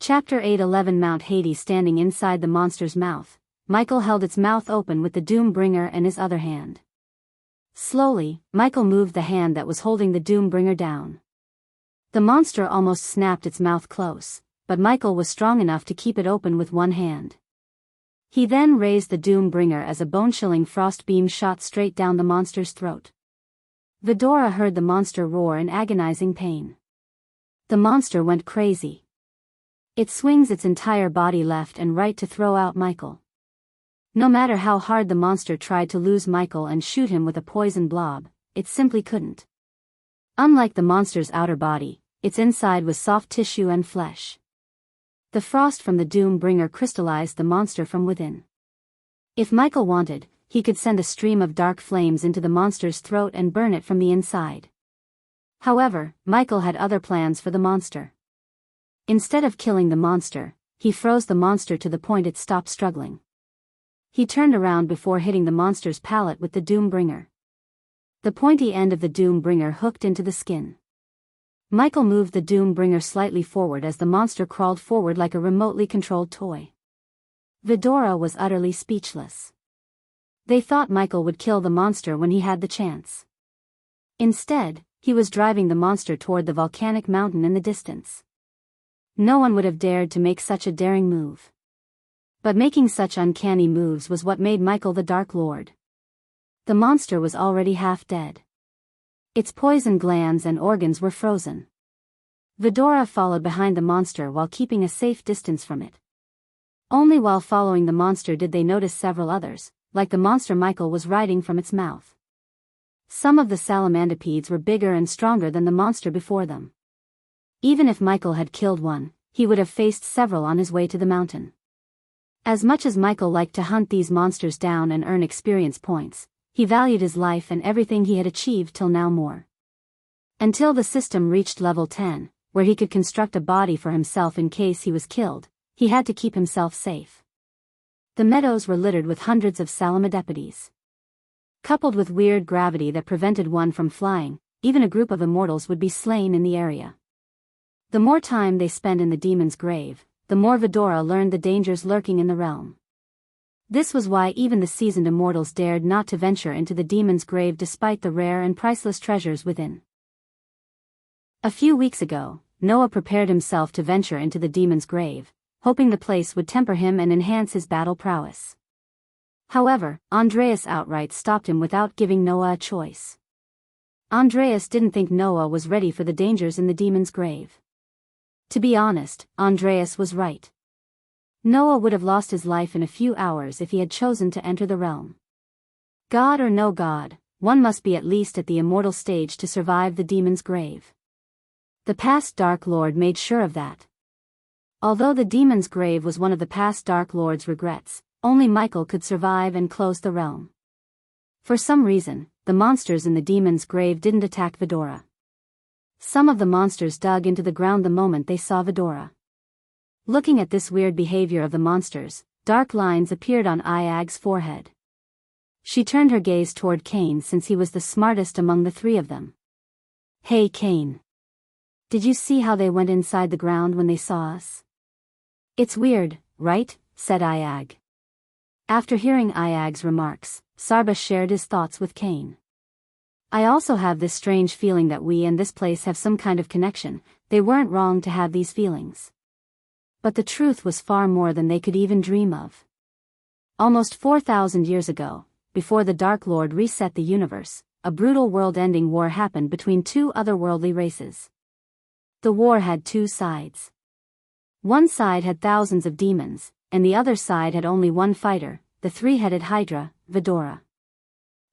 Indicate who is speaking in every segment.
Speaker 1: Chapter 8:11 Mount Hades. Standing inside the monster's mouth, Michael held its mouth open with the Doombringer in his other hand. Slowly, Michael moved the hand that was holding the Doombringer down. The monster almost snapped its mouth close, but Michael was strong enough to keep it open with one hand. He then raised the Doombringer as a bone-chilling frost beam shot straight down the monster's throat. Vidora heard the monster roar in agonizing pain. The monster went crazy. It swings its entire body left and right to throw out Michael. No matter how hard the monster tried to lose Michael and shoot him with a poison blob, it simply couldn't. Unlike the monster's outer body, its inside was soft tissue and flesh. The frost from the Doombringer crystallized the monster from within. If Michael wanted, he could send a stream of dark flames into the monster's throat and burn it from the inside. However, Michael had other plans for the monster. Instead of killing the monster, he froze the monster to the point it stopped struggling. He turned around before hitting the monster's palate with the Doombringer. The pointy end of the Doombringer hooked into the skin. Michael moved the Doombringer slightly forward as the monster crawled forward like a remotely controlled toy. Vidora was utterly speechless. They thought Michael would kill the monster when he had the chance. Instead, he was driving the monster toward the volcanic mountain in the distance. No one would have dared to make such a daring move. But making such uncanny moves was what made Michael the Dark Lord. The monster was already half dead. Its poison glands and organs were frozen. Vidora followed behind the monster while keeping a safe distance from it. Only while following the monster did they notice several others, like the monster Michael was riding from its mouth. Some of the salamandipeds were bigger and stronger than the monster before them. Even if Michael had killed one, he would have faced several on his way to the mountain. As much as Michael liked to hunt these monsters down and earn experience points, he valued his life and everything he had achieved till now more. Until the system reached level 10, where he could construct a body for himself in case he was killed, he had to keep himself safe. The meadows were littered with hundreds of salamandipeds. Coupled with weird gravity that prevented one from flying, even a group of immortals would be slain in the area. The more time they spent in the demon's grave, the more Vidora learned the dangers lurking in the realm. This was why even the seasoned immortals dared not to venture into the demon's grave despite the rare and priceless treasures within. A few weeks ago, Noah prepared himself to venture into the demon's grave, hoping the place would temper him and enhance his battle prowess. However, Andreas outright stopped him without giving Noah a choice. Andreas didn't think Noah was ready for the dangers in the demon's grave. To be honest, Andreas was right. Noah would have lost his life in a few hours if he had chosen to enter the realm. God or no god, one must be at least at the immortal stage to survive the demon's grave. The past Dark Lord made sure of that. Although the demon's grave was one of the past Dark Lord's regrets, only Michael could survive and close the realm. For some reason, the monsters in the demon's grave didn't attack Vidora. Some of the monsters dug into the ground the moment they saw Vidora. Looking at this weird behavior of the monsters, dark lines appeared on Iag's forehead. She turned her gaze toward Cain since he was the smartest among the three of them. "Hey Cain. Did you see how they went inside the ground when they saw us?" "It's weird, right?" said Iag. After hearing Iag's remarks, Sarba shared his thoughts with Cain. "I also have this strange feeling that we and this place have some kind of connection." They weren't wrong to have these feelings. But the truth was far more than they could even dream of. Almost 4,000 years ago, before the Dark Lord reset the universe, a brutal world-ending war happened between two otherworldly races. The war had two sides. One side had thousands of demons, and the other side had only one fighter, the three-headed Hydra, Vidora.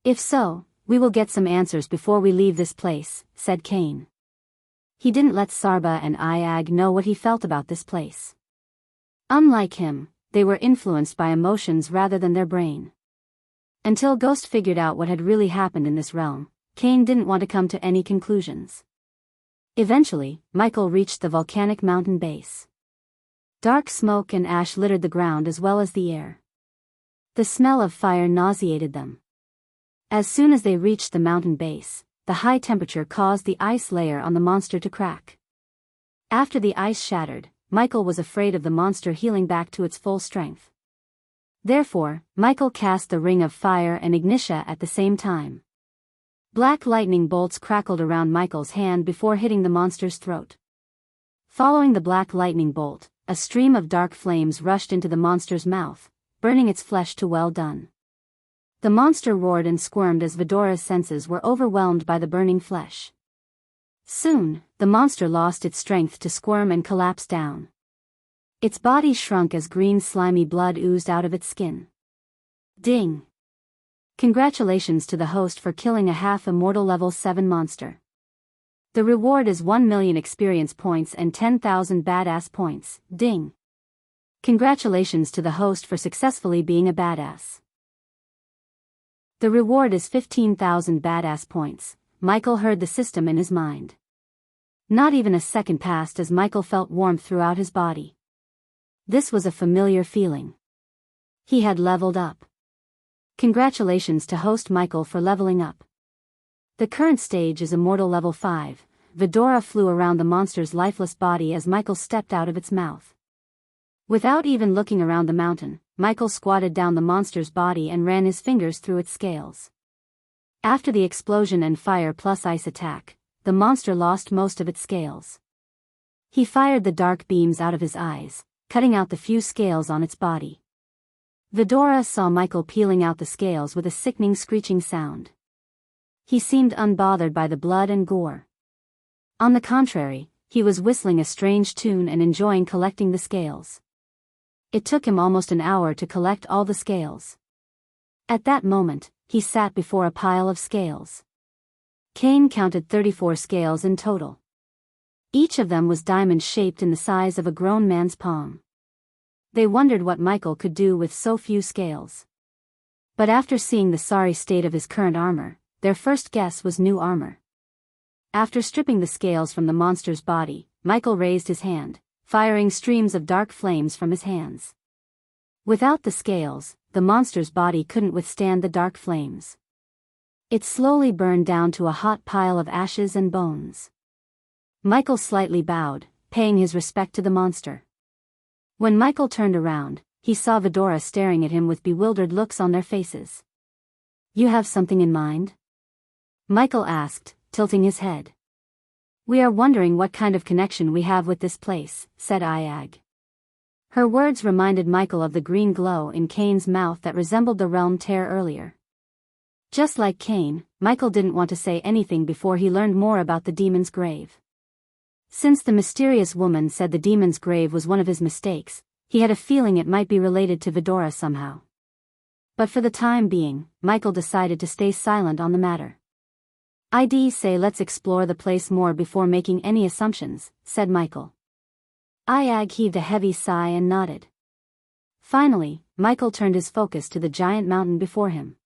Speaker 1: "If so, we will get some answers before we leave this place," said Cain. He didn't let Sarba and Iag know what he felt about this place. Unlike him, they were influenced by emotions rather than their brain. Until Ghost figured out what had really happened in this realm, Cain didn't want to come to any conclusions. Eventually, Michael reached the volcanic mountain base. Dark smoke and ash littered the ground as well as the air. The smell of fire nauseated them. As soon as they reached the mountain base, the high temperature caused the ice layer on the monster to crack. After the ice shattered, Michael was afraid of the monster healing back to its full strength. Therefore, Michael cast the ring of fire and ignition at the same time. Black lightning bolts crackled around Michael's hand before hitting the monster's throat. Following the black lightning bolt, a stream of dark flames rushed into the monster's mouth, burning its flesh to well done. The monster roared and squirmed as Vedora's senses were overwhelmed by the burning flesh. Soon, the monster lost its strength to squirm and collapse down. Its body shrunk as green slimy blood oozed out of its skin. Ding! Congratulations to the host for killing a half-immortal level 7 monster. The reward is 1 million experience points and 10,000 badass points. Ding! Congratulations to the host for successfully being a badass. The reward is 15,000 badass points. Michael heard the system in his mind. Not even a second passed as Michael felt warmth throughout his body. This was a familiar feeling. He had leveled up. Congratulations to host Michael for leveling up. The current stage is Immortal Level 5. Vedora flew around the monster's lifeless body as Michael stepped out of its mouth. Without even looking around the mountain, Michael squatted down the monster's body and ran his fingers through its scales. After the explosion and fire plus ice attack, the monster lost most of its scales. He fired the dark beams out of his eyes, cutting out the few scales on its body. Vedora saw Michael peeling out the scales with a sickening screeching sound. He seemed unbothered by the blood and gore. On the contrary, he was whistling a strange tune and enjoying collecting the scales. It took him almost an hour to collect all the scales. At that moment, he sat before a pile of scales. Kane counted 34 scales in total. Each of them was diamond-shaped in the size of a grown man's palm. They wondered what Michael could do with so few scales. But after seeing the sorry state of his current armor, their first guess was new armor. After stripping the scales from the monster's body, Michael raised his hand, firing streams of dark flames from his hands. Without the scales, the monster's body couldn't withstand the dark flames. It slowly burned down to a hot pile of ashes and bones. Michael slightly bowed, paying his respect to the monster. When Michael turned around, he saw Vedora staring at him with bewildered looks on their faces. "You have something in mind?" Michael asked, tilting his head. "We are wondering what kind of connection we have with this place," said Iag. Her words reminded Michael of the green glow in Kane's mouth that resembled the realm tear earlier. Just like Kane, Michael didn't want to say anything before he learned more about the demon's grave. Since the mysterious woman said the demon's grave was one of his mistakes, he had a feeling it might be related to Vedora somehow. But for the time being, Michael decided to stay silent on the matter. "I'd say let's explore the place more before making any assumptions," said Michael. Iag heaved a heavy sigh and nodded. Finally, Michael turned his focus to the giant mountain before him.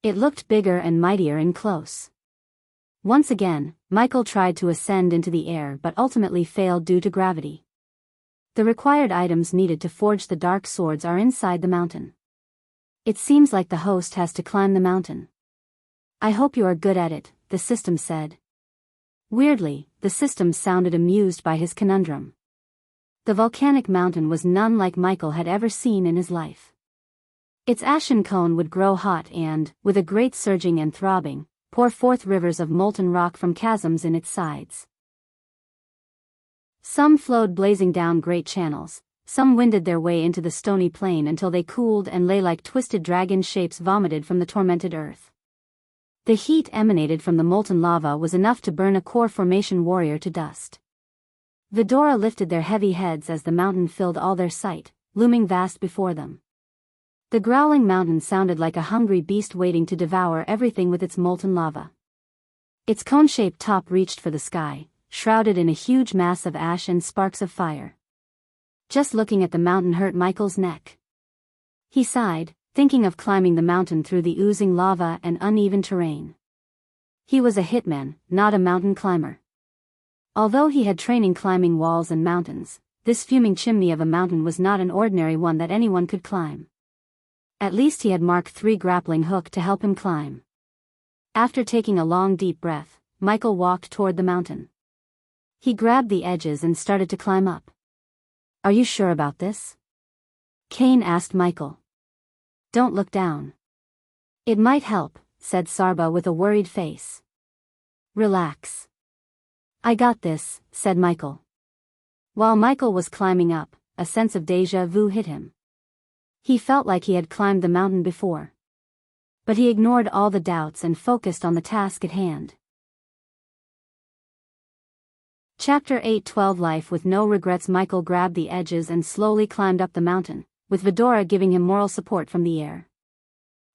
Speaker 1: It looked bigger and mightier in close. Once again, Michael tried to ascend into the air but ultimately failed due to gravity. The required items needed to forge the dark swords are inside the mountain. It seems like the host has to climb the mountain. "I hope you are good at it," the system said. Weirdly, the system sounded amused by his conundrum. The volcanic mountain was none like Michael had ever seen in his life. Its ashen cone would grow hot and, with a great surging and throbbing, pour forth rivers of molten rock from chasms in its sides. Some flowed blazing down great channels, some winded their way into the stony plain until they cooled and lay like twisted dragon shapes vomited from the tormented earth. The heat emanated from the molten lava was enough to burn a core formation warrior to dust. Vedora lifted their heavy heads as the mountain filled all their sight, looming vast before them. The growling mountain sounded like a hungry beast waiting to devour everything with its molten lava. Its cone-shaped top reached for the sky, shrouded in a huge mass of ash and sparks of fire. Just looking at the mountain hurt Michael's neck. He sighed, thinking of climbing the mountain through the oozing lava and uneven terrain. He was a hitman, not a mountain climber. Although he had training climbing walls and mountains, this fuming chimney of a mountain was not an ordinary one that anyone could climb. At least he had Mark III grappling hook to help him climb. After taking a long deep breath, Michael walked toward the mountain. He grabbed the edges and started to climb up. Are you sure about this? Kane asked Michael. Don't look down. It might help, said Sarba with a worried face. Relax. I got this, said Michael. While Michael was climbing up, a sense of déjà vu hit him. He felt like he had climbed the mountain before. But he ignored all the doubts and focused on the task at hand. Chapter 8:12 Life with no regrets. Michael grabbed the edges and slowly climbed up the mountain, with Vidora giving him moral support from the air.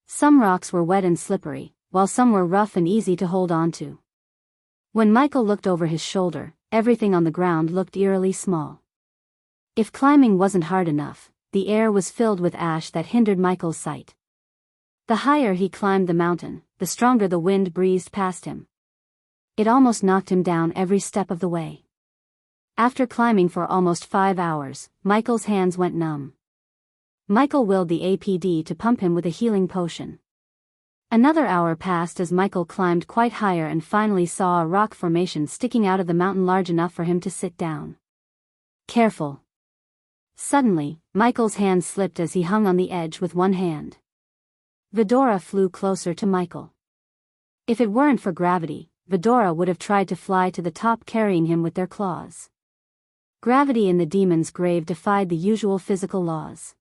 Speaker 1: Some rocks were wet and slippery, while some were rough and easy to hold on to. When Michael looked over his shoulder, everything on the ground looked eerily small. If climbing wasn't hard enough, the air was filled with ash that hindered Michael's sight. The higher he climbed the mountain, the stronger the wind breezed past him. It almost knocked him down every step of the way. After climbing for almost 5 hours, Michael's hands went numb. Michael willed the APD to pump him with a healing potion. Another hour passed as Michael climbed quite higher and finally saw a rock formation sticking out of the mountain large enough for him to sit down. Careful. Suddenly, Michael's hand slipped as he hung on the edge with one hand. Vidora flew closer to Michael. If it weren't for gravity, Vidora would have tried to fly to the top carrying him with their claws. Gravity in the demon's grave defied the usual physical laws.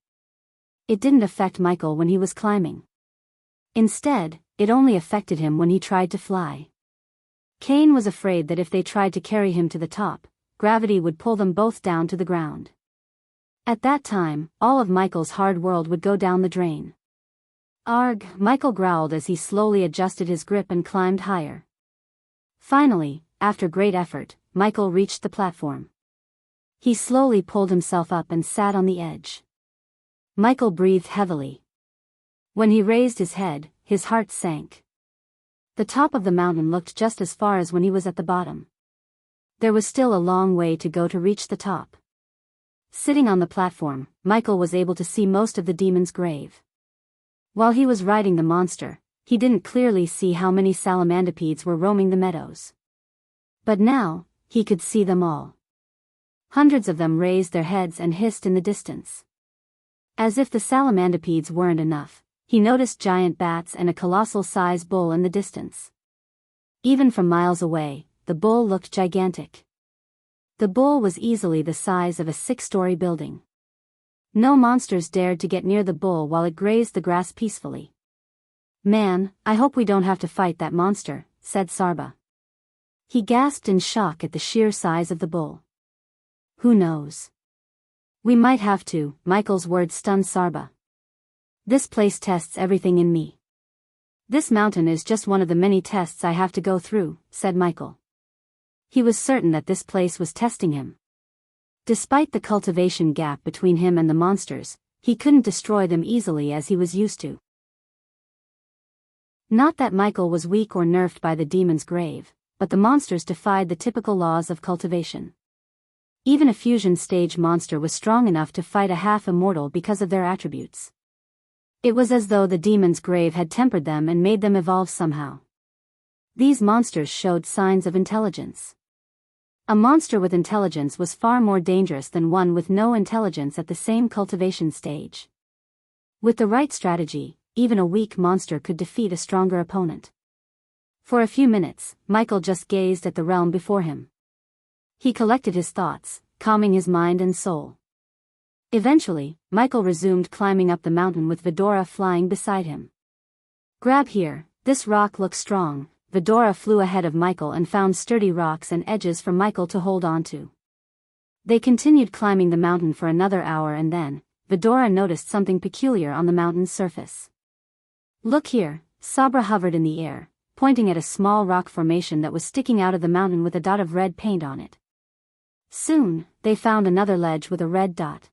Speaker 1: It didn't affect Michael when he was climbing. Instead, it only affected him when he tried to fly. Kane was afraid that if they tried to carry him to the top, gravity would pull them both down to the ground. At that time, all of Michael's hard world would go down the drain. Arg, Michael growled as he slowly adjusted his grip and climbed higher. Finally, after great effort, Michael reached the platform. He slowly pulled himself up and sat on the edge. Michael breathed heavily. When he raised his head, his heart sank. The top of the mountain looked just as far as when he was at the bottom. There was still a long way to go to reach the top. Sitting on the platform, Michael was able to see most of the demon's grave. While he was riding the monster, he didn't clearly see how many salamandipeds were roaming the meadows. But now, he could see them all. Hundreds of them raised their heads and hissed in the distance. As if the salamandipeds weren't enough, he noticed giant bats and a colossal-sized bull in the distance. Even from miles away, the bull looked gigantic. The bull was easily the size of a 6-story building. No monsters dared to get near the bull while it grazed the grass peacefully. Man, I hope we don't have to fight that monster, said Sarba. He gasped in shock at the sheer size of the bull. Who knows? We might have to, Michael's words stunned Sarba. This place tests everything in me. This mountain is just one of the many tests I have to go through, said Michael. He was certain that this place was testing him. Despite the cultivation gap between him and the monsters, he couldn't destroy them easily as he was used to. Not that Michael was weak or nerfed by the demon's grave, but the monsters defied the typical laws of cultivation. Even a fusion stage monster was strong enough to fight a half-immortal because of their attributes. It was as though the demon's grave had tempered them and made them evolve somehow. These monsters showed signs of intelligence. A monster with intelligence was far more dangerous than one with no intelligence at the same cultivation stage. With the right strategy, even a weak monster could defeat a stronger opponent. For a few minutes, Michael just gazed at the realm before him. He collected his thoughts, calming his mind and soul. Eventually, Michael resumed climbing up the mountain with Vidora flying beside him. Grab here, this rock looks strong. Vidora flew ahead of Michael and found sturdy rocks and edges for Michael to hold on to. They continued climbing the mountain for another hour and then, Vidora noticed something peculiar on the mountain's surface. Look here, Sabra hovered in the air, pointing at a small rock formation that was sticking out of the mountain with a dot of red paint on it. Soon, they found another ledge with a red dot.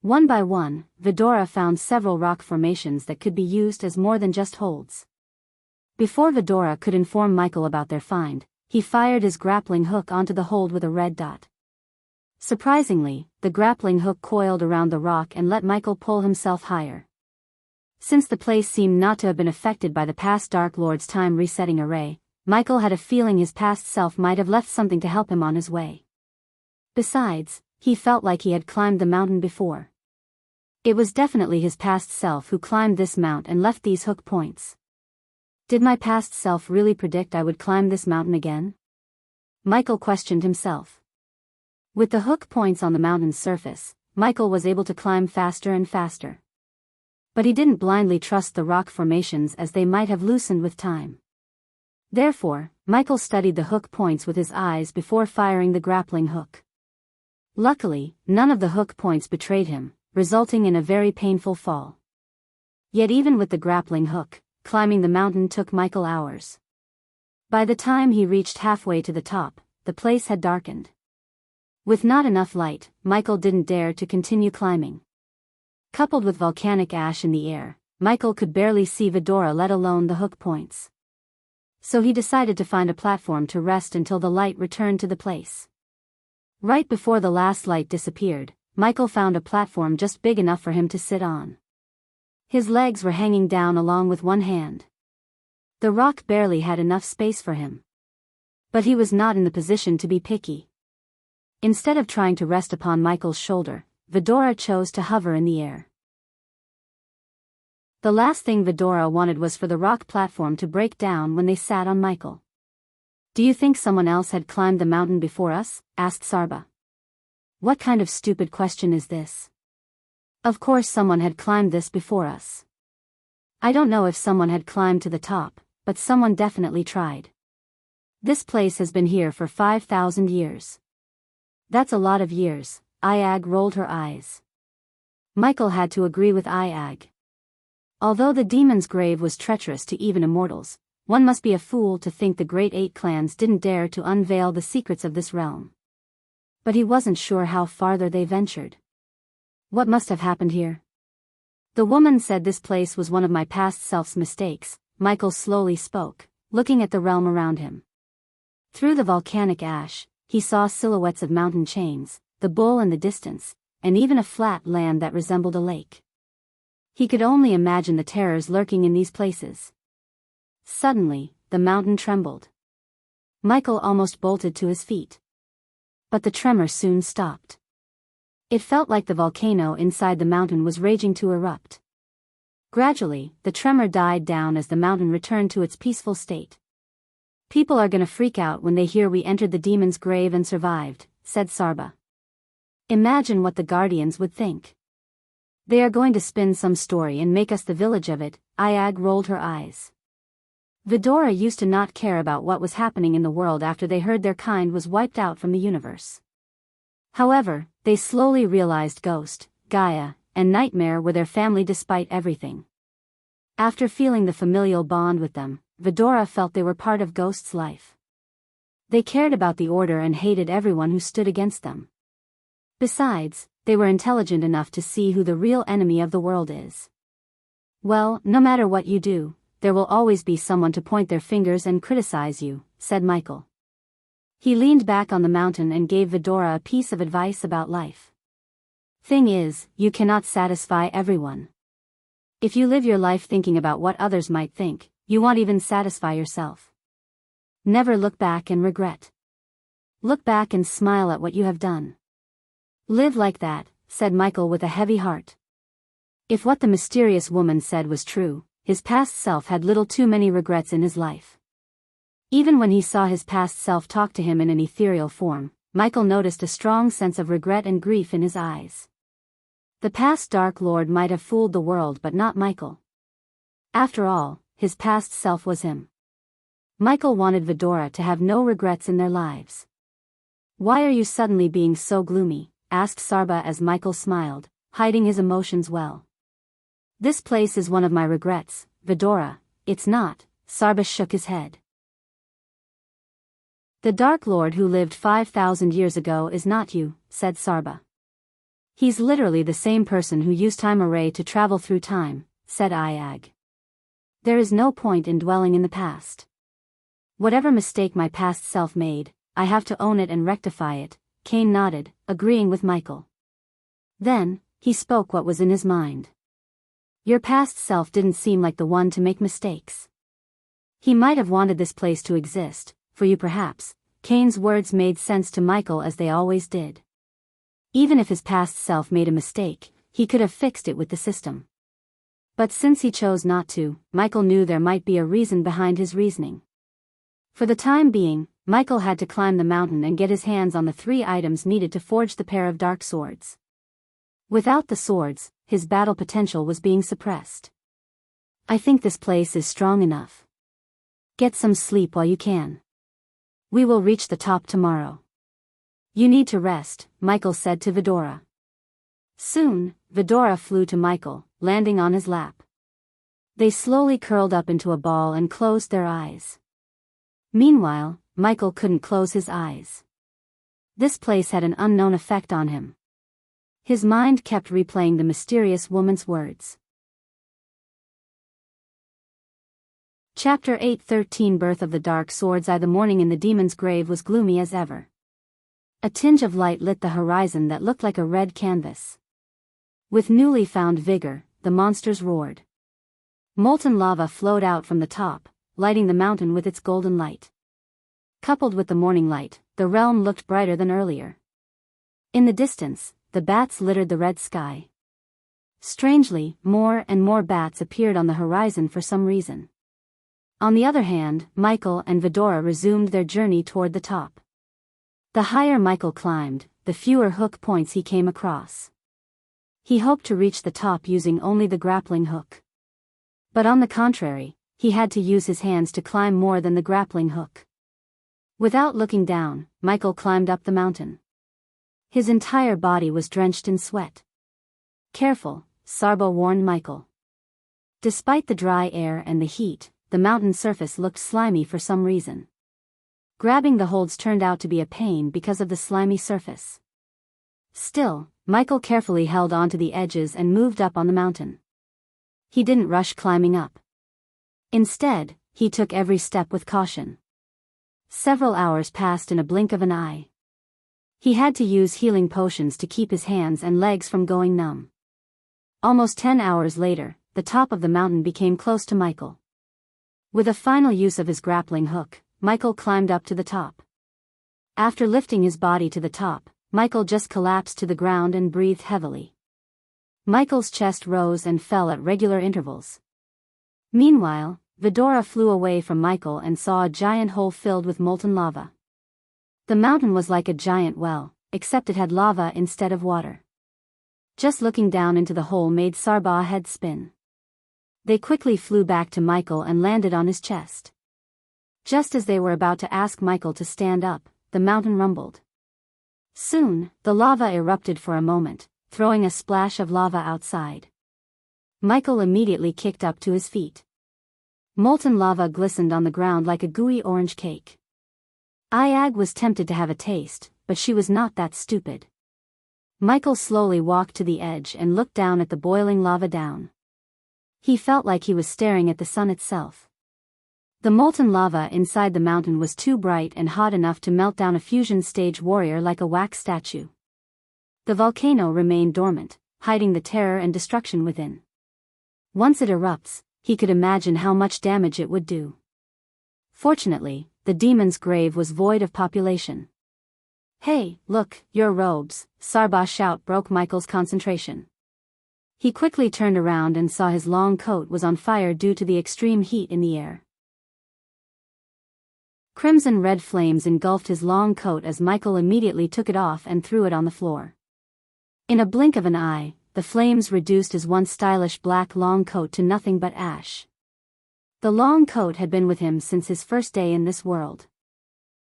Speaker 1: One by one, Vidora found several rock formations that could be used as more than just holds. Before Vidora could inform Michael about their find, he fired his grappling hook onto the hold with a red dot. Surprisingly, the grappling hook coiled around the rock and let Michael pull himself higher. Since the place seemed not to have been affected by the past Dark Lord's time resetting array, Michael had a feeling his past self might have left something to help him on his way. Besides, He felt like he had climbed the mountain before. It was definitely his past self who climbed this mount and left these hook points. Did my past self really predict I would climb this mountain again? Michael questioned himself. With the hook points on the mountain's surface, Michael was able to climb faster and faster. But he didn't blindly trust the rock formations, as they might have loosened with time. Therefore, Michael studied the hook points with his eyes before firing the grappling hook. Luckily, none of the hook points betrayed him, resulting in a very painful fall. Yet even with the grappling hook, climbing the mountain took Michael hours. By the time he reached halfway to the top, the place had darkened. With not enough light, Michael didn't dare to continue climbing. Coupled with volcanic ash in the air, Michael could barely see Vidora, let alone the hook points. So he decided to find a platform to rest until the light returned to the place. Right before the last light disappeared, Michael found a platform just big enough for him to sit on. His legs were hanging down along with one hand. The rock barely had enough space for him. But he was not in the position to be picky. Instead of trying to rest upon Michael's shoulder, Vidora chose to hover in the air. The last thing Vidora wanted was for the rock platform to break down when they sat on Michael. "Do you think someone else had climbed the mountain before us?" asked Sarba. "What kind of stupid question is this? Of course someone had climbed this before us. I don't know if someone had climbed to the top, but someone definitely tried. This place has been here for 5,000 years. That's a lot of years." Iag rolled her eyes. Michael had to agree with Iag. Although the demon's grave was treacherous to even immortals, one must be a fool to think the great 8 clans didn't dare to unveil the secrets of this realm. But he wasn't sure how farther they ventured. What must have happened here? "The woman said this place was one of my past self's mistakes," Michael slowly spoke, looking at the realm around him. Through the volcanic ash, he saw silhouettes of mountain chains, the bull in the distance, and even a flat land that resembled a lake. He could only imagine the terrors lurking in these places. Suddenly, the mountain trembled. Michael almost bolted to his feet. But the tremor soon stopped. It felt like the volcano inside the mountain was raging to erupt. Gradually, the tremor died down as the mountain returned to its peaceful state. "People are gonna freak out when they hear we entered the demon's grave and survived," said Sarba. "Imagine what the guardians would think. They are going to spin some story and make us the village of it." Iag rolled her eyes. Vidora used to not care about what was happening in the world after they heard their kind was wiped out from the universe. However, they slowly realized Ghost, Gaia, and Nightmare were their family despite everything. After feeling the familial bond with them, Vidora felt they were part of Ghost's life. They cared about the order and hated everyone who stood against them. Besides, they were intelligent enough to see who the real enemy of the world is. "Well, no matter what you do, there will always be someone to point their fingers and criticize you," said Michael. He leaned back on the mountain and gave Vidora a piece of advice about life. "Thing is, you cannot satisfy everyone. If you live your life thinking about what others might think, you won't even satisfy yourself. Never look back and regret. Look back and smile at what you have done. Live like that," said Michael with a heavy heart. If what the mysterious woman said was true, his past self had little too many regrets in his life. Even when he saw his past self talk to him in an ethereal form, Michael noticed a strong sense of regret and grief in his eyes. The past Dark Lord might have fooled the world but not Michael. After all, his past self was him. Michael wanted Vidora to have no regrets in their lives. "Why are you suddenly being so gloomy?" asked Sarba as Michael smiled, hiding his emotions well. "This place is one of my regrets, Vidora." "It's not," Sarba shook his head. "The Dark Lord who lived 5,000 years ago is not you," said Sarba. "He's literally the same person who used time array to travel through time," said Iag. "There is no point in dwelling in the past. Whatever mistake my past self made, I have to own it and rectify it." Kane nodded, agreeing with Michael. Then, he spoke what was in his mind. "Your past self didn't seem like the one to make mistakes. He might have wanted this place to exist, for you perhaps." Kane's words made sense to Michael as they always did. Even if his past self made a mistake, he could have fixed it with the system. But since he chose not to, Michael knew there might be a reason behind his reasoning. For the time being, Michael had to climb the mountain and get his hands on the 3 items needed to forge the pair of dark swords. Without the swords, his battle potential was being suppressed. I think this place is strong enough. Get some sleep while you can. We will reach the top tomorrow. You need to rest, Michael said to Vidora. Soon, Vidora flew to Michael, landing on his lap. They slowly curled up into a ball and closed their eyes. Meanwhile, Michael couldn't close his eyes. This place had an unknown effect on him. His mind kept replaying the mysterious woman's words. Chapter 8:13 Birth of the Dark Swords. The morning in the demon's grave was gloomy as ever. A tinge of light lit the horizon that looked like a red canvas. With newly found vigor, the monsters roared. Molten lava flowed out from the top, lighting the mountain with its golden light. Coupled with the morning light, the realm looked brighter than earlier. In the distance, the bats littered the red sky. Strangely, more and more bats appeared on the horizon for some reason. On the other hand, Michael and Vidora resumed their journey toward the top. The higher Michael climbed, the fewer hook points he came across. He hoped to reach the top using only the grappling hook. But on the contrary, he had to use his hands to climb more than the grappling hook. Without looking down, Michael climbed up the mountain. His entire body was drenched in sweat. Careful, Sarba warned Michael. Despite the dry air and the heat, the mountain surface looked slimy for some reason. Grabbing the holds turned out to be a pain because of the slimy surface. Still, Michael carefully held onto the edges and moved up on the mountain. He didn't rush climbing up. Instead, he took every step with caution. Several hours passed in a blink of an eye. He had to use healing potions to keep his hands and legs from going numb. Almost 10 hours later, the top of the mountain became close to Michael. With a final use of his grappling hook, Michael climbed up to the top. After lifting his body to the top, Michael just collapsed to the ground and breathed heavily. Michael's chest rose and fell at regular intervals. Meanwhile, Vidora flew away from Michael and saw a giant hole filled with molten lava. The mountain was like a giant well, except it had lava instead of water. Just looking down into the hole made Sarba's head spin. They quickly flew back to Michael and landed on his chest. Just as they were about to ask Michael to stand up, the mountain rumbled. Soon, the lava erupted for a moment, throwing a splash of lava outside. Michael immediately kicked up to his feet. Molten lava glistened on the ground like a gooey orange cake. Ayag was tempted to have a taste, but she was not that stupid. Michael slowly walked to the edge and looked down at the boiling lava down. He felt like he was staring at the sun itself. The molten lava inside the mountain was too bright and hot enough to melt down a fusion stage warrior like a wax statue. The volcano remained dormant, hiding the terror and destruction within. Once it erupts, he could imagine how much damage it would do. Fortunately, the demon's grave was void of population. Hey, look, your robes, Sarba's shout broke Michael's concentration. He quickly turned around and saw his long coat was on fire due to the extreme heat in the air. Crimson-red flames engulfed his long coat as Michael immediately took it off and threw it on the floor. In a blink of an eye, the flames reduced his once stylish black long coat to nothing but ash. The long coat had been with him since his first day in this world.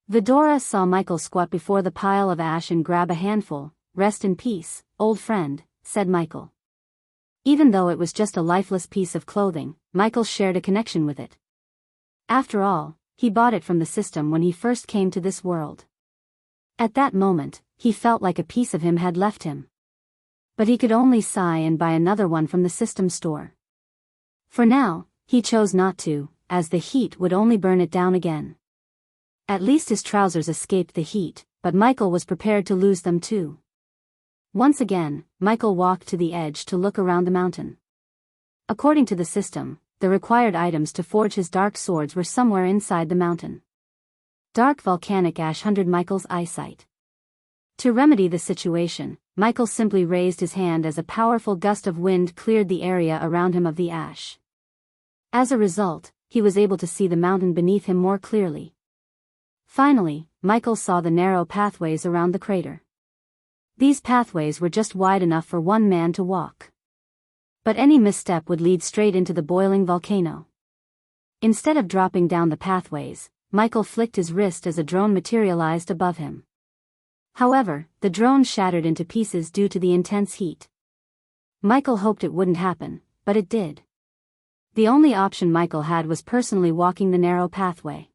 Speaker 1: Vidora saw Michael squat before the pile of ash and grab a handful. Rest in peace, old friend, said Michael. Even though it was just a lifeless piece of clothing, Michael shared a connection with it. After all, he bought it from the system when he first came to this world. At that moment, he felt like a piece of him had left him. But he could only sigh and buy another one from the system store. For now, he chose not to, as the heat would only burn it down again. At least his trousers escaped the heat, but Michael was prepared to lose them too. Once again, Michael walked to the edge to look around the mountain. According to the system, the required items to forge his dark swords were somewhere inside the mountain. Dark volcanic ash hindered Michael's eyesight. To remedy the situation, Michael simply raised his hand as a powerful gust of wind cleared the area around him of the ash. As a result, he was able to see the mountain beneath him more clearly. Finally, Michael saw the narrow pathways around the crater. These pathways were just wide enough for one man to walk. But any misstep would lead straight into the boiling volcano. Instead of dropping down the pathways, Michael flicked his wrist as a drone materialized above him. However, the drone shattered into pieces due to the intense heat. Michael hoped it wouldn't happen, but it did. The only option Michael had was personally walking the narrow pathway.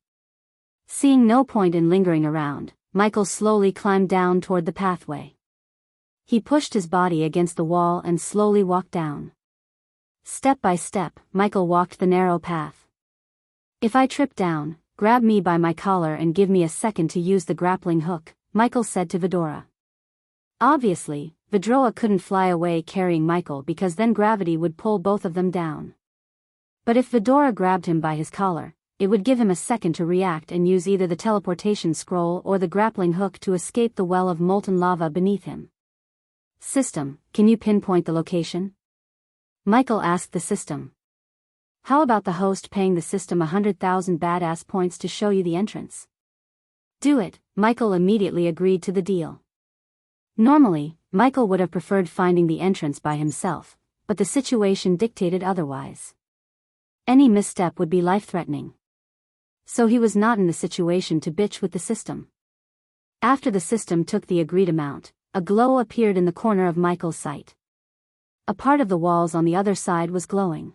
Speaker 1: Seeing no point in lingering around, Michael slowly climbed down toward the pathway. He pushed his body against the wall and slowly walked down. Step by step, Michael walked the narrow path. "If I trip down, grab me by my collar and give me a second to use the grappling hook," Michael said to Vedora. Obviously, Vedora couldn't fly away carrying Michael because then gravity would pull both of them down. But if Vedora grabbed him by his collar, it would give him a second to react and use either the teleportation scroll or the grappling hook to escape the well of molten lava beneath him. "System, can you pinpoint the location?" Michael asked the system. "How about the host paying the system 100,000 badass points to show you the entrance?" "Do it," Michael immediately agreed to the deal. Normally, Michael would have preferred finding the entrance by himself, but the situation dictated otherwise. Any misstep would be life-threatening. So he was not in the situation to bitch with the system. After the system took the agreed amount, a glow appeared in the corner of Michael's sight. A part of the walls on the other side was glowing.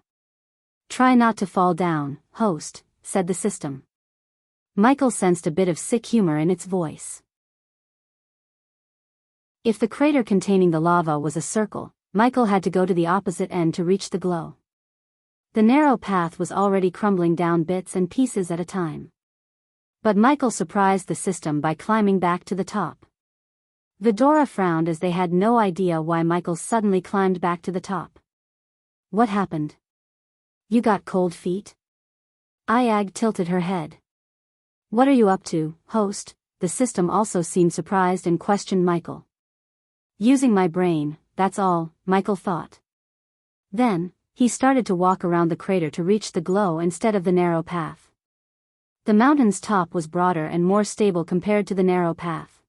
Speaker 1: "Try not to fall down, host," said the system. Michael sensed a bit of sick humor in its voice. If the crater containing the lava was a circle, Michael had to go to the opposite end to reach the glow. The narrow path was already crumbling down bits and pieces at a time. But Michael surprised the system by climbing back to the top. Vedora frowned as they had no idea why Michael suddenly climbed back to the top. "What happened? You got cold feet?" Iag tilted her head. "What are you up to, host?" The system also seemed surprised and questioned Michael. "Using my brain, that's all," Michael thought. Then, he started to walk around the crater to reach the glow instead of the narrow path. The mountain's top was broader and more stable compared to the narrow path.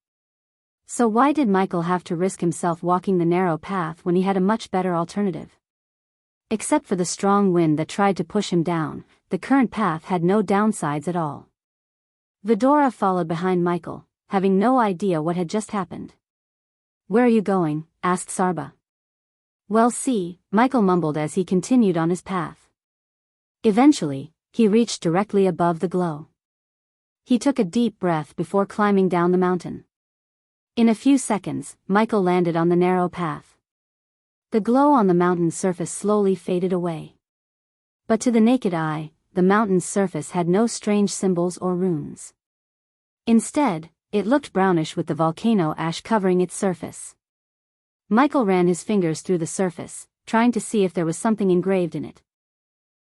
Speaker 1: So why did Michael have to risk himself walking the narrow path when he had a much better alternative? Except for the strong wind that tried to push him down, the current path had no downsides at all. Vedora followed behind Michael, having no idea what had just happened. "Where are you going?" asked Sarba. "Well, see," Michael mumbled as he continued on his path. Eventually, he reached directly above the glow. He took a deep breath before climbing down the mountain. In a few seconds, Michael landed on the narrow path. The glow on the mountain's surface slowly faded away. But to the naked eye, the mountain's surface had no strange symbols or runes. Instead, it looked brownish with the volcano ash covering its surface. Michael ran his fingers through the surface, trying to see if there was something engraved in it.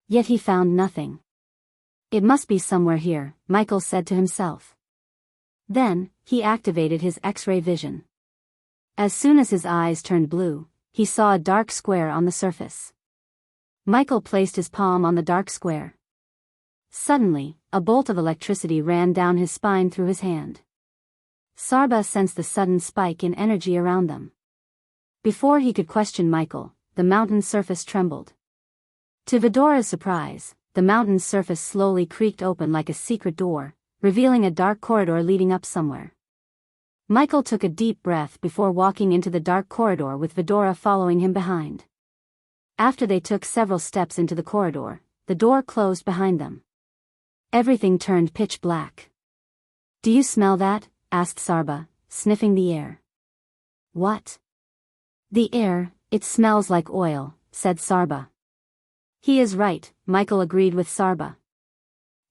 Speaker 1: Yet he found nothing. "It must be somewhere here," Michael said to himself. Then, he activated his X-ray vision. As soon as his eyes turned blue, he saw a dark square on the surface. Michael placed his palm on the dark square. Suddenly, a bolt of electricity ran down his spine through his hand. Sarba sensed the sudden spike in energy around them. Before he could question Michael, the mountain's surface trembled. To Vedora's surprise, the mountain's surface slowly creaked open like a secret door, revealing a dark corridor leading up somewhere. Michael took a deep breath before walking into the dark corridor with Vedora following him behind. After they took several steps into the corridor, the door closed behind them. Everything turned pitch black. "Do you smell that?" asked Sarba, sniffing the air. "What?" "The air, it smells like oil," said Sarba. "He is right," Michael agreed with Sarba.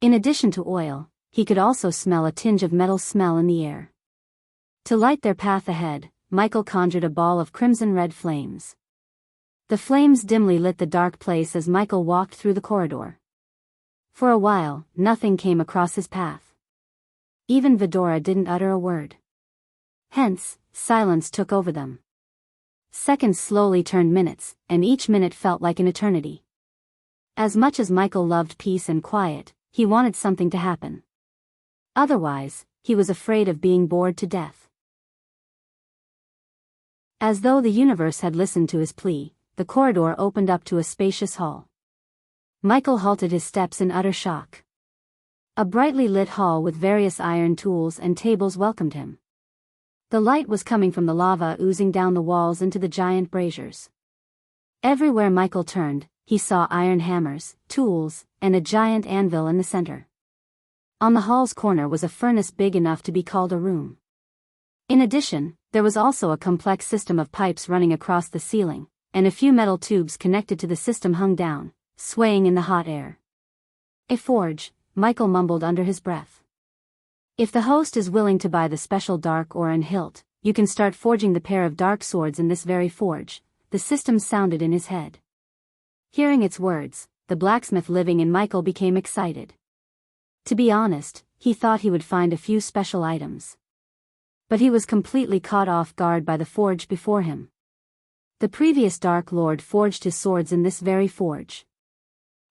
Speaker 1: In addition to oil, he could also smell a tinge of metal smell in the air. To light their path ahead, Michael conjured a ball of crimson-red flames. The flames dimly lit the dark place as Michael walked through the corridor. For a while, nothing came across his path. Even Vedora didn't utter a word. Hence, silence took over them. Seconds slowly turned minutes, and each minute felt like an eternity. As much as Michael loved peace and quiet, he wanted something to happen. Otherwise, he was afraid of being bored to death. As though the universe had listened to his plea, the corridor opened up to a spacious hall. Michael halted his steps in utter shock. A brightly lit hall with various iron tools and tables welcomed him. The light was coming from the lava oozing down the walls into the giant braziers. Everywhere Michael turned, he saw iron hammers, tools, and a giant anvil in the center. On the hall's corner was a furnace big enough to be called a room. In addition, there was also a complex system of pipes running across the ceiling, and a few metal tubes connected to the system hung down, swaying in the hot air. A forge, Michael mumbled under his breath. If the host is willing to buy the special dark ore and hilt, you can start forging the pair of dark swords in this very forge, the system sounded in his head. Hearing its words, the blacksmith living in Michael became excited. To be honest, he thought he would find a few special items. But he was completely caught off guard by the forge before him. The previous Dark Lord forged his swords in this very forge.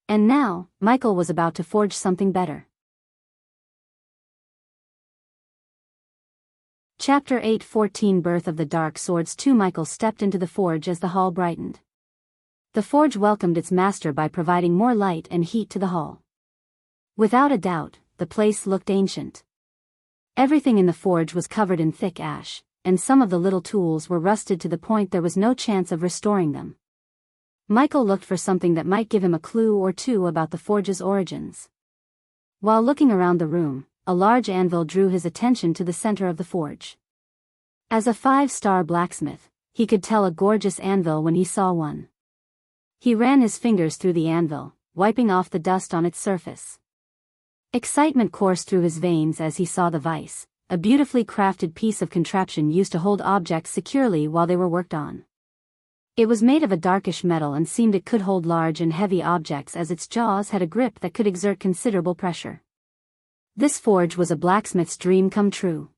Speaker 1: And now, Michael was about to forge something better. Chapter 8:14 Birth of the Dark Swords 2 Michael stepped into the forge as the hall brightened. The forge welcomed its master by providing more light and heat to the hall. Without a doubt, the place looked ancient. Everything in the forge was covered in thick ash, and some of the little tools were rusted to the point there was no chance of restoring them. Michael looked for something that might give him a clue or two about the forge's origins. While looking around the room, a large anvil drew his attention to the center of the forge. As a 5-star blacksmith, he could tell a gorgeous anvil when he saw one. He ran his fingers through the anvil, wiping off the dust on its surface. Excitement coursed through his veins as he saw the vise, a beautifully crafted piece of contraption used to hold objects securely while they were worked on. It was made of a darkish metal and seemed it could hold large and heavy objects as its jaws had a grip that could exert considerable pressure. This forge was a blacksmith's dream come true.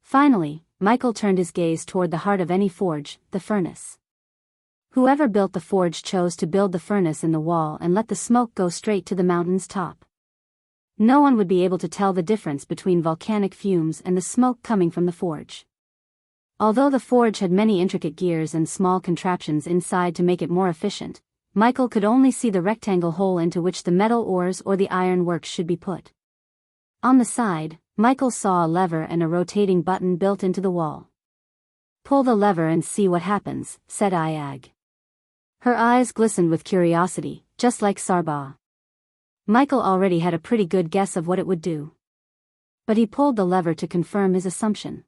Speaker 1: Finally, Michael turned his gaze toward the heart of any forge, the furnace. Whoever built the forge chose to build the furnace in the wall and let the smoke go straight to the mountain's top. No one would be able to tell the difference between volcanic fumes and the smoke coming from the forge. Although the forge had many intricate gears and small contraptions inside to make it more efficient, Michael could only see the rectangle hole into which the metal ores or the iron works should be put. On the side, Michael saw a lever and a rotating button built into the wall. "Pull the lever and see what happens," said Iag. Her eyes glistened with curiosity, just like Sarba. Michael already had a pretty good guess of what it would do. But he pulled the lever to confirm his assumption.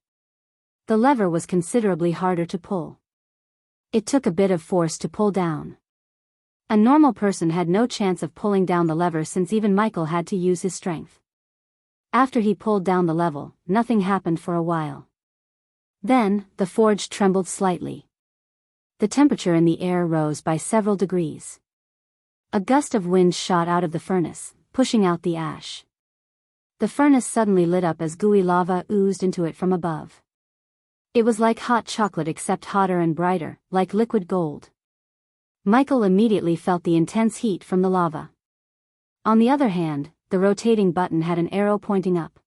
Speaker 1: The lever was considerably harder to pull. It took a bit of force to pull down. A normal person had no chance of pulling down the lever since even Michael had to use his strength. After he pulled down the lever, nothing happened for a while. Then, the forge trembled slightly. The temperature in the air rose by several degrees. A gust of wind shot out of the furnace, pushing out the ash. The furnace suddenly lit up as gooey lava oozed into it from above. It was like hot chocolate except hotter and brighter, like liquid gold. Michael immediately felt the intense heat from the lava. On the other hand, the rotating button had an arrow pointing up.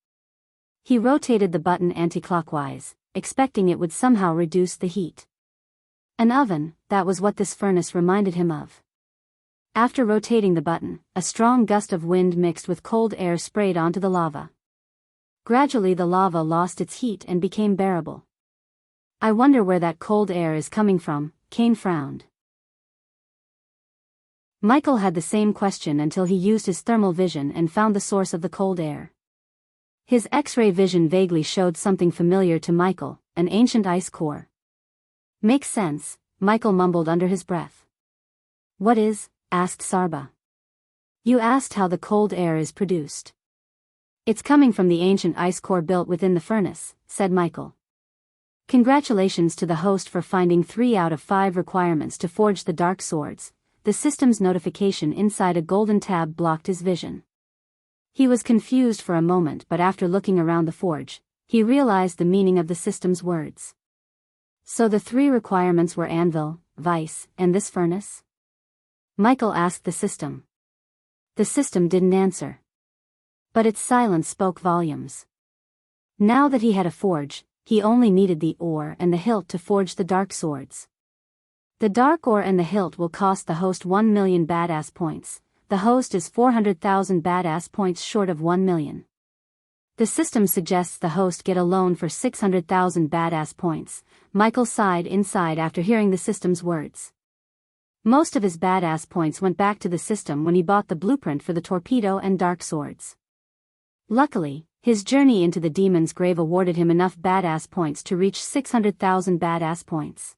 Speaker 1: He rotated the button anti-clockwise, expecting it would somehow reduce the heat. An oven, that was what this furnace reminded him of. After rotating the button, a strong gust of wind mixed with cold air sprayed onto the lava. Gradually the lava lost its heat and became bearable. "I wonder where that cold air is coming from," Kane frowned. Michael had the same question until he used his thermal vision and found the source of the cold air. His X-ray vision vaguely showed something familiar to Michael, an ancient ice core. "Makes sense," Michael mumbled under his breath. "What is?" asked Sarba. "You asked how the cold air is produced. It's coming from the ancient ice core built within the furnace," said Michael. Congratulations to the host for finding 3 out of 5 requirements to forge the dark swords. The system's notification inside a golden tab blocked his vision. He was confused for a moment, but after looking around the forge, he realized the meaning of the system's words. So the three requirements were anvil, vice, and this furnace? Michael asked the system. The system didn't answer. But its silence spoke volumes. Now that he had a forge, he only needed the ore and the hilt to forge the dark swords. The dark ore and the hilt will cost the host 1 million badass points. The host is 400,000 badass points short of 1 million. The system suggests the host get a loan for 600,000 badass points. Michael sighed inside after hearing the system's words. Most of his badass points went back to the system when he bought the blueprint for the torpedo and dark swords. Luckily, his journey into the demon's grave awarded him enough badass points to reach 600,000 badass points.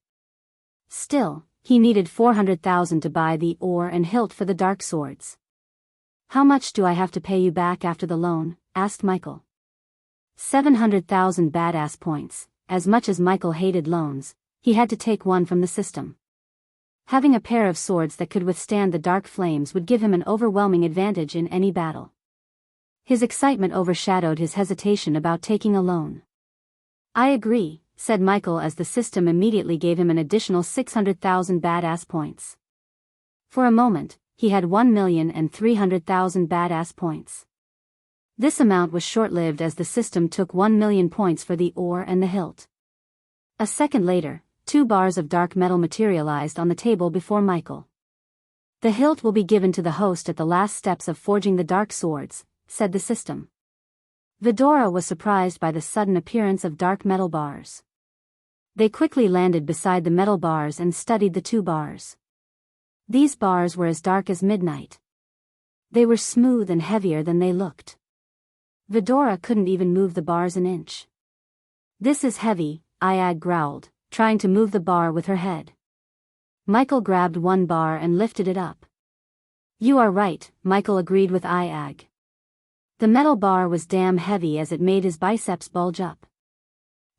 Speaker 1: Still, he needed 400,000 to buy the ore and hilt for the dark swords. How much do I have to pay you back after the loan? Asked Michael. 700,000 badass points. As much as Michael hated loans, he had to take one from the system. Having a pair of swords that could withstand the dark flames would give him an overwhelming advantage in any battle. His excitement overshadowed his hesitation about taking a loan. I agree, said Michael as the system immediately gave him an additional 600,000 badass points. For a moment, he had 1,300,000 badass points. This amount was short-lived as the system took 1 million points for the ore and the hilt. A second later, 2 bars of dark metal materialized on the table before Michael. The hilt will be given to the host at the last steps of forging the dark swords, said the system. Vidora was surprised by the sudden appearance of dark metal bars. They quickly landed beside the metal bars and studied the 2 bars. These bars were as dark as midnight. They were smooth and heavier than they looked. Vidora couldn't even move the bars an inch. This is heavy, Iag growled, trying to move the bar with her head. Michael grabbed one bar and lifted it up. You are right, Michael agreed with Iag. The metal bar was damn heavy as it made his biceps bulge up.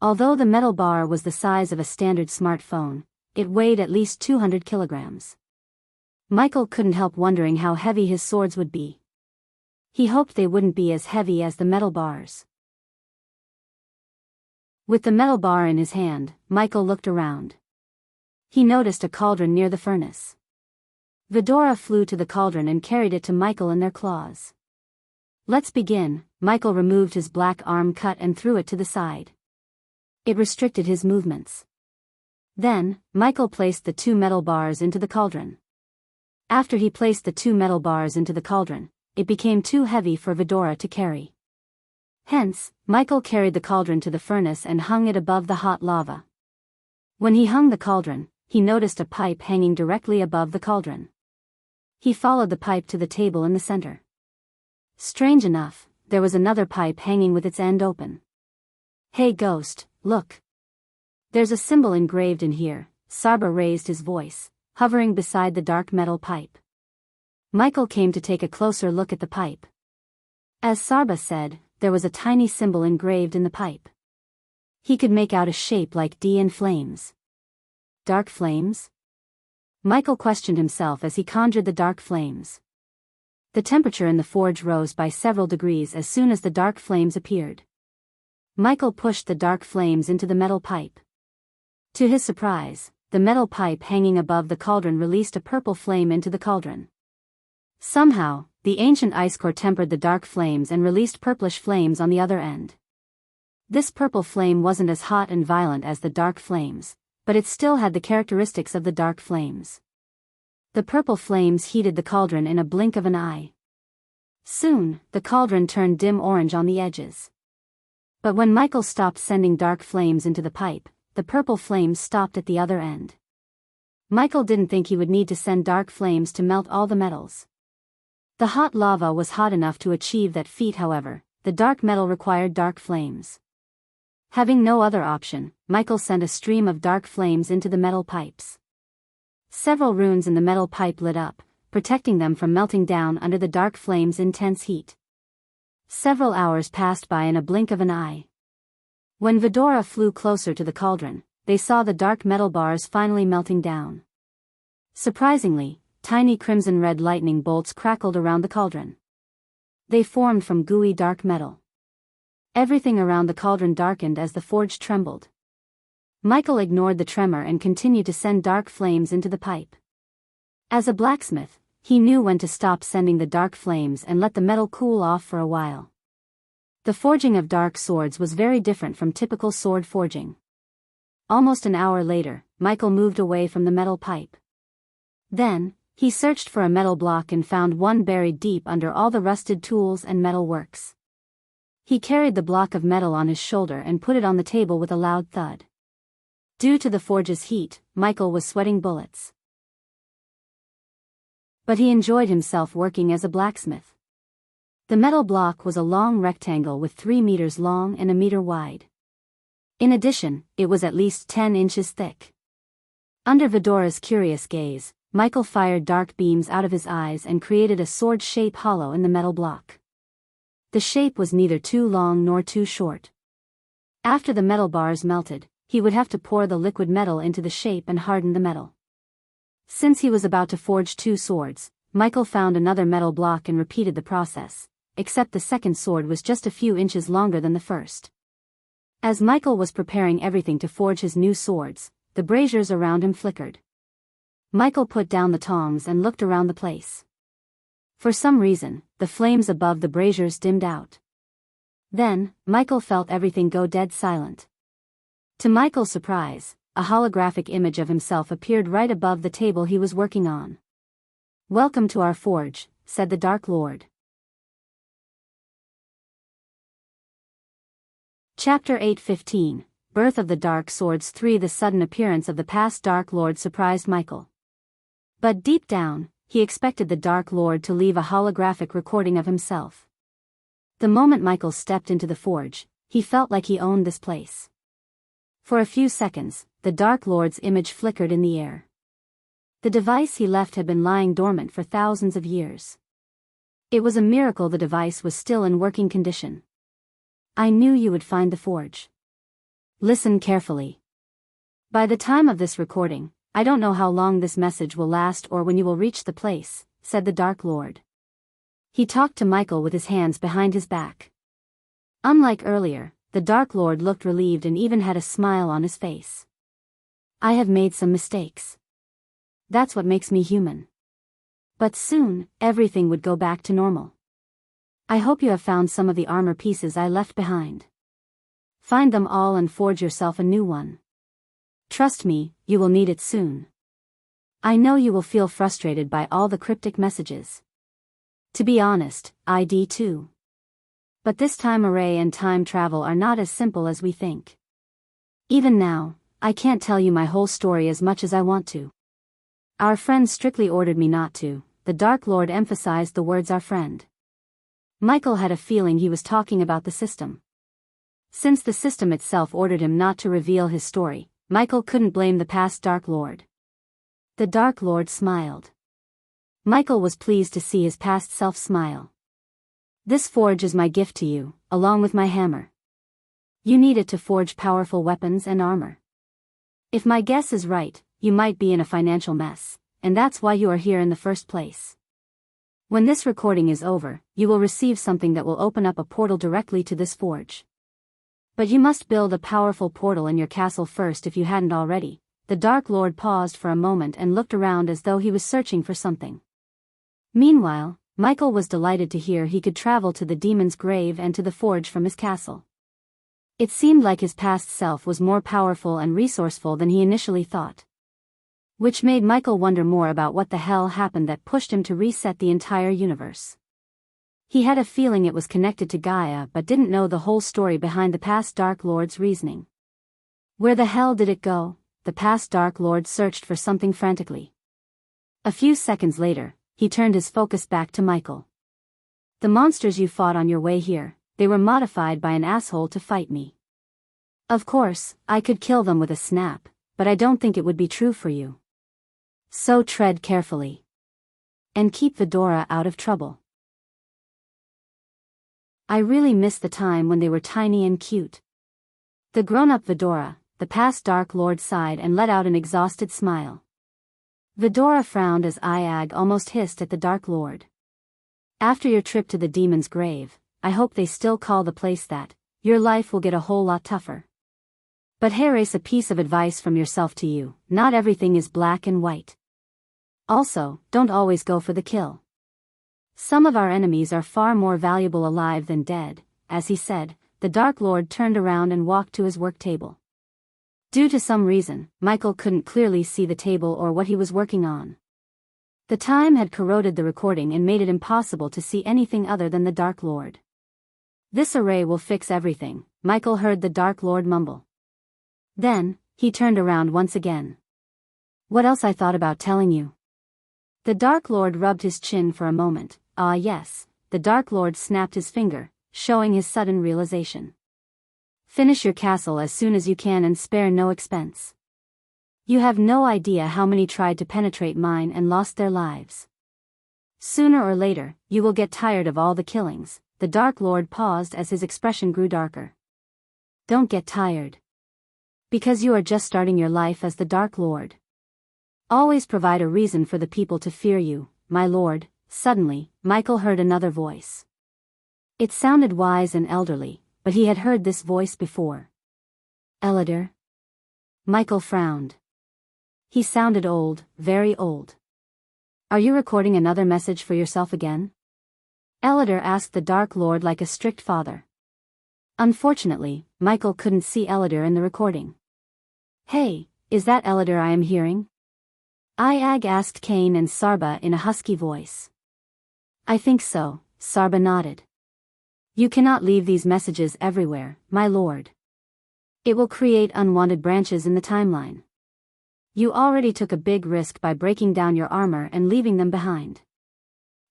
Speaker 1: Although the metal bar was the size of a standard smartphone, it weighed at least 200 kilograms. Michael couldn't help wondering how heavy his swords would be. He hoped they wouldn't be as heavy as the metal bars. With the metal bar in his hand, Michael looked around. He noticed a cauldron near the furnace. Vidora flew to the cauldron and carried it to Michael in their claws. Let's begin. Michael removed his black arm cut and threw it to the side. It restricted his movements. Then, Michael placed the 2 metal bars into the cauldron. After he placed the 2 metal bars into the cauldron, it became too heavy for Vidora to carry. Hence, Michael carried the cauldron to the furnace and hung it above the hot lava. When he hung the cauldron, he noticed a pipe hanging directly above the cauldron. He followed the pipe to the table in the center. Strange enough, there was another pipe hanging with its end open. Hey ghost, look. There's a symbol engraved in here, Sarba raised his voice, hovering beside the dark metal pipe. Michael came to take a closer look at the pipe. As Sarba said, there was a tiny symbol engraved in the pipe. He could make out a shape like D in flames. Dark flames? Michael questioned himself as he conjured the dark flames. The temperature in the forge rose by several degrees as soon as the dark flames appeared. Michael pushed the dark flames into the metal pipe. To his surprise, the metal pipe hanging above the cauldron released a purple flame into the cauldron. Somehow, the ancient ice core tempered the dark flames and released purplish flames on the other end. This purple flame wasn't as hot and violent as the dark flames, but it still had the characteristics of the dark flames. The purple flames heated the cauldron in a blink of an eye. Soon, the cauldron turned dim orange on the edges. But when Michael stopped sending dark flames into the pipe, the purple flames stopped at the other end. Michael didn't think he would need to send dark flames to melt all the metals. The hot lava was hot enough to achieve that feat. However, the dark metal required dark flames. Having no other option, Michael sent a stream of dark flames into the metal pipes. Several runes in the metal pipe lit up, protecting them from melting down under the dark flames' intense heat. Several hours passed by in a blink of an eye. When Vidora flew closer to the cauldron, they saw the dark metal bars finally melting down. Surprisingly, tiny crimson-red lightning bolts crackled around the cauldron. They formed from gooey dark metal. Everything around the cauldron darkened as the forge trembled. Michael ignored the tremor and continued to send dark flames into the pipe. As a blacksmith, he knew when to stop sending the dark flames and let the metal cool off for a while. The forging of dark swords was very different from typical sword forging. Almost an hour later, Michael moved away from the metal pipe. Then, he searched for a metal block and found one buried deep under all the rusted tools and metal works. He carried the block of metal on his shoulder and put it on the table with a loud thud. Due to the forge's heat, Michael was sweating bullets. But he enjoyed himself working as a blacksmith. The metal block was a long rectangle with 3 meters long and a meter wide. In addition, it was at least 10 inches thick. Under Vidora's curious gaze, Michael fired dark beams out of his eyes and created a sword-shaped hollow in the metal block. The shape was neither too long nor too short. After the metal bars melted, he would have to pour the liquid metal into the shape and harden the metal. Since he was about to forge 2 swords, Michael found another metal block and repeated the process, except the second sword was just a few inches longer than the first. As Michael was preparing everything to forge his new swords, the braziers around him flickered. Michael put down the tongs and looked around the place. For some reason, the flames above the braziers dimmed out. Then, Michael felt everything go dead silent. To Michael's surprise, a holographic image of himself appeared right above the table he was working on. "Welcome to our forge," said the Dark Lord. Chapter 8:15, Birth of the Dark Swords 3. The sudden appearance of the past Dark Lord surprised Michael. But deep down, he expected the Dark Lord to leave a holographic recording of himself. The moment Michael stepped into the forge, he felt like he owned this place. For a few seconds, the Dark Lord's image flickered in the air. The device he left had been lying dormant for thousands of years. It was a miracle the device was still in working condition. "I knew you would find the forge. Listen carefully. By the time of this recording, I don't know how long this message will last or when you will reach the place," said the Dark Lord. He talked to Michael with his hands behind his back. Unlike earlier, the Dark Lord looked relieved and even had a smile on his face. "I have made some mistakes. That's what makes me human. But soon, everything would go back to normal. I hope you have found some of the armor pieces I left behind. Find them all and forge yourself a new one. Trust me, you will need it soon. I know you will feel frustrated by all the cryptic messages. To be honest, I do too. But this time array and time travel are not as simple as we think. Even now, I can't tell you my whole story as much as I want to. Our friend strictly ordered me not to." The Dark Lord emphasized the words "our friend." Michael had a feeling he was talking about the system. Since the system itself ordered him not to reveal his story, Michael couldn't blame the past Dark Lord. The Dark Lord smiled. Michael was pleased to see his past self smile. "This forge is my gift to you, along with my hammer. You need it to forge powerful weapons and armor. If my guess is right, you might be in a financial mess, and that's why you are here in the first place. When this recording is over, you will receive something that will open up a portal directly to this forge. But you must build a powerful portal in your castle first if you hadn't already." The Dark Lord paused for a moment and looked around as though he was searching for something. Meanwhile, Michael was delighted to hear he could travel to the demon's grave and to the forge from his castle. It seemed like his past self was more powerful and resourceful than he initially thought. Which made Michael wonder more about what the hell happened that pushed him to reset the entire universe. He had a feeling it was connected to Gaia but didn't know the whole story behind the past Dark Lord's reasoning. Where the hell did it go? The past Dark Lord searched for something frantically. A few seconds later, he turned his focus back to Michael. "The monsters you fought on your way here, they were modified by an asshole to fight me. Of course, I could kill them with a snap, but I don't think it would be true for you. So tread carefully. And keep Vidora out of trouble. I really miss the time when they were tiny and cute." The grown-up Vidora, the past Dark Lord, sighed and let out an exhausted smile. Vidora frowned as Iag almost hissed at the Dark Lord. "After your trip to the demon's grave, I hope they still call the place that. Your life will get a whole lot tougher." But here's a piece of advice from yourself to you: not everything is black and white. Also, don't always go for the kill. Some of our enemies are far more valuable alive than dead. As he said, the Dark Lord turned around and walked to his work table. Due to some reason, Michael couldn't clearly see the table or what he was working on. The time had corroded the recording and made it impossible to see anything other than the Dark Lord. "This array will fix everything," Michael heard the Dark Lord mumble. Then, he turned around once again. "What else I thought about telling you?" The Dark Lord rubbed his chin for a moment. "Ah yes," the Dark Lord snapped his finger, showing his sudden realization. "Finish your castle as soon as you can and spare no expense. You have no idea how many tried to penetrate mine and lost their lives. Sooner or later, you will get tired of all the killings." The Dark Lord paused as his expression grew darker. "Don't get tired. Because you are just starting your life as the Dark Lord. Always provide a reason for the people to fear you, my lord." Suddenly, Michael heard another voice. It sounded wise and elderly, but he had heard this voice before. "Elidor?" Michael frowned. He sounded old, very old. "Are you recording another message for yourself again?" Elidor asked the Dark Lord like a strict father. Unfortunately, Michael couldn't see Elidor in the recording. "Hey, is that Elidor I am hearing?" Iag asked Cain and Sarba in a husky voice. "I think so," Sarba nodded. "You cannot leave these messages everywhere, my lord. It will create unwanted branches in the timeline. You already took a big risk by breaking down your armor and leaving them behind.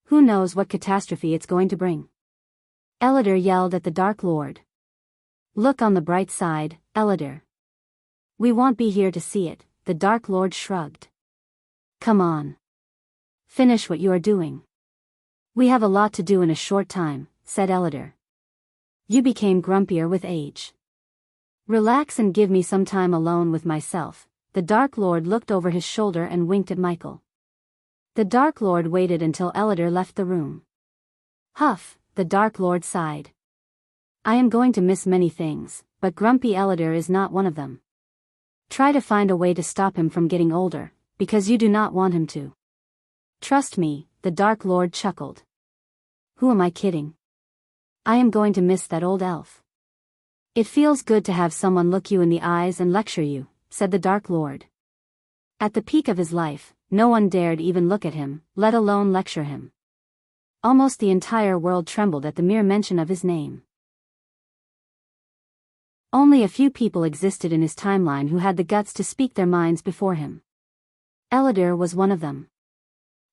Speaker 1: Who knows what catastrophe it's going to bring?" Elidor yelled at the Dark Lord. "Look on the bright side, Elidor. We won't be here to see it," the Dark Lord shrugged. "Come on. Finish what you are doing." "We have a lot to do in a short time," said Elidor. "You became grumpier with age. Relax and give me some time alone with myself." The Dark Lord looked over his shoulder and winked at Michael. The Dark Lord waited until Elidor left the room. "Huff," the Dark Lord sighed. "I am going to miss many things, but grumpy Elidor is not one of them. Try to find a way to stop him from getting older, because you do not want him to. Trust me," the Dark Lord chuckled. "Who am I kidding? I am going to miss that old elf. It feels good to have someone look you in the eyes and lecture you," said the Dark Lord. At the peak of his life, no one dared even look at him, let alone lecture him. Almost the entire world trembled at the mere mention of his name. Only a few people existed in his timeline who had the guts to speak their minds before him. Elidor was one of them.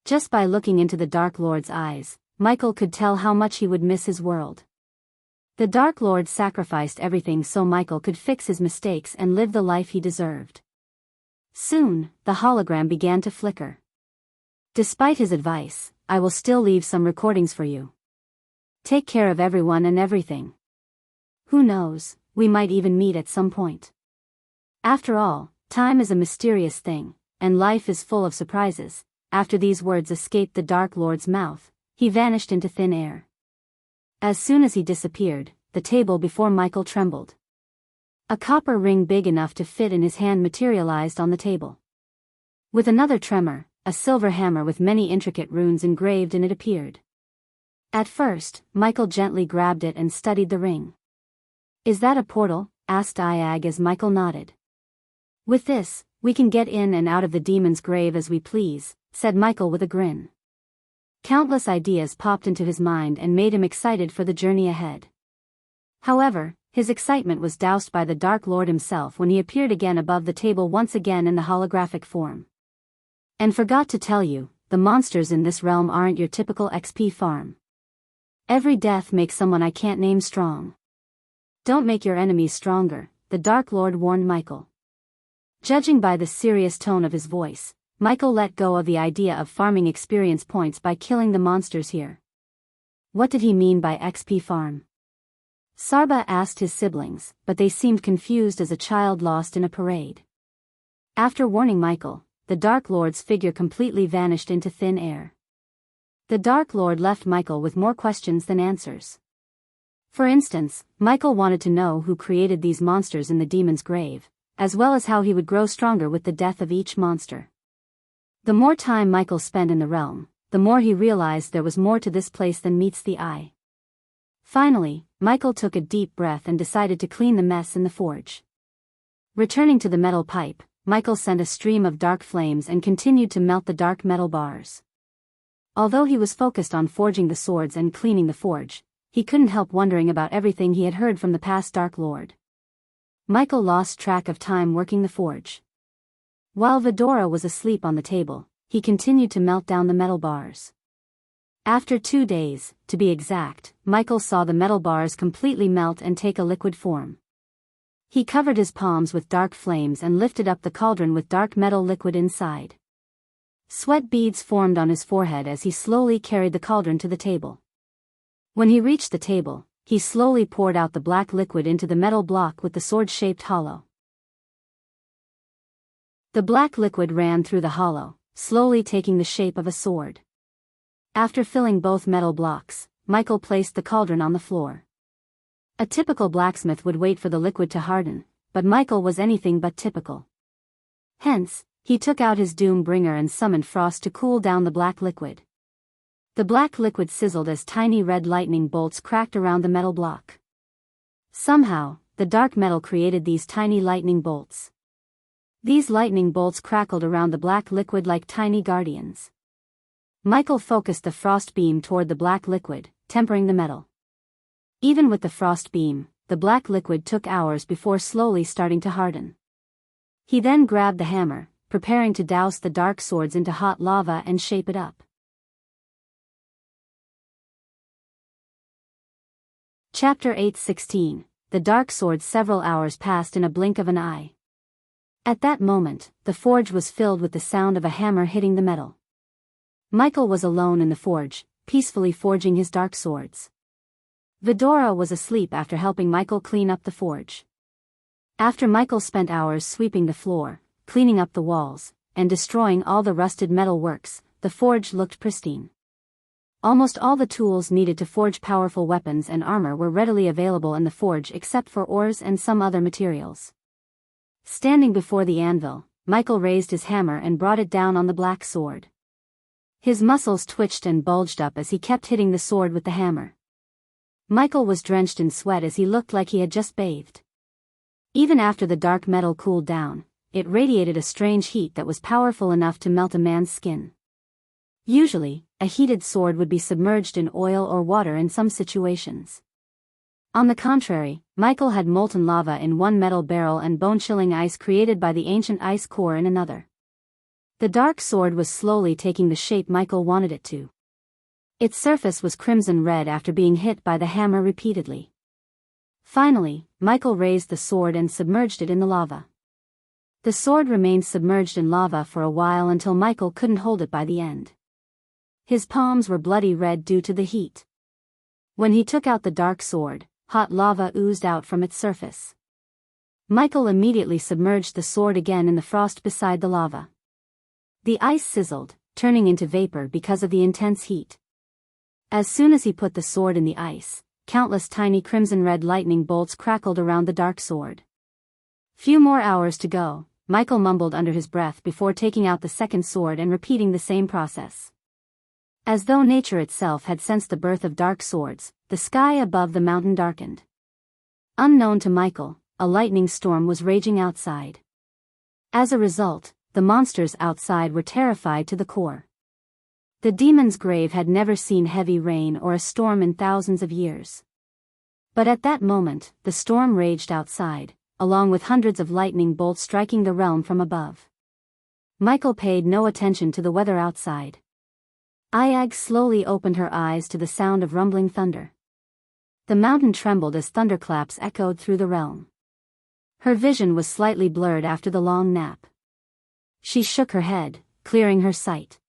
Speaker 1: Just by looking into the Dark Lord's eyes, Michael could tell how much he would miss his world. The Dark Lord sacrificed everything so Michael could fix his mistakes and live the life he deserved. Soon, the hologram began to flicker. "Despite his advice, I will still leave some recordings for you. Take care of everyone and everything. Who knows, we might even meet at some point. After all, time is a mysterious thing, and life is full of surprises." After these words escaped the Dark Lord's mouth, he vanished into thin air. As soon as he disappeared, the table before Michael trembled. A copper ring big enough to fit in his hand materialized on the table. With another tremor, a silver hammer with many intricate runes engraved in it appeared. At first, Michael gently grabbed it and studied the ring. "Is that a portal?" asked Iag as Michael nodded. "With this, we can get in and out of the demon's grave as we please," said Michael with a grin. Countless ideas popped into his mind and made him excited for the journey ahead. However, his excitement was doused by the Dark Lord himself when he appeared again above the table once again in the holographic form. "And forgot to tell you, the monsters in this realm aren't your typical XP farm. Every death makes someone I can't name strong. Don't make your enemies stronger," the Dark Lord warned Michael. Judging by the serious tone of his voice, Michael let go of the idea of farming experience points by killing the monsters here. What did he mean by XP farm? Sarba asked his siblings, but they seemed confused as a child lost in a parade. After warning Michael, the Dark Lord's figure completely vanished into thin air. The Dark Lord left Michael with more questions than answers. For instance, Michael wanted to know who created these monsters in the demon's grave, as well as how he would grow stronger with the death of each monster. The more time Michael spent in the realm, the more he realized there was more to this place than meets the eye. Finally, Michael took a deep breath and decided to clean the mess in the forge. Returning to the metal pipe, Michael sent a stream of dark flames and continued to melt the dark metal bars. Although he was focused on forging the swords and cleaning the forge, he couldn't help wondering about everything he had heard from the past Dark Lord. Michael lost track of time working the forge. While Vidora was asleep on the table, he continued to melt down the metal bars. After 2 days, to be exact, Michael saw the metal bars completely melt and take a liquid form. He covered his palms with dark flames and lifted up the cauldron with dark metal liquid inside. Sweat beads formed on his forehead as he slowly carried the cauldron to the table. When he reached the table, he slowly poured out the black liquid into the metal block with the sword-shaped hollow. The black liquid ran through the hollow, slowly taking the shape of a sword. After filling both metal blocks, Michael placed the cauldron on the floor. A typical blacksmith would wait for the liquid to harden, but Michael was anything but typical. Hence, he took out his doom bringer and summoned frost to cool down the black liquid. The black liquid sizzled as tiny red lightning bolts cracked around the metal block. Somehow, the dark metal created these tiny lightning bolts. These lightning bolts crackled around the black liquid like tiny guardians. Michael focused the frost beam toward the black liquid, tempering the metal. Even with the frost beam, the black liquid took hours before slowly starting to harden. He then grabbed the hammer, preparing to douse the dark swords into hot lava and shape it up. Chapter 8:16. The dark swords. Several hours passed in a blink of an eye. At that moment, the forge was filled with the sound of a hammer hitting the metal. Michael was alone in the forge, peacefully forging his dark swords. Vidora was asleep after helping Michael clean up the forge. After Michael spent hours sweeping the floor, cleaning up the walls, and destroying all the rusted metal works, the forge looked pristine. Almost all the tools needed to forge powerful weapons and armor were readily available in the forge except for ores and some other materials. Standing before the anvil, Michael raised his hammer and brought it down on the black sword. His muscles twitched and bulged up as he kept hitting the sword with the hammer. Michael was drenched in sweat as he looked like he had just bathed. Even after the dark metal cooled down, it radiated a strange heat that was powerful enough to melt a man's skin. Usually, a heated sword would be submerged in oil or water in some situations. On the contrary, Michael had molten lava in one metal barrel and bone-chilling ice created by the ancient ice core in another. The dark sword was slowly taking the shape Michael wanted it to. Its surface was crimson red after being hit by the hammer repeatedly. Finally, Michael raised the sword and submerged it in the lava. The sword remained submerged in lava for a while until Michael couldn't hold it by the end. His palms were bloody red due to the heat. When he took out the dark sword, hot lava oozed out from its surface. Michael immediately submerged the sword again in the frost beside the lava. The ice sizzled, turning into vapor because of the intense heat. As soon as he put the sword in the ice, countless tiny crimson-red lightning bolts crackled around the dark sword. Few more hours to go, Michael mumbled under his breath before taking out the second sword and repeating the same process. As though nature itself had sensed the birth of dark swords, the sky above the mountain darkened. Unknown to Michael, a lightning storm was raging outside. As a result, the monsters outside were terrified to the core. The demon's grave had never seen heavy rain or a storm in thousands of years. But at that moment, the storm raged outside, along with hundreds of lightning bolts striking the realm from above. Michael paid no attention to the weather outside. Ayag slowly opened her eyes to the sound of rumbling thunder. The mountain trembled as thunderclaps echoed through the realm. Her vision was slightly blurred after the long nap. She shook her head, clearing her sight.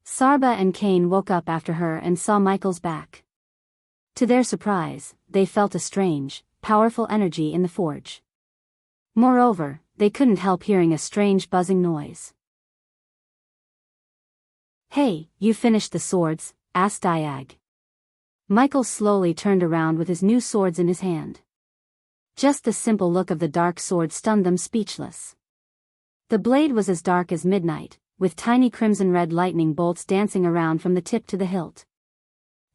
Speaker 1: Sarba and Cain woke up after her and saw Michael's back. To their surprise, they felt a strange, powerful energy in the forge. Moreover, they couldn't help hearing a strange buzzing noise. "Hey, you finished the swords?" asked Ayag. Michael slowly turned around with his new swords in his hand. Just the simple look of the dark sword stunned them speechless. The blade was as dark as midnight, with tiny crimson-red lightning bolts dancing around from the tip to the hilt.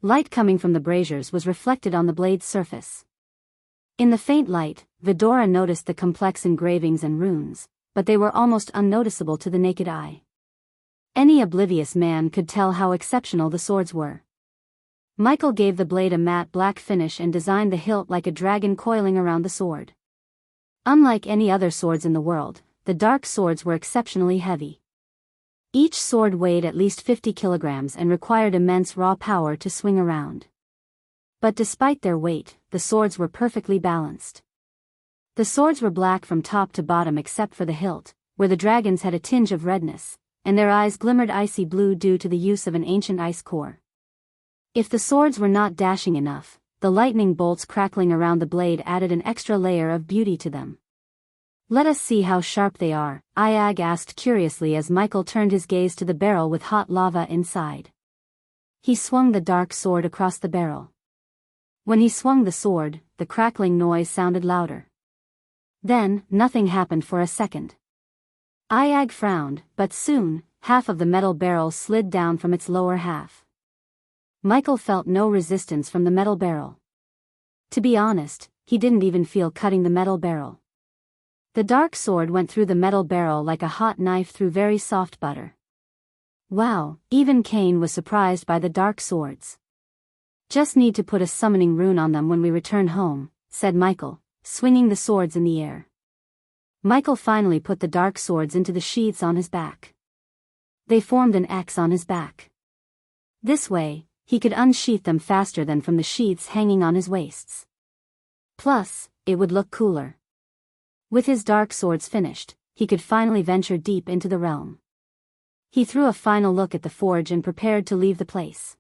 Speaker 1: Light coming from the braziers was reflected on the blade's surface. In the faint light, Vidora noticed the complex engravings and runes, but they were almost unnoticeable to the naked eye. Any oblivious man could tell how exceptional the swords were. Michael gave the blade a matte black finish and designed the hilt like a dragon coiling around the sword. Unlike any other swords in the world, the dark swords were exceptionally heavy. Each sword weighed at least 50 kilograms and required immense raw power to swing around. But despite their weight, the swords were perfectly balanced. The swords were black from top to bottom except for the hilt, where the dragons had a tinge of redness, and their eyes glimmered icy blue due to the use of an ancient ice core. If the swords were not dashing enough, the lightning bolts crackling around the blade added an extra layer of beauty to them. "Let us see how sharp they are," Iag asked curiously as Michael turned his gaze to the barrel with hot lava inside. He swung the dark sword across the barrel. When he swung the sword, the crackling noise sounded louder. Then, nothing happened for a second. Iag frowned, but soon, half of the metal barrel slid down from its lower half. Michael felt no resistance from the metal barrel. To be honest, he didn't even feel cutting the metal barrel. The dark sword went through the metal barrel like a hot knife through very soft butter. Wow, even Cain was surprised by the dark swords. "Just need to put a summoning rune on them when we return home," said Michael, swinging the swords in the air. Michael finally put the dark swords into the sheaths on his back. They formed an X on his back. This way, he could unsheath them faster than from the sheaths hanging on his waists. Plus, it would look cooler. With his dark swords finished, he could finally venture deep into the realm. He threw a final look at the forge and prepared to leave the place.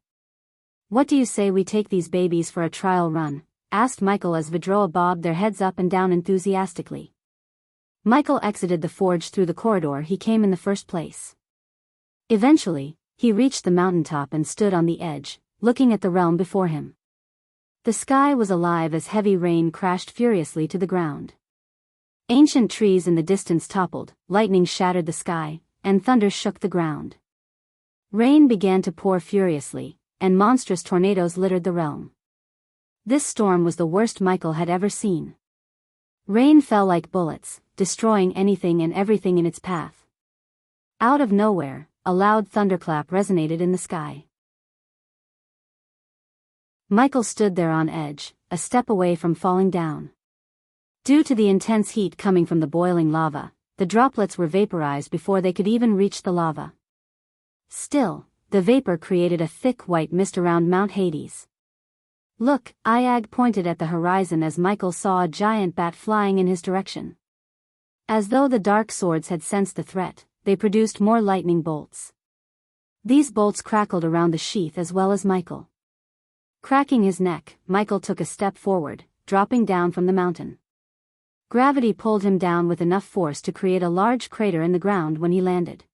Speaker 1: "What do you say we take these babies for a trial run?" asked Michael as Vidroa bobbed their heads up and down enthusiastically. Michael exited the forge through the corridor he came in the first place. Eventually, he reached the mountaintop and stood on the edge, looking at the realm before him. The sky was alive as heavy rain crashed furiously to the ground. Ancient trees in the distance toppled, lightning shattered the sky, and thunder shook the ground. Rain began to pour furiously, and monstrous tornadoes littered the realm. This storm was the worst Michael had ever seen. Rain fell like bullets, destroying anything and everything in its path. Out of nowhere, a loud thunderclap resonated in the sky. Michael stood there on edge, a step away from falling down. Due to the intense heat coming from the boiling lava, the droplets were vaporized before they could even reach the lava. Still, the vapor created a thick white mist around Mount Hades. "Look," Iag pointed at the horizon as Michael saw a giant bat flying in his direction. As though the dark swords had sensed the threat, they produced more lightning bolts. These bolts crackled around the sheath as well as Michael. Cracking his neck, Michael took a step forward, dropping down from the mountain. Gravity pulled him down with enough force to create a large crater in the ground when he landed.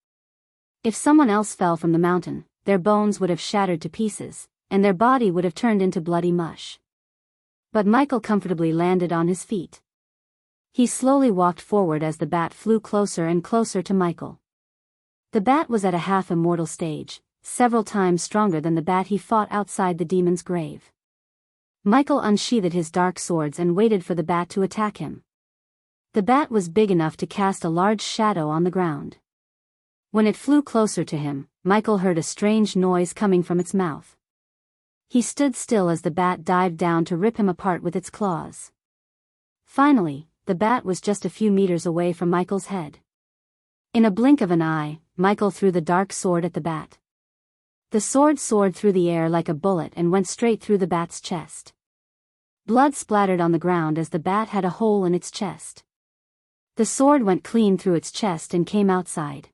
Speaker 1: If someone else fell from the mountain, their bones would have shattered to pieces, and their body would have turned into bloody mush. But Michael comfortably landed on his feet. He slowly walked forward as the bat flew closer and closer to Michael. The bat was at a half-immortal stage, several times stronger than the bat he fought outside the demon's grave. Michael unsheathed his dark swords and waited for the bat to attack him. The bat was big enough to cast a large shadow on the ground. When it flew closer to him, Michael heard a strange noise coming from its mouth. He stood still as the bat dived down to rip him apart with its claws. Finally, the bat was just a few meters away from Michael's head. In a blink of an eye, Michael threw the dark sword at the bat. The sword soared through the air like a bullet and went straight through the bat's chest. Blood splattered on the ground as the bat had a hole in its chest. The sword went clean through its chest and came outside.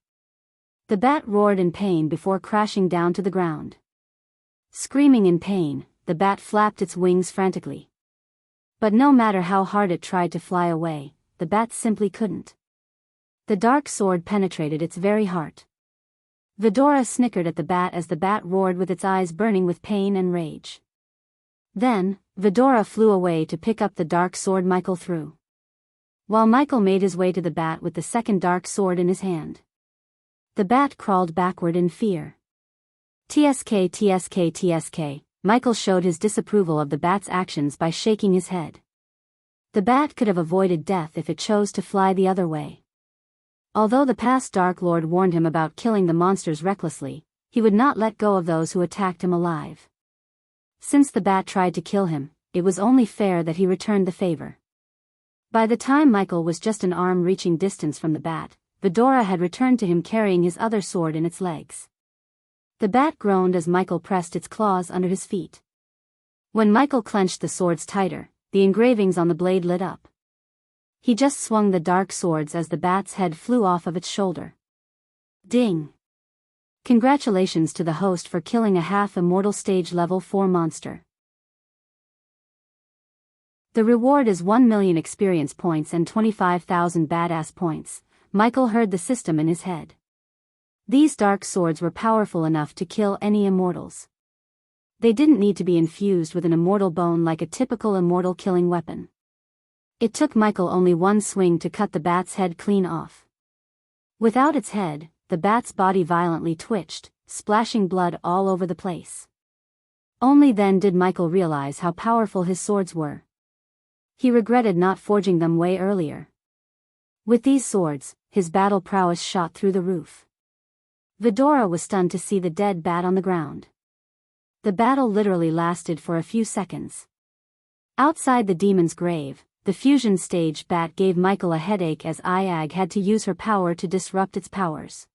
Speaker 1: The bat roared in pain before crashing down to the ground. Screaming in pain, the bat flapped its wings frantically. But no matter how hard it tried to fly away, the bat simply couldn't. The dark sword penetrated its very heart. Vidora snickered at the bat as the bat roared with its eyes burning with pain and rage. Then, Vidora flew away to pick up the dark sword Michael threw. While Michael made his way to the bat with the second dark sword in his hand. The bat crawled backward in fear. TSK TSK TSK, Michael showed his disapproval of the bat's actions by shaking his head. The bat could have avoided death if it chose to fly the other way. Although the past Dark Lord warned him about killing the monsters recklessly, he would not let go of those who attacked him alive. Since the bat tried to kill him, it was only fair that he returned the favor. By the time Michael was just an arm-reaching distance from the bat, Vidora had returned to him carrying his other sword in its legs. The bat groaned as Michael pressed its claws under his feet. When Michael clenched the swords tighter, the engravings on the blade lit up. He just swung the dark swords as the bat's head flew off of its shoulder. Ding! Congratulations to the host for killing a half-immortal stage level 4 monster. The reward is 1 million experience points and 25,000 badass points. Michael heard the system in his head. These dark swords were powerful enough to kill any immortals. They didn't need to be infused with an immortal bone like a typical immortal killing weapon. It took Michael only one swing to cut the bat's head clean off. Without its head, the bat's body violently twitched, splashing blood all over the place. Only then did Michael realize how powerful his swords were. He regretted not forging them way earlier. With these swords, his battle prowess shot through the roof. Vidora was stunned to see the dead bat on the ground. The battle literally lasted for a few seconds. Outside the demon's grave, the fusion stage bat gave Michael a headache as Iag had to use her power to disrupt its powers.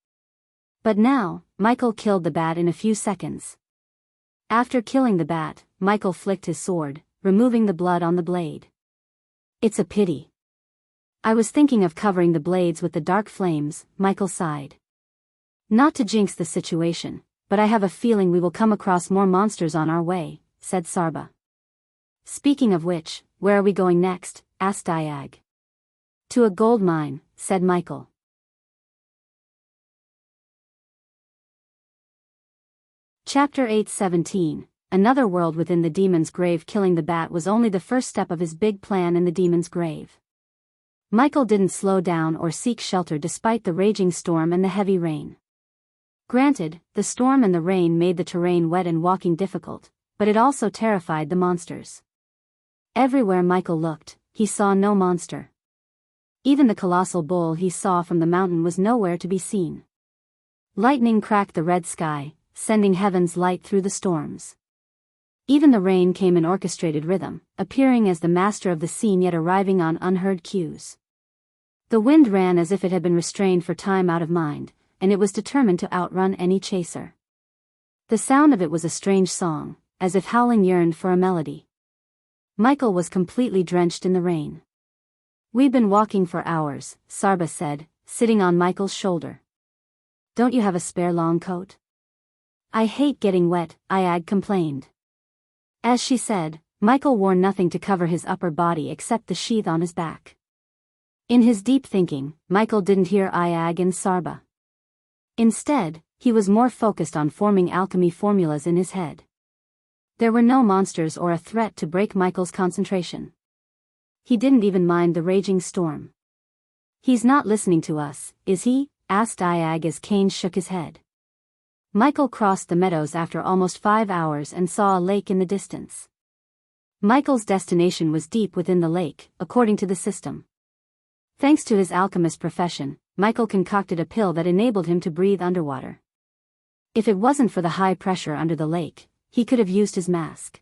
Speaker 1: But now, Michael killed the bat in a few seconds. After killing the bat, Michael flicked his sword, removing the blood on the blade. It's a pity. I was thinking of covering the blades with the dark flames, Michael sighed. Not to jinx the situation, but I have a feeling we will come across more monsters on our way, said Sarba. Speaking of which, where are we going next? Asked Iag. To a gold mine, said Michael. Chapter 8:17. Another world within the demon's grave. Killing the bat was only the first step of his big plan in the demon's grave. Michael didn't slow down or seek shelter despite the raging storm and the heavy rain. Granted, the storm and the rain made the terrain wet and walking difficult, but it also terrified the monsters. Everywhere Michael looked, he saw no monster. Even the colossal bull he saw from the mountain was nowhere to be seen. Lightning cracked the red sky, sending heaven's light through the storms. Even the rain came in orchestrated rhythm, appearing as the master of the scene yet arriving on unheard cues. The wind ran as if it had been restrained for time out of mind, and it was determined to outrun any chaser. The sound of it was a strange song, as if howling yearned for a melody. Michael was completely drenched in the rain. We've been walking for hours, Sarba said, sitting on Michael's shoulder. Don't you have a spare long coat? I hate getting wet, Iag complained. As she said, Michael wore nothing to cover his upper body except the sheath on his back. In his deep thinking, Michael didn't hear Iag and Sarba. Instead, he was more focused on forming alchemy formulas in his head. There were no monsters or a threat to break Michael's concentration. He didn't even mind the raging storm. He's not listening to us, is he? Asked Iag as Kane shook his head. Michael crossed the meadows after almost 5 hours and saw a lake in the distance. Michael's destination was deep within the lake, according to the system. Thanks to his alchemist profession, Michael concocted a pill that enabled him to breathe underwater. If it wasn't for the high pressure under the lake, he could have used his mask.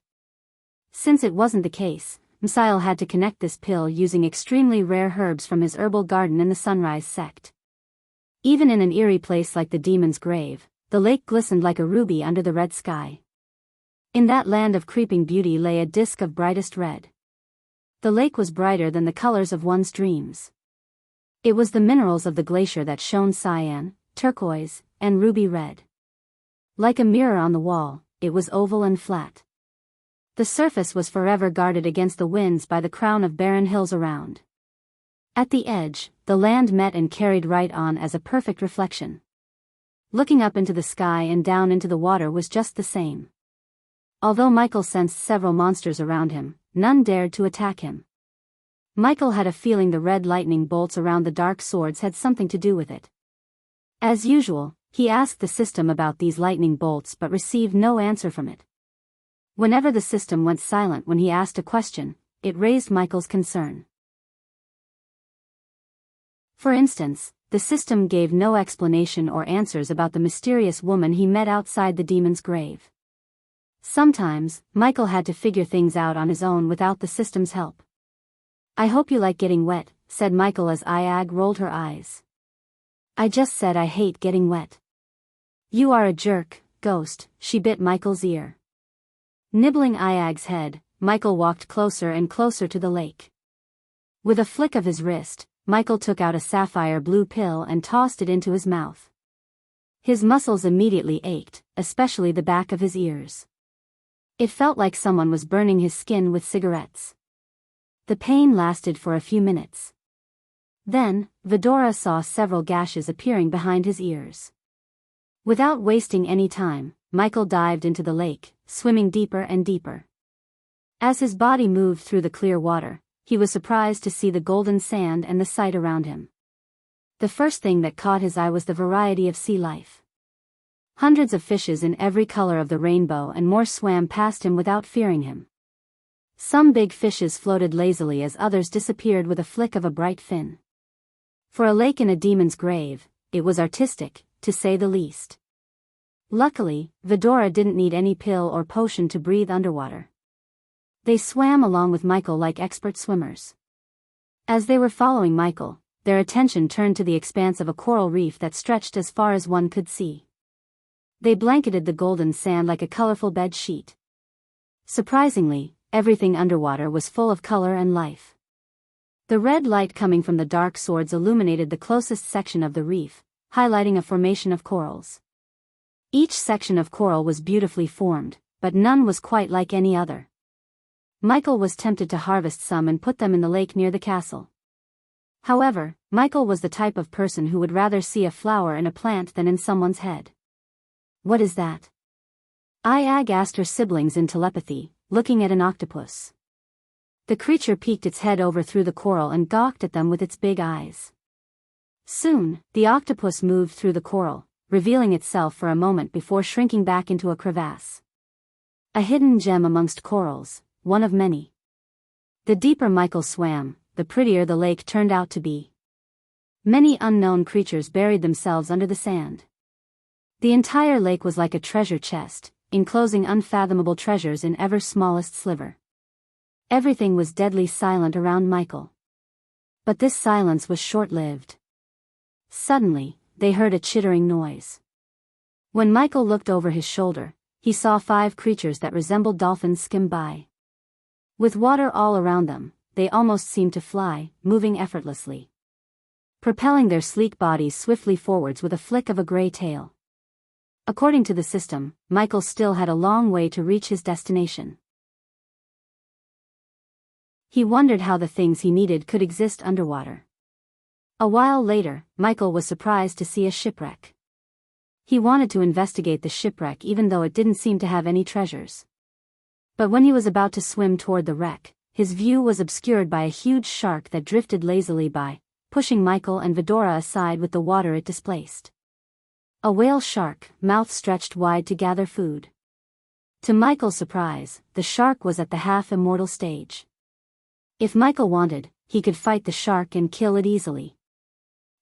Speaker 1: Since it wasn't the case, Msiel had to connect this pill using extremely rare herbs from his herbal garden in the Sunrise sect. Even in an eerie place like the demon's grave, the lake glistened like a ruby under the red sky. In that land of creeping beauty lay a disk of brightest red. The lake was brighter than the colors of one's dreams. It was the minerals of the glacier that shone cyan, turquoise, and ruby red. Like a mirror on the wall, it was oval and flat. The surface was forever guarded against the winds by the crown of barren hills around. At the edge, the land met and carried right on as a perfect reflection. Looking up into the sky and down into the water was just the same. Although Michael sensed several monsters around him, none dared to attack him. Michael had a feeling the red lightning bolts around the dark swords had something to do with it. As usual, he asked the system about these lightning bolts but received no answer from it. Whenever the system went silent when he asked a question, it raised Michael's concern. For instance, the system gave no explanation or answers about the mysterious woman he met outside the demon's grave. Sometimes, Michael had to figure things out on his own without the system's help. "I hope you like getting wet," said Michael as Iag rolled her eyes. "I just said I hate getting wet." "You are a jerk, Ghost," she bit Michael's ear. Nibbling Iag's head, Michael walked closer and closer to the lake. With a flick of his wrist, Michael took out a sapphire blue pill and tossed it into his mouth. His muscles immediately ached, especially the back of his ears. It felt like someone was burning his skin with cigarettes. The pain lasted for a few minutes. Then, Vidora saw several gashes appearing behind his ears. Without wasting any time, Michael dived into the lake, swimming deeper and deeper. As his body moved through the clear water, he was surprised to see the golden sand and the sight around him. The first thing that caught his eye was the variety of sea life. Hundreds of fishes in every color of the rainbow and more swam past him without fearing him. Some big fishes floated lazily as others disappeared with a flick of a bright fin. For a lake in a demon's grave, it was artistic, to say the least. Luckily, Vidora didn't need any pill or potion to breathe underwater. They swam along with Michael like expert swimmers. As they were following Michael, their attention turned to the expanse of a coral reef that stretched as far as one could see. They blanketed the golden sand like a colorful bed sheet. Surprisingly, everything underwater was full of color and life. The red light coming from the dark swords illuminated the closest section of the reef, highlighting a formation of corals. Each section of coral was beautifully formed, but none was quite like any other. Michael was tempted to harvest some and put them in the lake near the castle. However, Michael was the type of person who would rather see a flower in a plant than in someone's head. "What is that?" Iag asked her siblings in telepathy, looking at an octopus. The creature peeked its head over through the coral and gawked at them with its big eyes. Soon, the octopus moved through the coral, revealing itself for a moment before shrinking back into a crevasse. A hidden gem amongst corals, one of many. The deeper Michael swam, the prettier the lake turned out to be. Many unknown creatures buried themselves under the sand. The entire lake was like a treasure chest, enclosing unfathomable treasures in ever smallest sliver. Everything was deadly silent around Michael. But this silence was short-lived. Suddenly, they heard a chittering noise. When Michael looked over his shoulder, he saw 5 creatures that resembled dolphins skim by. With water all around them, they almost seemed to fly, moving effortlessly. Propelling their sleek bodies swiftly forwards with a flick of a gray tail. According to the system, Michael still had a long way to reach his destination. He wondered how the things he needed could exist underwater. A while later, Michael was surprised to see a shipwreck. He wanted to investigate the shipwreck even though it didn't seem to have any treasures. But when he was about to swim toward the wreck, his view was obscured by a huge shark that drifted lazily by, pushing Michael and Vidora aside with the water it displaced. A whale shark, mouth stretched wide to gather food. To Michael's surprise, the shark was at the half-immortal stage. If Michael wanted, he could fight the shark and kill it easily.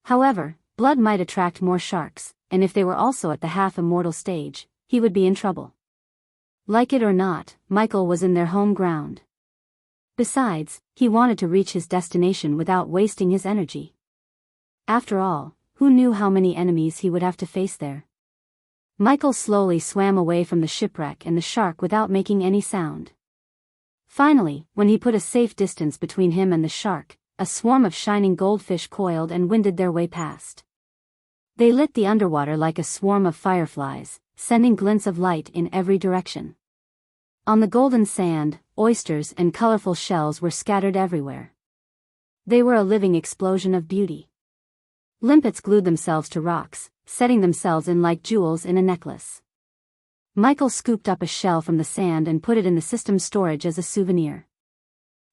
Speaker 1: However, blood might attract more sharks, and if they were also at the half-immortal stage, he would be in trouble. Like it or not, Michael was in their home ground. Besides, he wanted to reach his destination without wasting his energy. After all, who knew how many enemies he would have to face there? Michael slowly swam away from the shipwreck and the shark without making any sound. Finally, when he put a safe distance between him and the shark, a swarm of shining goldfish coiled and winded their way past. They lit the underwater like a swarm of fireflies, sending glints of light in every direction. On the golden sand, oysters and colorful shells were scattered everywhere. They were a living explosion of beauty. Limpets glued themselves to rocks, setting themselves in like jewels in a necklace. Michael scooped up a shell from the sand and put it in the system's storage as a souvenir.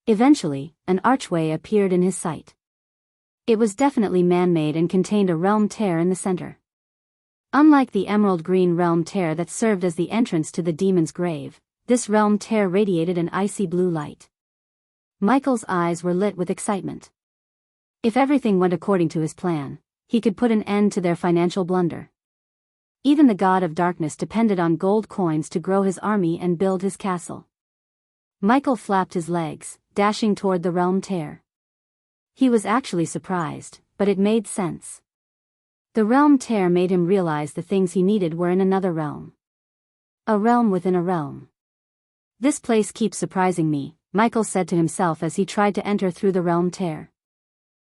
Speaker 1: Eventually, an archway appeared in his sight. It was definitely man-made and contained a realm tear in the center. Unlike the emerald green realm tear that served as the entrance to the demon's grave, this realm tear radiated an icy blue light. Michael's eyes were lit with excitement. If everything went according to his plan, he could put an end to their financial blunder. Even the god of darkness depended on gold coins to grow his army and build his castle. Michael flapped his legs, dashing toward the realm tear. He was actually surprised, but it made sense. The realm tear made him realize the things he needed were in another realm. A realm within a realm. This place keeps surprising me, Michael said to himself as he tried to enter through the realm tear.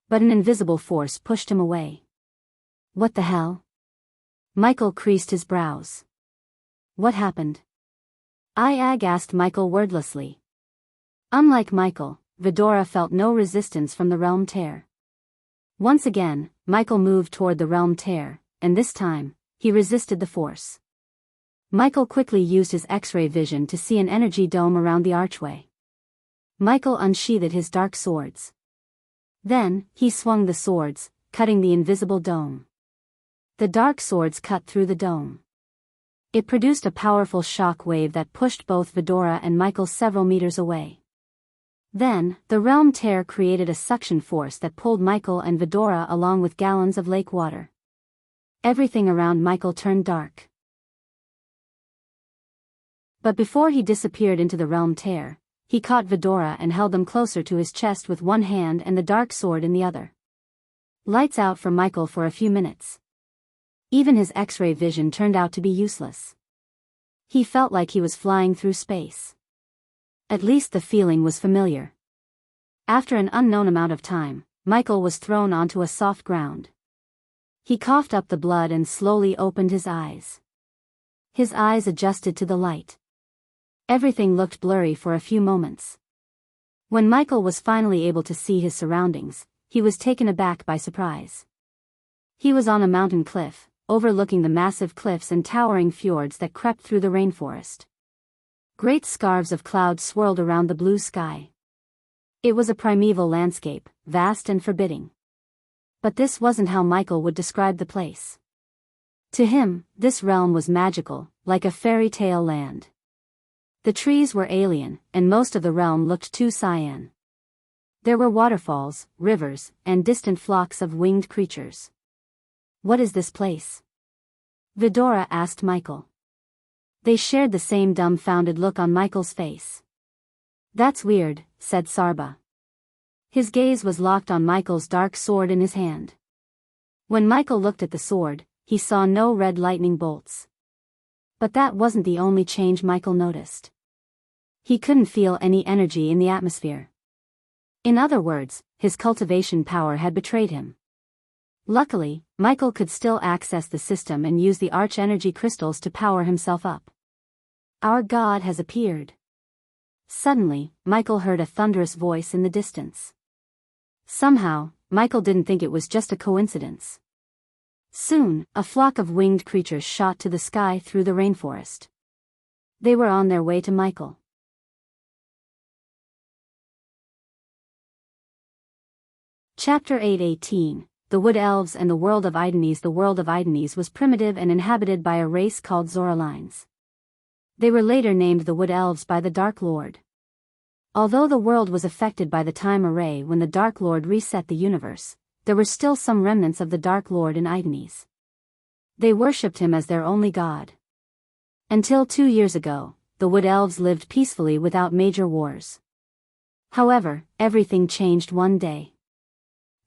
Speaker 1: But an invisible force pushed him away. What the hell? Michael creased his brows. What happened? I asked Michael wordlessly. Unlike Michael, Vidora felt no resistance from the realm tear. Once again, Michael moved toward the realm tear, and this time, he resisted the force. Michael quickly used his X-ray vision to see an energy dome around the archway. Michael unsheathed his dark swords. Then, he swung the swords, cutting the invisible dome. The dark swords cut through the dome. It produced a powerful shock wave that pushed both Vidora and Michael several meters away. Then, the realm tear created a suction force that pulled Michael and Vidora along with gallons of lake water. Everything around Michael turned dark. But before he disappeared into the realm tear, he caught Vidora and held them closer to his chest with one hand and the dark sword in the other. Lights out for Michael for a few minutes. Even his X-ray vision turned out to be useless. He felt like he was flying through space. At least the feeling was familiar. After an unknown amount of time, Michael was thrown onto a soft ground. He coughed up the blood and slowly opened his eyes. His eyes adjusted to the light. Everything looked blurry for a few moments. When Michael was finally able to see his surroundings, he was taken aback by surprise. He was on a mountain cliff, overlooking the massive cliffs and towering fjords that crept through the rainforest. Great scarves of cloud swirled around the blue sky. It was a primeval landscape, vast and forbidding. But this wasn't how Michael would describe the place. To him, this realm was magical, like a fairy tale land. The trees were alien, and most of the realm looked too cyan. There were waterfalls, rivers, and distant flocks of winged creatures. What is this place? Vidora asked Michael. They shared the same dumbfounded look on Michael's face. That's weird, said Sarba. His gaze was locked on Michael's dark sword in his hand. When Michael looked at the sword, he saw no red lightning bolts. But that wasn't the only change Michael noticed. He couldn't feel any energy in the atmosphere. In other words, his cultivation power had betrayed him. Luckily, Michael could still access the system and use the arch energy crystals to power himself up. Our God has appeared. Suddenly, Michael heard a thunderous voice in the distance. Somehow, Michael didn't think it was just a coincidence. Soon, a flock of winged creatures shot to the sky through the rainforest. They were on their way to Michael. Chapter 8:18. The Wood Elves and the World of Idanes. The world of Idanes was primitive and inhabited by a race called Zoralines. They were later named the Wood Elves by the Dark Lord. Although the world was affected by the time array when the Dark Lord reset the universe, there were still some remnants of the Dark Lord in Idanes. They worshipped him as their only god. Until 2 years ago, the Wood Elves lived peacefully without major wars. However, everything changed one day.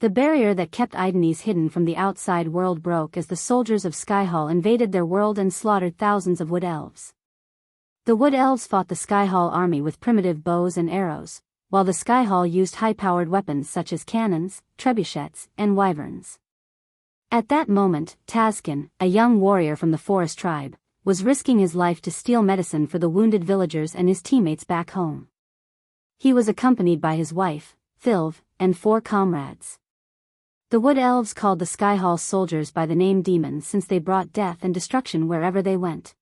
Speaker 1: The barrier that kept Idanes hidden from the outside world broke as the soldiers of Skyhall invaded their world and slaughtered thousands of Wood Elves. The Wood Elves fought the Skyhall army with primitive bows and arrows, while the Skyhall used high-powered weapons such as cannons, trebuchets, and wyverns. At that moment, Tazkin, a young warrior from the forest tribe, was risking his life to steal medicine for the wounded villagers and his teammates back home. He was accompanied by his wife, Thilv, and 4 comrades. The Wood Elves called the Skyhall soldiers by the name demons since they brought death and destruction wherever they went.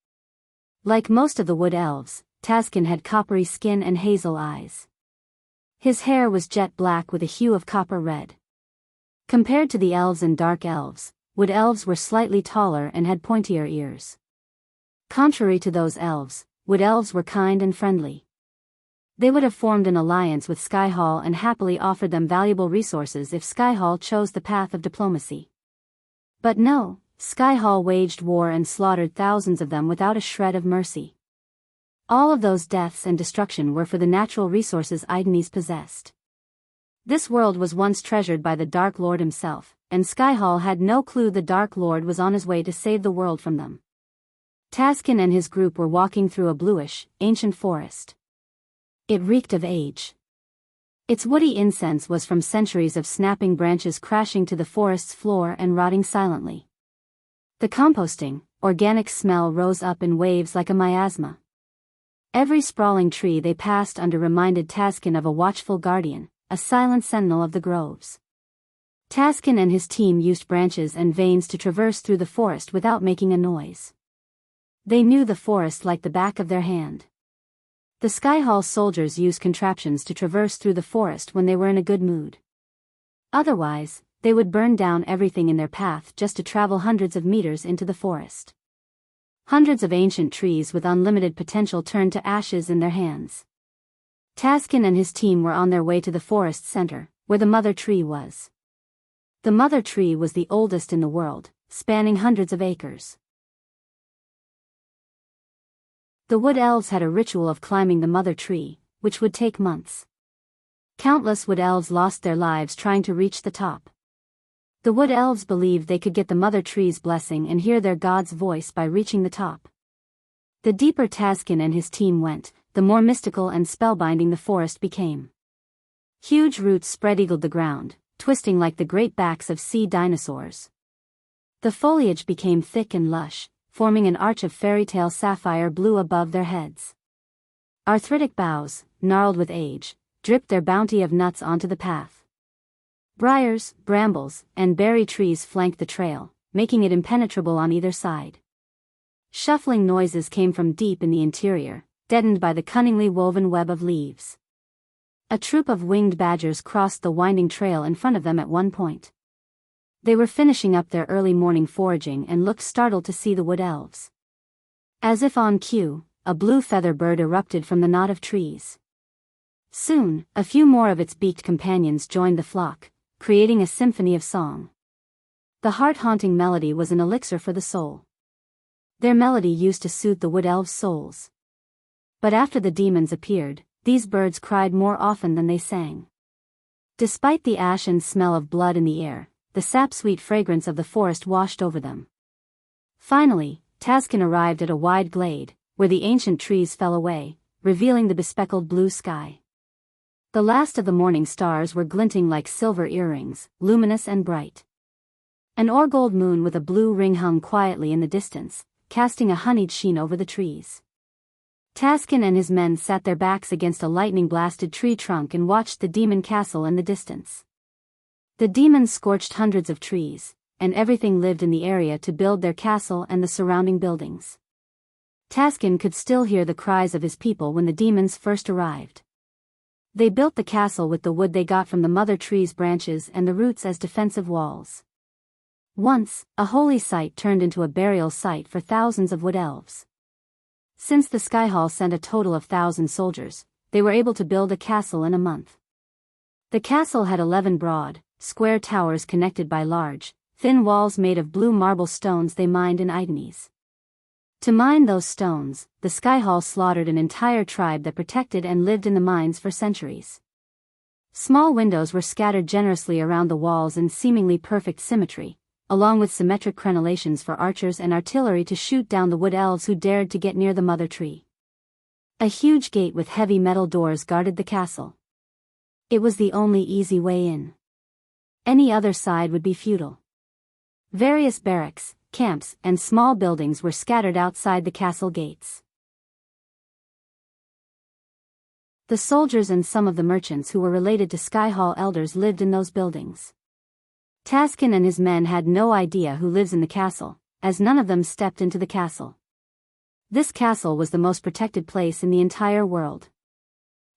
Speaker 1: Like most of the wood elves, Taskin had coppery skin and hazel eyes. His hair was jet black with a hue of copper red. Compared to the elves and dark elves, wood elves were slightly taller and had pointier ears. Contrary to those elves, wood elves were kind and friendly. They would have formed an alliance with Skyhall and happily offered them valuable resources if Skyhall chose the path of diplomacy. But no, Skyhall waged war and slaughtered thousands of them without a shred of mercy. All of those deaths and destruction were for the natural resources Idnes possessed. This world was once treasured by the Dark Lord himself, and Skyhall had no clue the Dark Lord was on his way to save the world from them. Taskin and his group were walking through a bluish, ancient forest. It reeked of age. Its woody incense was from centuries of snapping branches crashing to the forest's floor and rotting silently. The composting, organic smell rose up in waves like a miasma. Every sprawling tree they passed under reminded Taskin of a watchful guardian, a silent sentinel of the groves. Taskin and his team used branches and veins to traverse through the forest without making a noise. They knew the forest like the back of their hand. The Skyhall soldiers used contraptions to traverse through the forest when they were in a good mood. Otherwise, they would burn down everything in their path just to travel hundreds of meters into the forest. Hundreds of ancient trees with unlimited potential turned to ashes in their hands. Taskin and his team were on their way to the forest center, where the mother tree was. The mother tree was the oldest in the world, spanning hundreds of acres. The wood elves had a ritual of climbing the mother tree, which would take months. Countless wood elves lost their lives trying to reach the top. The wood elves believed they could get the mother tree's blessing and hear their god's voice by reaching the top. The deeper Taskin and his team went, the more mystical and spellbinding the forest became. Huge roots spread-eagled the ground, twisting like the great backs of sea dinosaurs. The foliage became thick and lush, forming an arch of fairy-tale sapphire blue above their heads. Arthritic boughs, gnarled with age, dripped their bounty of nuts onto the path. Briars, brambles, and berry trees flanked the trail, making it impenetrable on either side. Shuffling noises came from deep in the interior, deadened by the cunningly woven web of leaves. A troop of winged badgers crossed the winding trail in front of them at one point. They were finishing up their early morning foraging and looked startled to see the wood elves. As if on cue, a blue feather bird erupted from the knot of trees. Soon, a few more of its beaked companions joined the flock, creating a symphony of song. The heart-haunting melody was an elixir for the soul. Their melody used to soothe the wood elves' souls. But after the demons appeared, these birds cried more often than they sang. Despite the ash and smell of blood in the air, the sap-sweet fragrance of the forest washed over them. Finally, Taskin arrived at a wide glade, where the ancient trees fell away, revealing the bespeckled blue sky. The last of the morning stars were glinting like silver earrings, luminous and bright. An orgold moon with a blue ring hung quietly in the distance, casting a honeyed sheen over the trees. Taskin and his men sat their backs against a lightning-blasted tree trunk and watched the demon castle in the distance. The demons scorched hundreds of trees, and everything lived in the area to build their castle and the surrounding buildings. Taskin could still hear the cries of his people when the demons first arrived. They built the castle with the wood they got from the mother tree's branches and the roots as defensive walls. Once, a holy site turned into a burial site for thousands of wood elves. Since the Skyhall sent a total of 1,000 soldiers, they were able to build a castle in a month. The castle had 11 broad, square towers connected by large, thin walls made of blue marble stones they mined in Idnes. To mine those stones, the Skyhall slaughtered an entire tribe that protected and lived in the mines for centuries. Small windows were scattered generously around the walls in seemingly perfect symmetry, along with symmetric crenellations for archers and artillery to shoot down the wood elves who dared to get near the mother tree. A huge gate with heavy metal doors guarded the castle. It was the only easy way in. Any other side would be futile. Various barracks, camps, and small buildings were scattered outside the castle gates. The soldiers and some of the merchants who were related to Skyhall elders lived in those buildings. Taskin and his men had no idea who lives in the castle, as none of them stepped into the castle. This castle was the most protected place in the entire world.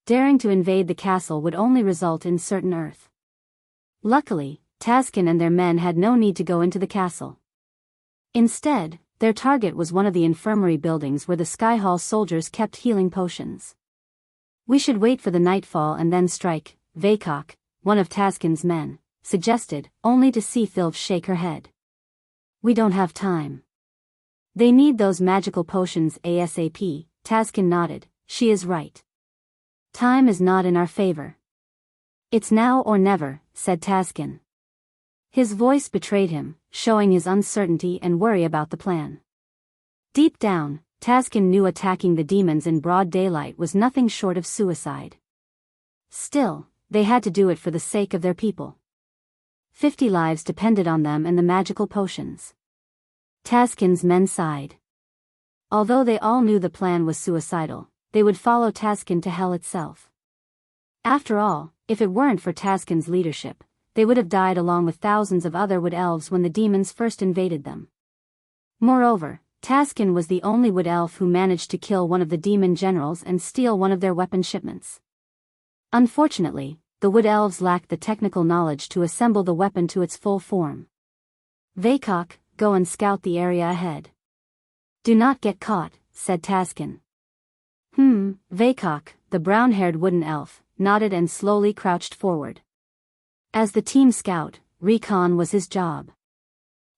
Speaker 1: Daring to invade the castle would only result in certain earth. Luckily, Taskin and their men had no need to go into the castle. Instead, their target was one of the infirmary buildings where the Sky Hall soldiers kept healing potions. "We should wait for the nightfall and then strike," Vaycock, one of Taskin's men, suggested, only to see Thilv shake her head. "We don't have time. They need those magical potions ASAP." Taskin nodded. "She is right. Time is not in our favor." "It's now or never," said Taskin. His voice betrayed him, showing his uncertainty and worry about the plan. Deep down, Taskin knew attacking the demons in broad daylight was nothing short of suicide. Still, they had to do it for the sake of their people. 50 lives depended on them and the magical potions. Taskin's men sighed. Although they all knew the plan was suicidal, they would follow Taskin to hell itself. After all, if it weren't for Taskin's leadership, they would have died along with thousands of other wood elves when the demons first invaded them. Moreover, Taskin was the only wood elf who managed to kill one of the demon generals and steal one of their weapon shipments. Unfortunately, the wood elves lacked the technical knowledge to assemble the weapon to its full form. "Vaycock, go and scout the area ahead. Do not get caught," said Taskin. Vaycock, the brown-haired wooden elf, nodded and slowly crouched forward. As the team scout, recon was his job.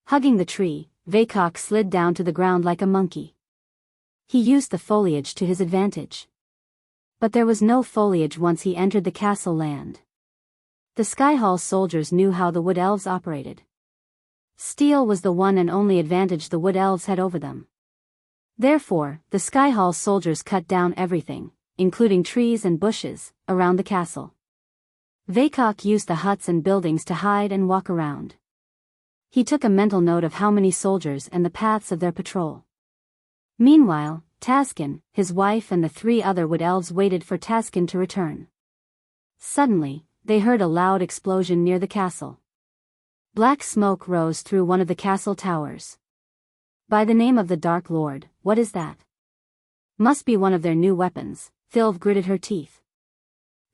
Speaker 1: Hugging the tree, Vaycock slid down to the ground like a monkey. He used the foliage to his advantage. But there was no foliage once he entered the castle land. The Sky Hall soldiers knew how the wood elves operated. Steel was the one and only advantage the wood elves had over them. Therefore, the Sky Hall soldiers cut down everything, including trees and bushes, around the castle. Vaycock used the huts and buildings to hide and walk around. He took a mental note of how many soldiers and the paths of their patrol. Meanwhile, Taskin, his wife and the 3 other wood elves waited for Taskin to return. Suddenly, they heard a loud explosion near the castle. Black smoke rose through one of the castle towers. "By the name of the Dark Lord, what is that?" "Must be one of their new weapons," Thilv gritted her teeth.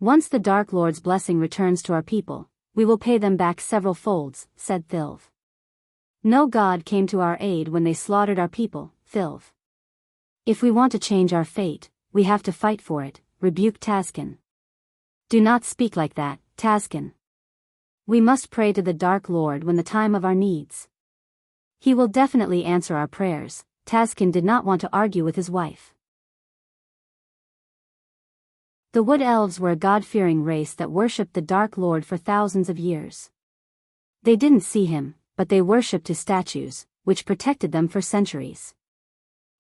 Speaker 1: "Once the Dark Lord's blessing returns to our people, we will pay them back several folds," said Thilv. "No god came to our aid when they slaughtered our people, Thilv. If we want to change our fate, we have to fight for it," rebuked Taskin. "Do not speak like that, Taskin. We must pray to the Dark Lord when the time of our needs. He will definitely answer our prayers." Taskin did not want to argue with his wife. The Wood Elves were a God-fearing race that worshipped the Dark Lord for thousands of years. They didn't see him, but they worshipped his statues, which protected them for centuries.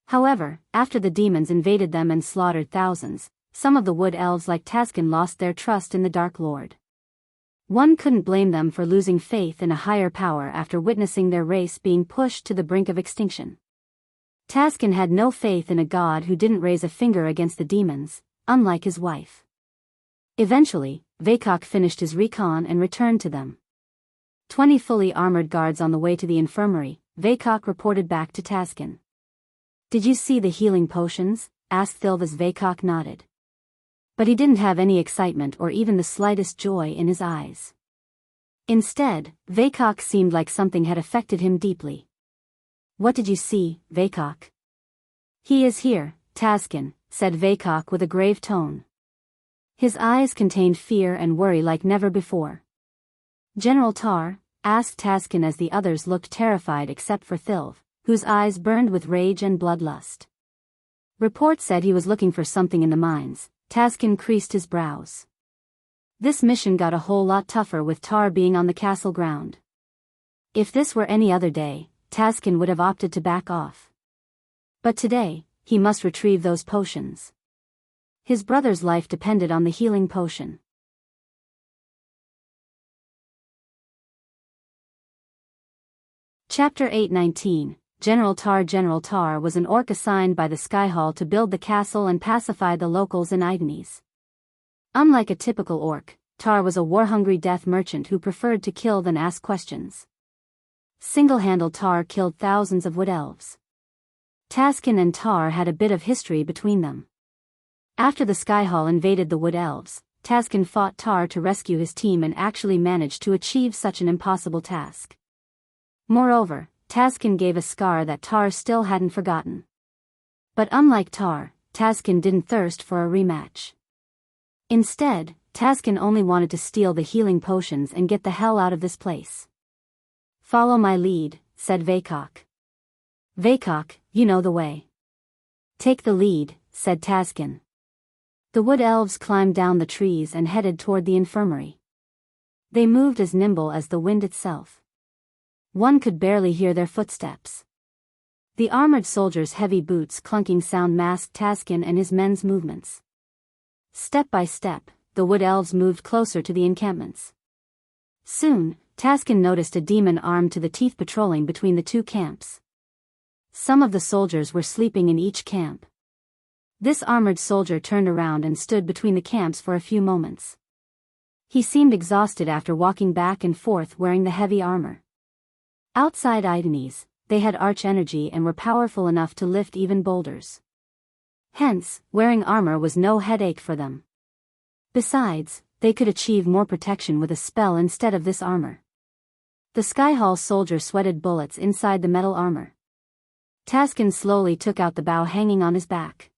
Speaker 1: However, after the demons invaded them and slaughtered thousands, some of the Wood Elves like Taskin lost their trust in the Dark Lord. One couldn't blame them for losing faith in a higher power after witnessing their race being pushed to the brink of extinction. Taskin had no faith in a god who didn't raise a finger against the demons, unlike his wife. Eventually, Vaycock finished his recon and returned to them. 20 fully armored guards on the way to the infirmary, Vaycock reported back to Taskin. "Did you see the healing potions?" asked Thilv as Vaycock nodded. But he didn't have any excitement or even the slightest joy in his eyes. Instead, Vaycock seemed like something had affected him deeply. "What did you see, Vaycock?" "He is here, Taskin," said Vaycock with a grave tone. His eyes contained fear and worry like never before. "General Tar?" asked Taskin as the others looked terrified except for Thilv, whose eyes burned with rage and bloodlust. Reports said he was looking for something in the mines. Taskin creased his brows. This mission got a whole lot tougher with Tar being on the castle ground. If this were any other day, Taskin would have opted to back off. But today, he must retrieve those potions. His brother's life depended on the healing potion. Chapter 8:19 General Tar was an orc assigned by the Sky Hall to build the castle and pacify the locals in Idanes. Unlike a typical orc, Tar was a war-hungry death merchant who preferred to kill than ask questions. Single-handed Tar killed thousands of wood elves. Taskin and Tar had a bit of history between them. After the Skyhall invaded the Wood Elves, Taskin fought Tar to rescue his team and actually managed to achieve such an impossible task. Moreover, Taskin gave a scar that Tar still hadn't forgotten. But unlike Tar, Taskin didn't thirst for a rematch. Instead, Taskin only wanted to steal the healing potions and get the hell out of this place. "Follow my lead," said Vaycock. "Vaycock, you know the way." "Take the lead," said Taskin. The Wood Elves climbed down the trees and headed toward the infirmary. They moved as nimble as the wind itself. One could barely hear their footsteps. The armored soldiers' heavy boots' clunking sound masked Taskin and his men's movements. Step by step, the Wood Elves moved closer to the encampments. Soon, Taskin noticed a demon armed to the teeth patrolling between the two camps. Some of the soldiers were sleeping in each camp. This armored soldier turned around and stood between the camps for a few moments. He seemed exhausted after walking back and forth wearing the heavy armor. Outside Idanes, they had arch energy and were powerful enough to lift even boulders. Hence, wearing armor was no headache for them. Besides, they could achieve more protection with a spell instead of this armor. The Skyhall soldier sweated bullets inside the metal armor. Taskin slowly took out the bow hanging on his back.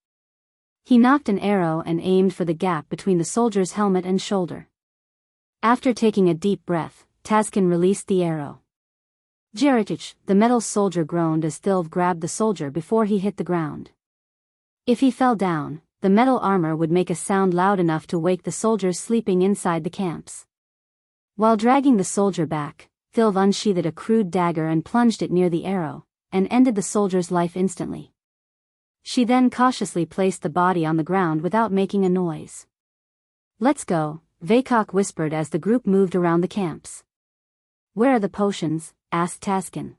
Speaker 1: He knocked an arrow and aimed for the gap between the soldier's helmet and shoulder. After taking a deep breath, Taskin released the arrow. "Jeritich," the metal soldier groaned as Thilv grabbed the soldier before he hit the ground. If he fell down, the metal armor would make a sound loud enough to wake the soldiers sleeping inside the camps. While dragging the soldier back, Thilv unsheathed a crude dagger and plunged it near the arrow, and ended the soldier's life instantly. She then cautiously placed the body on the ground without making a noise. "Let's go," Vaycock whispered as the group moved around the camps. "Where are the potions?" asked Taskin.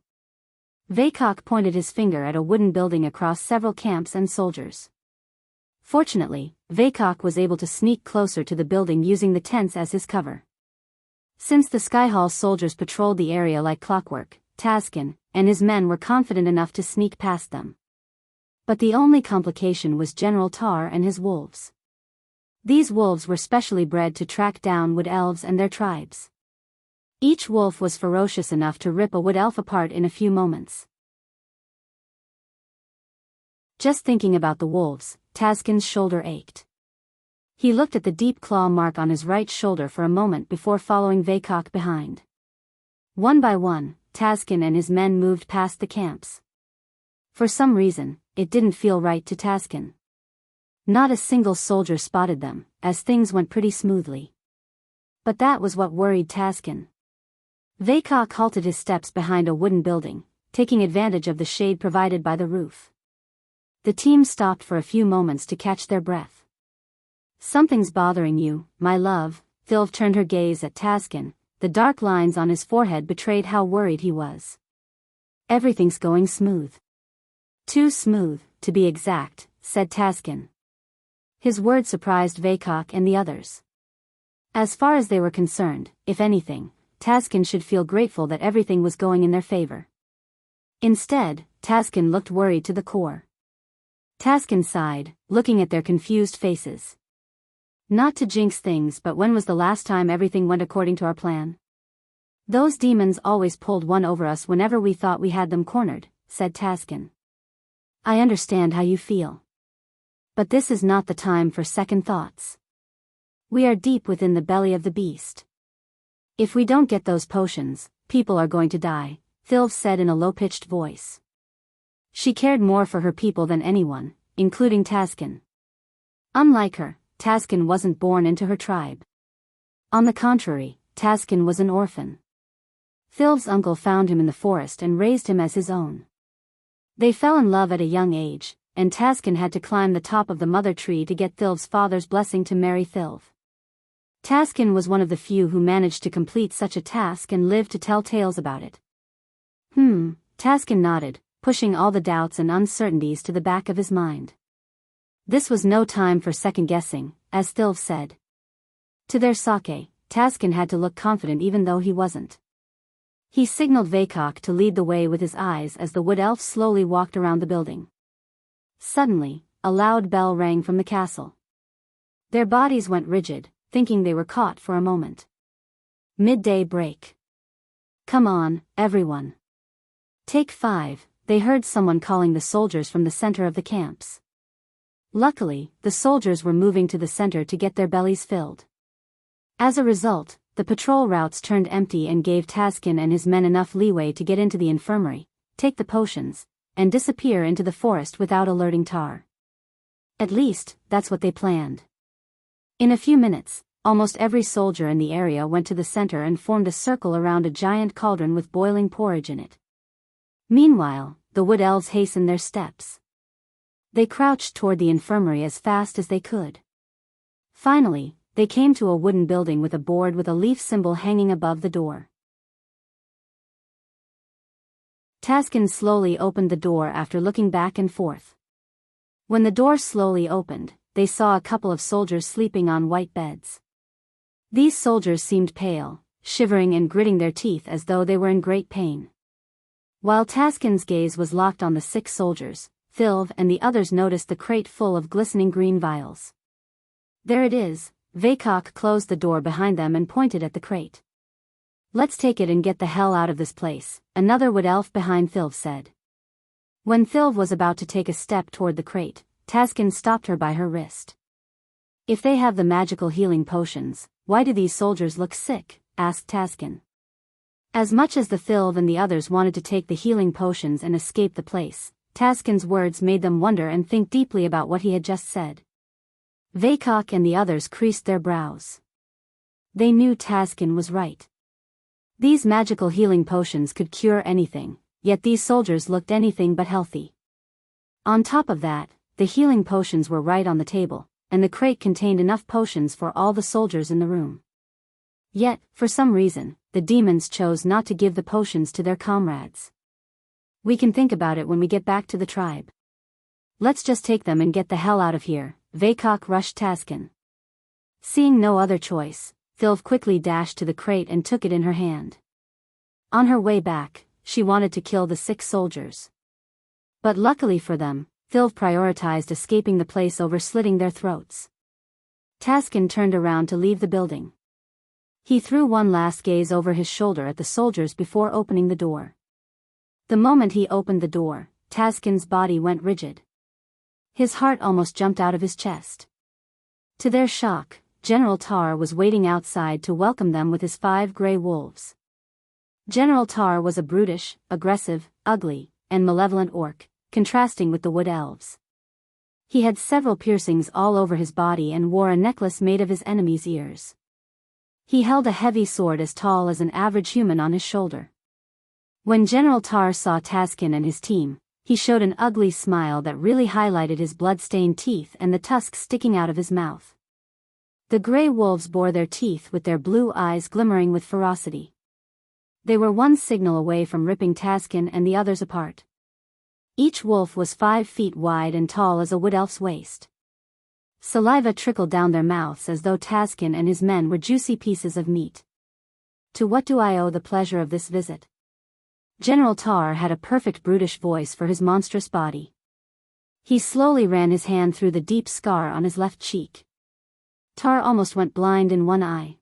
Speaker 1: Vaycock pointed his finger at a wooden building across several camps and soldiers. Fortunately, Vaycock was able to sneak closer to the building using the tents as his cover. Since the Skyhall soldiers patrolled the area like clockwork, Taskin and his men were confident enough to sneak past them. But the only complication was General Tar and his wolves. These wolves were specially bred to track down Wood Elves and their tribes. Each wolf was ferocious enough to rip a Wood Elf apart in a few moments. Just thinking about the wolves, Taskin's shoulder ached. He looked at the deep claw mark on his right shoulder for a moment before following Vaycock behind. One by one, Taskin and his men moved past the camps. For some reason, it didn't feel right to Taskin. Not a single soldier spotted them, as things went pretty smoothly. But that was what worried Taskin. Vaycock halted his steps behind a wooden building, taking advantage of the shade provided by the roof. The team stopped for a few moments to catch their breath. "Something's bothering you, my love," Thilv turned her gaze at Taskin. The dark lines on his forehead betrayed how worried he was. "Everything's going smooth." "Too smooth, to be exact," said Taskin. His words surprised Vaycock and the others. As far as they were concerned, if anything, Taskin should feel grateful that everything was going in their favor. Instead, Taskin looked worried to the core. Taskin sighed, looking at their confused faces. "Not to jinx things, but when was the last time everything went according to our plan? Those demons always pulled one over us whenever we thought we had them cornered," said Taskin. "I understand how you feel. But this is not the time for second thoughts. We are deep within the belly of the beast. If we don't get those potions, people are going to die," Thilv said in a low-pitched voice. She cared more for her people than anyone, including Taskin. Unlike her, Taskin wasn't born into her tribe. On the contrary, Taskin was an orphan. Thilv's uncle found him in the forest and raised him as his own. They fell in love at a young age, and Taskin had to climb the top of the mother tree to get Thilv's father's blessing to marry Thilv. Taskin was one of the few who managed to complete such a task and lived to tell tales about it. Taskin nodded, pushing all the doubts and uncertainties to the back of his mind. This was no time for second-guessing, as Thilv said. To their sake, Taskin had to look confident even though he wasn't. He signaled Vaycock to lead the way with his eyes as the Wood Elf slowly walked around the building. Suddenly, a loud bell rang from the castle. Their bodies went rigid, thinking they were caught for a moment. Midday break. Come on, everyone. Take 5, they heard someone calling the soldiers from the center of the camps. Luckily, the soldiers were moving to the center to get their bellies filled. As a result, the patrol routes turned empty and gave Taskin and his men enough leeway to get into the infirmary, take the potions, and disappear into the forest without alerting Tar. At least, that's what they planned. In a few minutes, almost every soldier in the area went to the center and formed a circle around a giant cauldron with boiling porridge in it. Meanwhile, the wood elves hastened their steps. They crouched toward the infirmary as fast as they could. Finally, they came to a wooden building with a board with a leaf symbol hanging above the door. Taskin slowly opened the door after looking back and forth. When the door slowly opened, they saw a couple of soldiers sleeping on white beds. These soldiers seemed pale, shivering and gritting their teeth as though they were in great pain. While Taskin's gaze was locked on the 6 soldiers, Philv and the others noticed the crate full of glistening green vials. There it is. Vaycock closed the door behind them and pointed at the crate. Let's take it and get the hell out of this place, another wood elf behind Philv said. When Philv was about to take a step toward the crate, Taskin stopped her by her wrist. If they have the magical healing potions, why do these soldiers look sick? Asked Taskin. As much as the Philv and the others wanted to take the healing potions and escape the place, Taskin's words made them wonder and think deeply about what he had just said. Vaycock and the others creased their brows. They knew Taskin was right. These magical healing potions could cure anything, yet these soldiers looked anything but healthy. On top of that, the healing potions were right on the table, and the crate contained enough potions for all the soldiers in the room. Yet, for some reason, the demons chose not to give the potions to their comrades. We can think about it when we get back to the tribe. Let's just take them and get the hell out of here, Vaycock rushed Taskin. Seeing no other choice, Philv quickly dashed to the crate and took it in her hand. On her way back, she wanted to kill the 6 soldiers. But luckily for them, Philv prioritized escaping the place over slitting their throats. Taskin turned around to leave the building. He threw one last gaze over his shoulder at the soldiers before opening the door. The moment he opened the door, Taskin's body went rigid. His heart almost jumped out of his chest. To their shock, General Tar was waiting outside to welcome them with his 5 gray wolves. General Tar was a brutish, aggressive, ugly, and malevolent orc, contrasting with the wood elves. He had several piercings all over his body and wore a necklace made of his enemy's ears. He held a heavy sword as tall as an average human on his shoulder. When General Tar saw Taskin and his team, he showed an ugly smile that really highlighted his blood-stained teeth and the tusks sticking out of his mouth. The gray wolves bore their teeth with their blue eyes glimmering with ferocity. They were one signal away from ripping Taskin and the others apart. Each wolf was 5 feet wide and tall as a wood elf's waist. Saliva trickled down their mouths as though Taskin and his men were juicy pieces of meat. To what do I owe the pleasure of this visit? General Tar had a perfect brutish voice for his monstrous body. He slowly ran his hand through the deep scar on his left cheek. Tar almost went blind in one eye.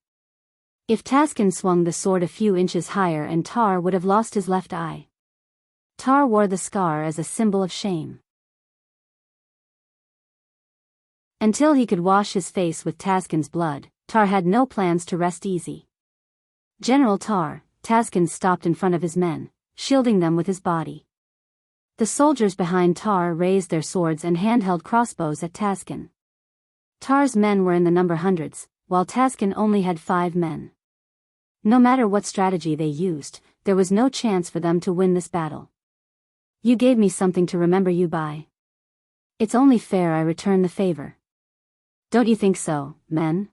Speaker 1: If Taskin swung the sword a few inches higher and Tar would have lost his left eye. Tar wore the scar as a symbol of shame. Until he could wash his face with Taskin's blood, Tar had no plans to rest easy. General Tar, Taskin stopped in front of his men, shielding them with his body. The soldiers behind Tar raised their swords and handheld crossbows at Taskin. Tar's men were in the number hundreds, while Taskin only had 5 men. No matter what strategy they used, there was no chance for them to win this battle. You gave me something to remember you by. It's only fair I return the favor. Don't you think so, men?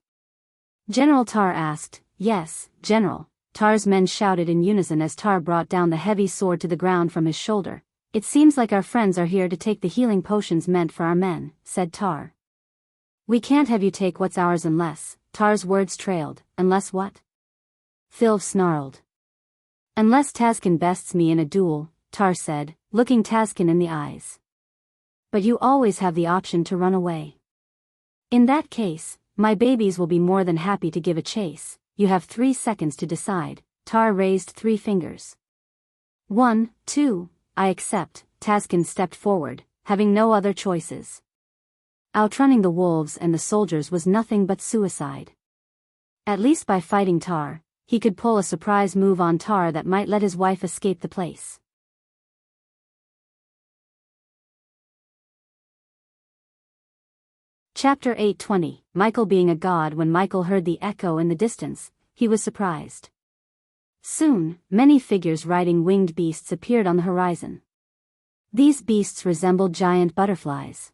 Speaker 1: General Tar asked. Yes, General. Tar's men shouted in unison as Tar brought down the heavy sword to the ground from his shoulder. It seems like our friends are here to take the healing potions meant for our men, said Tar. We can't have you take what's ours unless, Tar's words trailed, unless what? Philv snarled. Unless Taskin bests me in a duel, Tar said, looking Taskin in the eyes. But you always have the option to run away. In that case, my babies will be more than happy to give a chase. You have 3 seconds to decide. Tar raised 3 fingers. 1, 2, I accept. Taskin stepped forward, having no other choices. Outrunning the wolves and the soldiers was nothing but suicide. At least by fighting Tar, he could pull a surprise move on Tar that might let his wife escape the place. Chapter 8:20. Michael being a god. When Michael heard the echo in the distance, he was surprised. Soon, many figures riding winged beasts appeared on the horizon. These beasts resembled giant butterflies.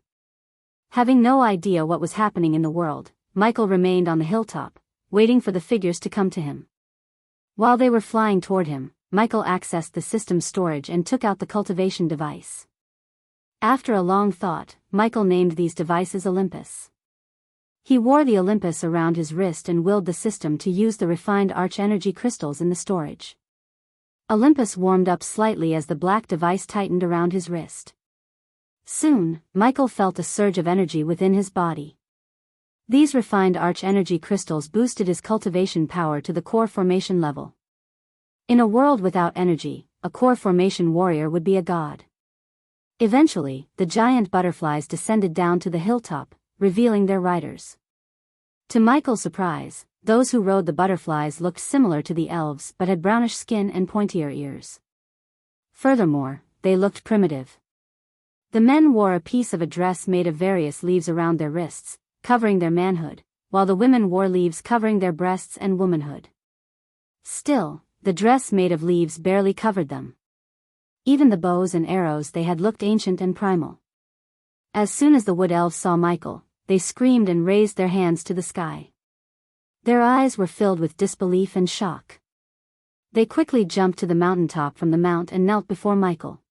Speaker 1: Having no idea what was happening in the world, Michael remained on the hilltop, waiting for the figures to come to him. While they were flying toward him, Michael accessed the system's storage and took out the cultivation device. After a long thought, Michael named these devices Olympus. He wore the Olympus around his wrist and willed the system to use the refined arch energy crystals in the storage. Olympus warmed up slightly as the black device tightened around his wrist. Soon, Michael felt a surge of energy within his body. These refined arch energy crystals boosted his cultivation power to the core formation level. In a world without energy, a core formation warrior would be a god. Eventually, the giant butterflies descended down to the hilltop, revealing their riders. To Michael's surprise, those who rode the butterflies looked similar to the elves but had brownish skin and pointier ears. Furthermore, they looked primitive. The men wore a piece of a dress made of various leaves around their wrists, covering their manhood, while the women wore leaves covering their breasts and womanhood. Still, the dress made of leaves barely covered them. Even the bows and arrows they had looked ancient and primal. As soon as the wood elves saw Michael, they screamed and raised their hands to the sky. Their eyes were filled with disbelief and shock. They quickly jumped to the mountaintop from the mount and knelt before Michael.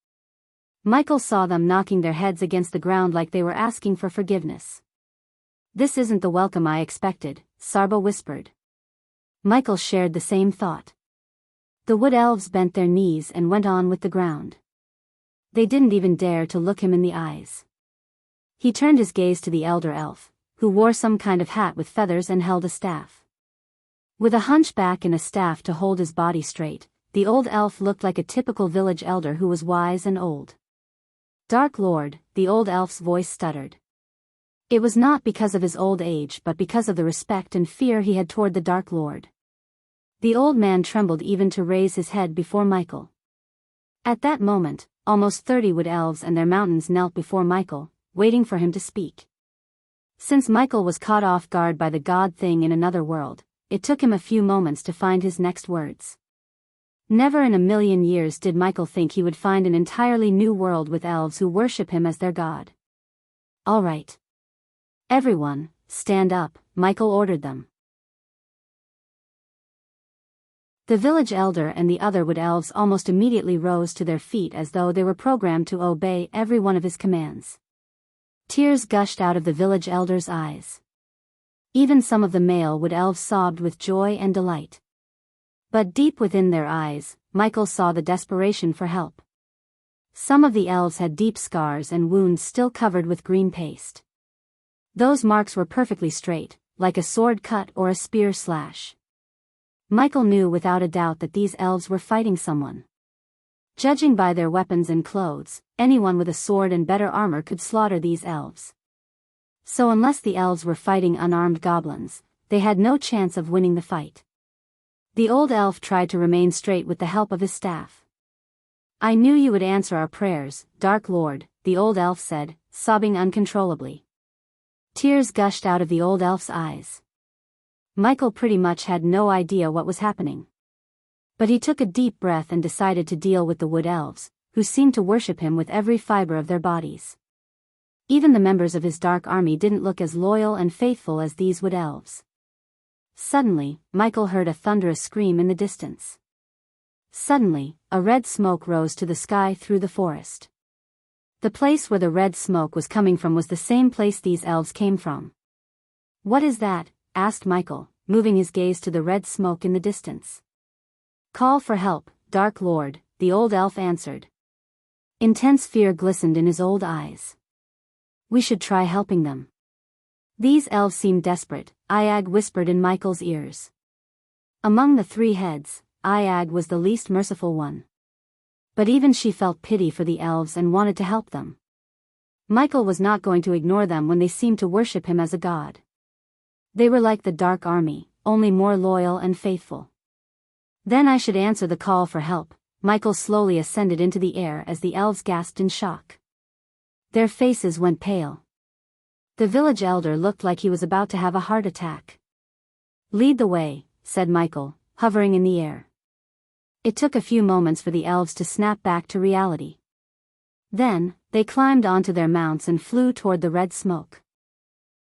Speaker 1: Michael saw them knocking their heads against the ground like they were asking for forgiveness. "This isn't the welcome I expected," Sarba whispered. Michael shared the same thought. The wood elves bent their knees and went on with the ground. They didn't even dare to look him in the eyes. He turned his gaze to the elder elf, who wore some kind of hat with feathers and held a staff. With a hunchback and a staff to hold his body straight, the old elf looked like a typical village elder who was wise and old. "Dark Lord," the old elf's voice stuttered. It was not because of his old age but because of the respect and fear he had toward the Dark Lord. The old man trembled even to raise his head before Michael. At that moment, almost 30 wood elves and their mountains knelt before Michael, waiting for him to speak. Since Michael was caught off guard by the god thing in another world, it took him a few moments to find his next words. Never in a million years did Michael think he would find an entirely new world with elves who worship him as their god. "All right. Everyone, stand up," Michael ordered them. The village elder and the other wood elves almost immediately rose to their feet as though they were programmed to obey every one of his commands. Tears gushed out of the village elder's eyes. Even some of the male wood elves sobbed with joy and delight. But deep within their eyes, Michael saw the desperation for help. Some of the elves had deep scars and wounds still covered with green paste. Those marks were perfectly straight, like a sword cut or a spear slash. Michael knew without a doubt that these elves were fighting someone. Judging by their weapons and clothes, anyone with a sword and better armor could slaughter these elves. So unless the elves were fighting unarmed goblins, they had no chance of winning the fight. The old elf tried to remain straight with the help of his staff. "I knew you would answer our prayers, Dark Lord," the old elf said, sobbing uncontrollably. Tears gushed out of the old elf's eyes. Michael pretty much had no idea what was happening. But he took a deep breath and decided to deal with the wood elves, who seemed to worship him with every fiber of their bodies. Even the members of his dark army didn't look as loyal and faithful as these wood elves. Suddenly, Michael heard a thunderous scream in the distance. Suddenly, a red smoke rose to the sky through the forest. The place where the red smoke was coming from was the same place these elves came from. "What is that?" asked Michael, moving his gaze to the red smoke in the distance. "Call for help, Dark Lord," the old elf answered. Intense fear glistened in his old eyes. We should try helping them. These elves seem desperate, Iag whispered in Michael's ears. Among the three heads, Iag was the least merciful one. But even she felt pity for the elves and wanted to help them. Michael was not going to ignore them when they seemed to worship him as a god. They were like the Dark Army, only more loyal and faithful. Then I should answer the call for help. Michael slowly ascended into the air as the elves gasped in shock. Their faces went pale. The village elder looked like he was about to have a heart attack. Lead the way, said Michael, hovering in the air. It took a few moments for the elves to snap back to reality. Then, they climbed onto their mounts and flew toward the red smoke.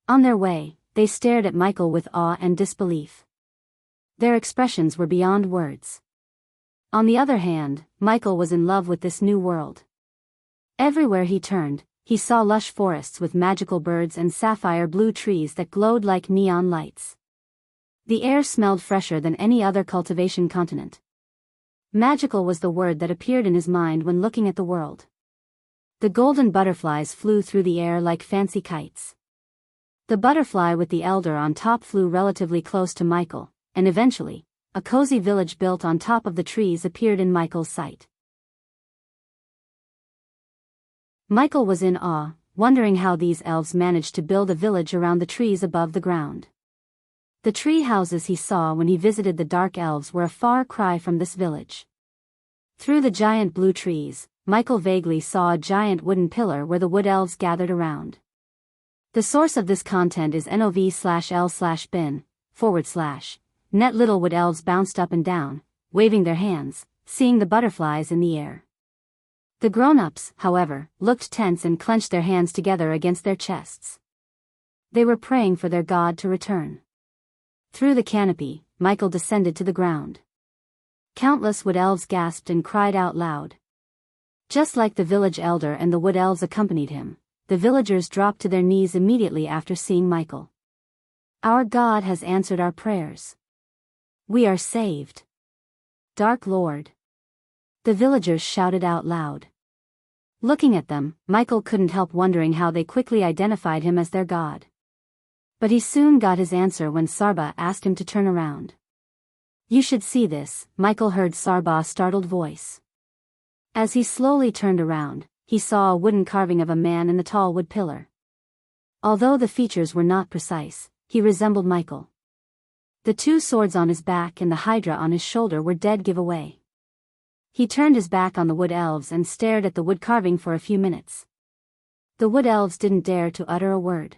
Speaker 1: On their way, they stared at Michael with awe and disbelief. Their expressions were beyond words. On the other hand, Michael was in love with this new world. Everywhere he turned, he saw lush forests with magical birds and sapphire blue trees that glowed like neon lights. The air smelled fresher than any other cultivation continent. Magical was the word that appeared in his mind when looking at the world. The golden butterflies flew through the air like fancy kites. The butterfly with the elder on top flew relatively close to Michael, and eventually, a cozy village built on top of the trees appeared in Michael's sight. Michael was in awe, wondering how these elves managed to build a village around the trees above the ground. The tree houses he saw when he visited the Dark Elves were a far cry from this village. Through the giant blue trees, Michael vaguely saw a giant wooden pillar where the wood elves gathered around. The source of this content is nov/l/bin/. Net little wood elves bounced up and down, waving their hands, seeing the butterflies in the air. The grown-ups, however, looked tense and clenched their hands together against their chests. They were praying for their god to return. Through the canopy, Michael descended to the ground. Countless wood elves gasped and cried out loud. Just like the village elder and the wood elves accompanied him, the villagers dropped to their knees immediately after seeing Michael. Our God has answered our prayers. We are saved. Dark Lord. The villagers shouted out loud. Looking at them, Michael couldn't help wondering how they quickly identified him as their god. But he soon got his answer when Sarba asked him to turn around. You should see this, Michael heard Sarba's startled voice. As he slowly turned around, he saw a wooden carving of a man in the tall wood pillar. Although the features were not precise, he resembled Michael. The two swords on his back and the hydra on his shoulder were dead giveaway. He turned his back on the wood elves and stared at the wood carving for a few minutes. The wood elves didn't dare to utter a word.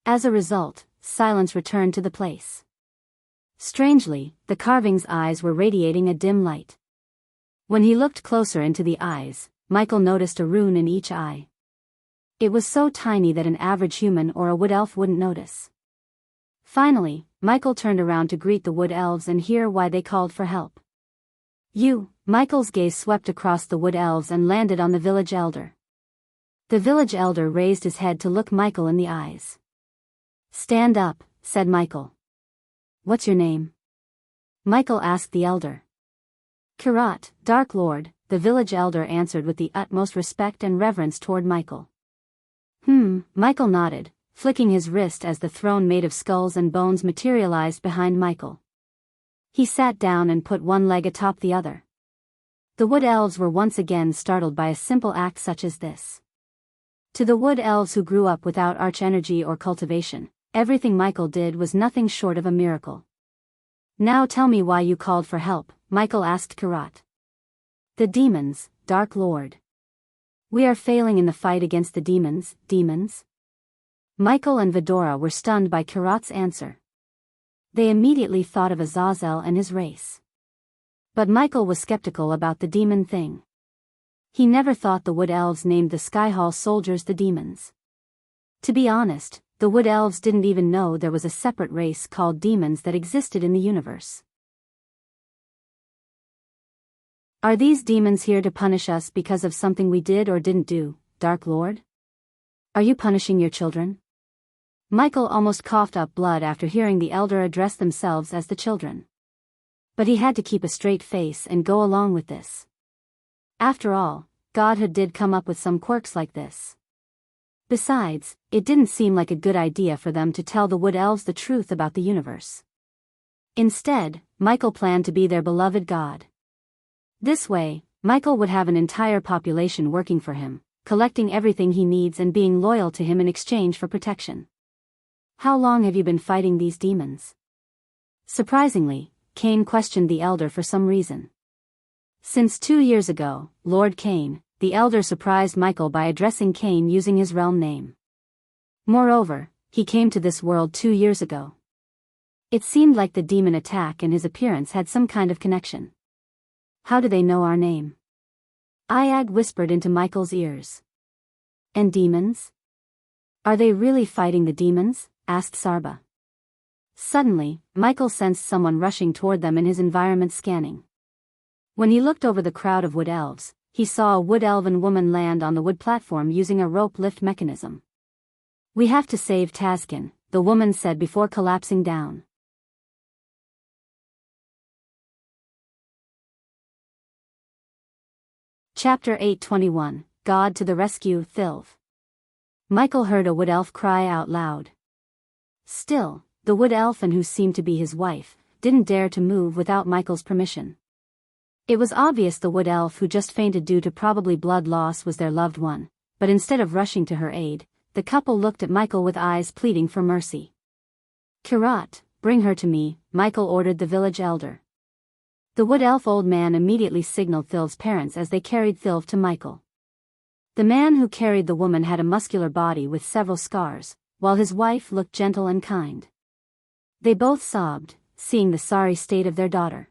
Speaker 1: As a result, silence returned to the place. Strangely, the carving's eyes were radiating a dim light. When he looked closer into the eyes, Michael noticed a rune in each eye. It was so tiny that an average human or a wood elf wouldn't notice. Finally, Michael turned around to greet the wood elves and hear why they called for help. Michael's gaze swept across the wood elves and landed on the village elder. The village elder raised his head to look Michael in the eyes. Stand up, said Michael. What's your name? Michael asked the elder. Kirat, Dark Lord, the village elder answered with the utmost respect and reverence toward Michael. Michael nodded, flicking his wrist as the throne made of skulls and bones materialized behind Michael. He sat down and put one leg atop the other. The wood elves were once again startled by a simple act such as this. To the wood elves who grew up without arch energy or cultivation, everything Michael did was nothing short of a miracle. Now tell me why you called for help, Michael asked Kirat. The demons, Dark Lord. We are failing in the fight against the demons. Michael and Vidora were stunned by Kirat's answer. They immediately thought of Azazel and his race. But Michael was skeptical about the demon thing. He never thought the wood elves named the Skyhall soldiers the demons. To be honest, the wood elves didn't even know there was a separate race called demons that existed in the universe. Are these demons here to punish us because of something we did or didn't do, Dark Lord? Are you punishing your children? Michael almost coughed up blood after hearing the elder address themselves as the children. But he had to keep a straight face and go along with this. After all, Godhood did come up with some quirks like this. Besides, it didn't seem like a good idea for them to tell the wood elves the truth about the universe. Instead, Michael planned to be their beloved god. This way, Michael would have an entire population working for him, collecting everything he needs and being loyal to him in exchange for protection. How long have you been fighting these demons? Surprisingly, Cain questioned the elder for some reason. Since 2 years ago, Lord Cain, the elder surprised Michael by addressing Cain using his realm name. Moreover, he came to this world 2 years ago. It seemed like the demon attack and his appearance had some kind of connection. How do they know our name? Iag whispered into Michael's ears. And demons? Are they really fighting the demons? Asked Sarba. Suddenly, Michael sensed someone rushing toward them in his environment scanning. When he looked over the crowd of wood elves, he saw a wood elven woman land on the wood platform using a rope lift mechanism. We have to save Taskin, the woman said before collapsing down. Chapter 8:21, God to the Rescue, Thilv. Michael heard a wood elf cry out loud. Still, the wood elf, and who seemed to be his wife, didn't dare to move without Michael's permission. It was obvious the wood elf who just fainted due to probably blood loss was their loved one, but instead of rushing to her aid, the couple looked at Michael with eyes pleading for mercy. Kirat, bring her to me, Michael ordered the village elder. The wood elf old man immediately signaled Thilv's parents as they carried Thilv to Michael. The man who carried the woman had a muscular body with several scars, while his wife looked gentle and kind. They both sobbed, seeing the sorry state of their daughter.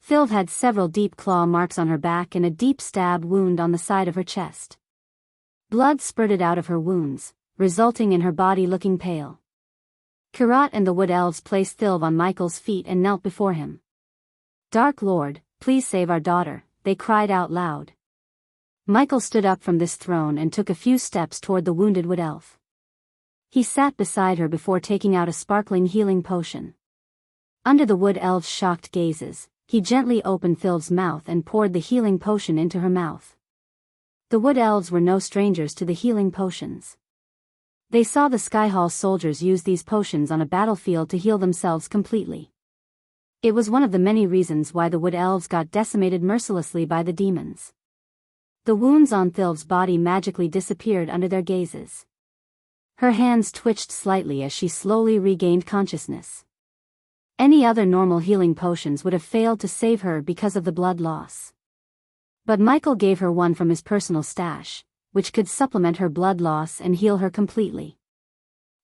Speaker 1: Thilv had several deep claw marks on her back and a deep stab wound on the side of her chest. Blood spurted out of her wounds, resulting in her body looking pale. Kirat and the wood elves placed Thilv on Michael's feet and knelt before him. Dark Lord, please save our daughter, they cried out loud. Michael stood up from this throne and took a few steps toward the wounded wood elf. He sat beside her before taking out a sparkling healing potion. Under the wood elf's shocked gazes, he gently opened Thilv's mouth and poured the healing potion into her mouth. The wood elves were no strangers to the healing potions. They saw the Skyhall soldiers use these potions on a battlefield to heal themselves completely. It was one of the many reasons why the wood elves got decimated mercilessly by the demons. The wounds on Thilv's body magically disappeared under their gazes. Her hands twitched slightly as she slowly regained consciousness. Any other normal healing potions would have failed to save her because of the blood loss. But Michael gave her one from his personal stash, which could supplement her blood loss and heal her completely.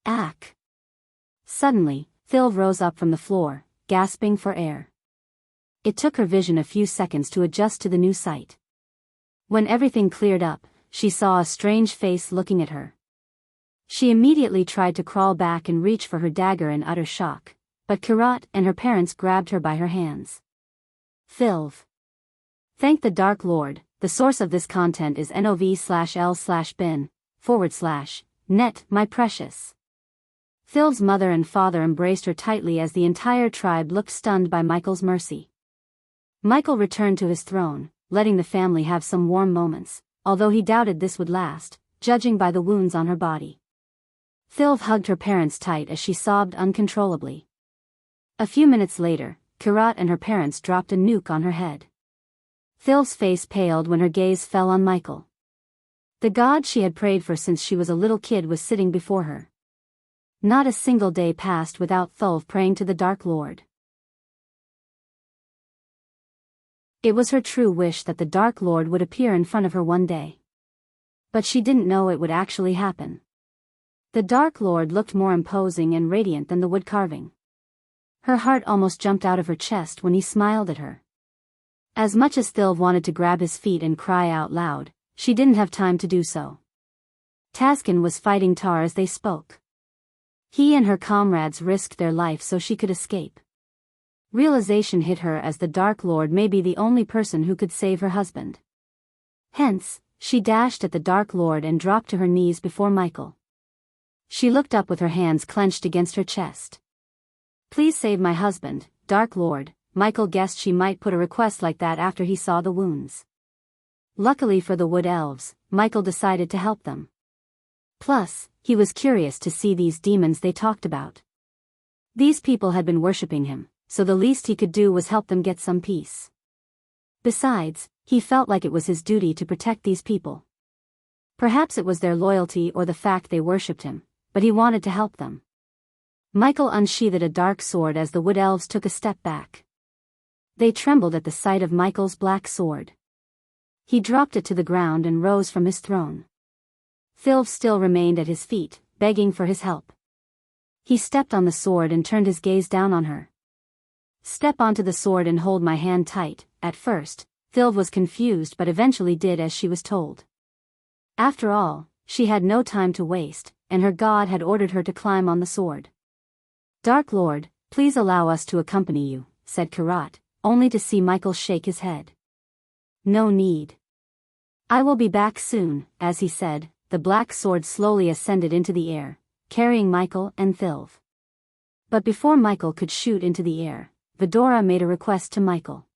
Speaker 1: Ack! Suddenly, Thilv rose up from the floor, gasping for air. It took her vision a few seconds to adjust to the new sight. When everything cleared up, she saw a strange face looking at her. She immediately tried to crawl back and reach for her dagger in utter shock, but Kirat and her parents grabbed her by her hands. Thilv. Thank the Dark Lord, the source of this content is nov/l/bin/net, my precious. Thilv's mother and father embraced her tightly as the entire tribe looked stunned by Michael's mercy. Michael returned to his throne, letting the family have some warm moments, although he doubted this would last, judging by the wounds on her body. Thilv hugged her parents tight as she sobbed uncontrollably. A few minutes later, Kirat and her parents dropped a nuke on her head. Thilv's face paled when her gaze fell on Michael. The god she had prayed for since she was a little kid was sitting before her. Not a single day passed without Thilv praying to the Dark Lord. It was her true wish that the Dark Lord would appear in front of her one day. But she didn't know it would actually happen. The Dark Lord looked more imposing and radiant than the wood carving. Her heart almost jumped out of her chest when he smiled at her. As much as Thilv wanted to grab his feet and cry out loud, she didn't have time to do so. Taskin was fighting Tar as they spoke. He and her comrades risked their life so she could escape. Realization hit her as the Dark Lord may be the only person who could save her husband. Hence, she dashed at the Dark Lord and dropped to her knees before Michael. She looked up with her hands clenched against her chest. Please save my husband, Dark Lord. Michael guessed she might put a request like that after he saw the wounds. Luckily for the wood elves, Michael decided to help them. Plus, he was curious to see these demons they talked about. These people had been worshipping him, so the least he could do was help them get some peace. Besides, he felt like it was his duty to protect these people. Perhaps it was their loyalty or the fact they worshipped him, but he wanted to help them. Michael unsheathed a dark sword as the wood elves took a step back. They trembled at the sight of Michael's black sword. He dropped it to the ground and rose from his throne. Thilv still remained at his feet, begging for his help. He stepped on the sword and turned his gaze down on her. "Step onto the sword and hold my hand tight." At first, Thilv was confused but eventually did as she was told. After all, she had no time to waste, and her god had ordered her to climb on the sword. "Dark Lord, please allow us to accompany you," said Karat, only to see Michael shake his head. "No need. I will be back soon." As he said, the black sword slowly ascended into the air, carrying Michael and Thilv. But before Michael could shoot into the air, Vidora made a request to Michael.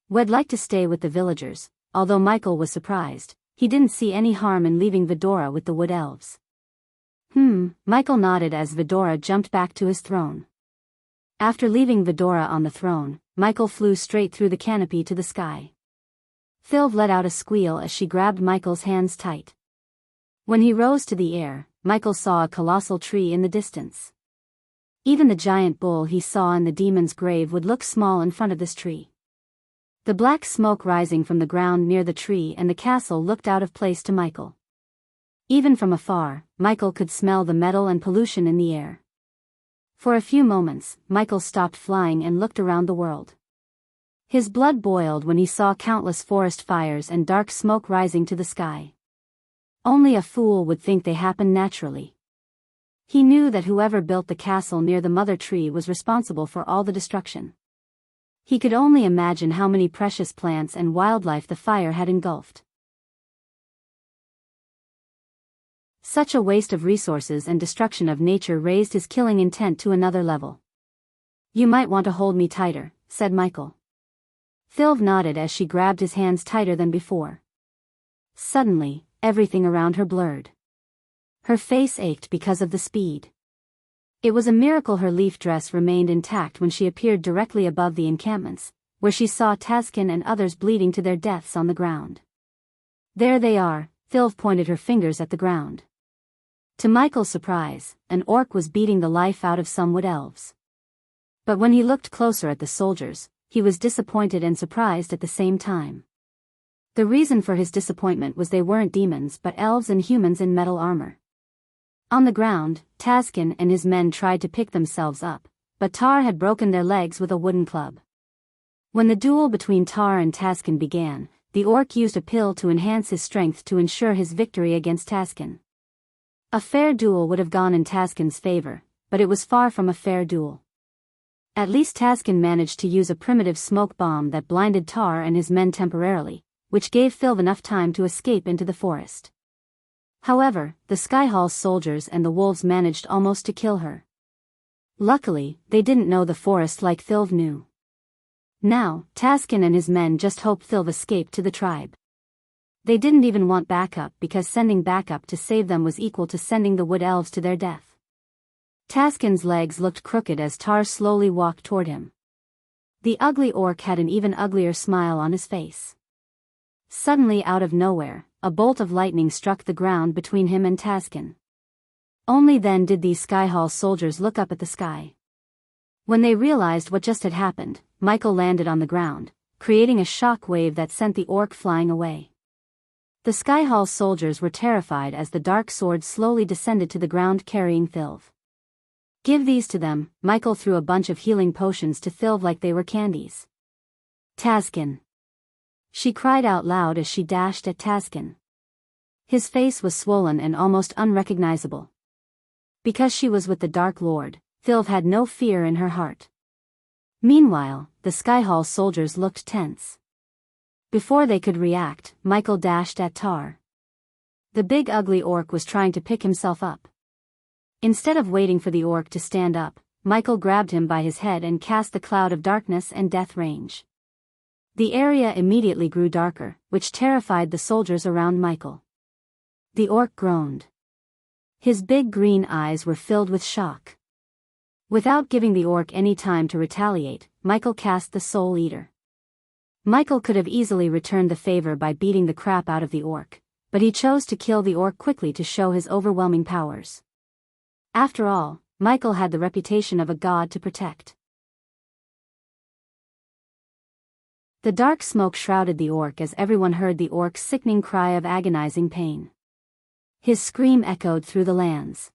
Speaker 1: "We'd like to stay with the villagers." Although Michael was surprised, he didn't see any harm in leaving Vidora with the wood elves. Michael nodded as Vidora jumped back to his throne. After leaving Vidora on the throne, Michael flew straight through the canopy to the sky. Thilv let out a squeal as she grabbed Michael's hands tight. When he rose to the air, Michael saw a colossal tree in the distance. Even the giant bull he saw in the demon's grave would look small in front of this tree. The black smoke rising from the ground near the tree and the castle looked out of place to Michael. Even from afar, Michael could smell the metal and pollution in the air. For a few moments, Michael stopped flying and looked around the world. His blood boiled when he saw countless forest fires and dark smoke rising to the sky. Only a fool would think they happened naturally. He knew that whoever built the castle near the mother tree was responsible for all the destruction. He could only imagine how many precious plants and wildlife the fire had engulfed. Such a waste of resources and destruction of nature raised his killing intent to another level. "You might want to hold me tighter," said Michael. Thilv nodded as she grabbed his hands tighter than before. Suddenly, everything around her blurred. Her face ached because of the speed. It was a miracle her leaf dress remained intact when she appeared directly above the encampments, where she saw Taskin and others bleeding to their deaths on the ground. "There they are," Thilv pointed her fingers at the ground. To Michael's surprise, an orc was beating the life out of some wood elves. But when he looked closer at the soldiers, he was disappointed and surprised at the same time. The reason for his disappointment was they weren't demons but elves and humans in metal armor. On the ground, Taskin and his men tried to pick themselves up, but Tar had broken their legs with a wooden club. When the duel between Tar and Taskin began, the orc used a pill to enhance his strength to ensure his victory against Taskin. A fair duel would have gone in Taskin's favor, but it was far from a fair duel. At least Taskin managed to use a primitive smoke bomb that blinded Tar and his men temporarily, which gave Thilv enough time to escape into the forest. However, the Skyhall soldiers and the wolves managed almost to kill her. Luckily, they didn't know the forest like Thilv knew. Now, Taskin and his men just hoped Thilv escaped to the tribe. They didn't even want backup because sending backup to save them was equal to sending the wood elves to their death. Taskin's legs looked crooked as Tar slowly walked toward him. The ugly orc had an even uglier smile on his face. Suddenly out of nowhere, a bolt of lightning struck the ground between him and Taskin. Only then did these Skyhall soldiers look up at the sky. When they realized what just had happened, Michael landed on the ground, creating a shock wave that sent the orc flying away. The Skyhall soldiers were terrified as the dark sword slowly descended to the ground carrying Thilv. "Give these to them." Michael threw a bunch of healing potions to Thilv like they were candies. "Taskin!" she cried out loud as she dashed at Taskin. His face was swollen and almost unrecognizable. Because she was with the Dark Lord, Thilv had no fear in her heart. Meanwhile, the Skyhall soldiers looked tense. Before they could react, Michael dashed at Tar. The big ugly orc was trying to pick himself up. Instead of waiting for the orc to stand up, Michael grabbed him by his head and cast the cloud of darkness and death range. The area immediately grew darker, which terrified the soldiers around Michael. The orc groaned. His big green eyes were filled with shock. Without giving the orc any time to retaliate, Michael cast the Soul Eater. Michael could have easily returned the favor by beating the crap out of the orc, but he chose to kill the orc quickly to show his overwhelming powers. After all, Michael had the reputation of a god to protect. The dark smoke shrouded the orc as everyone heard the orc's sickening cry of agonizing pain. His scream echoed through the lands.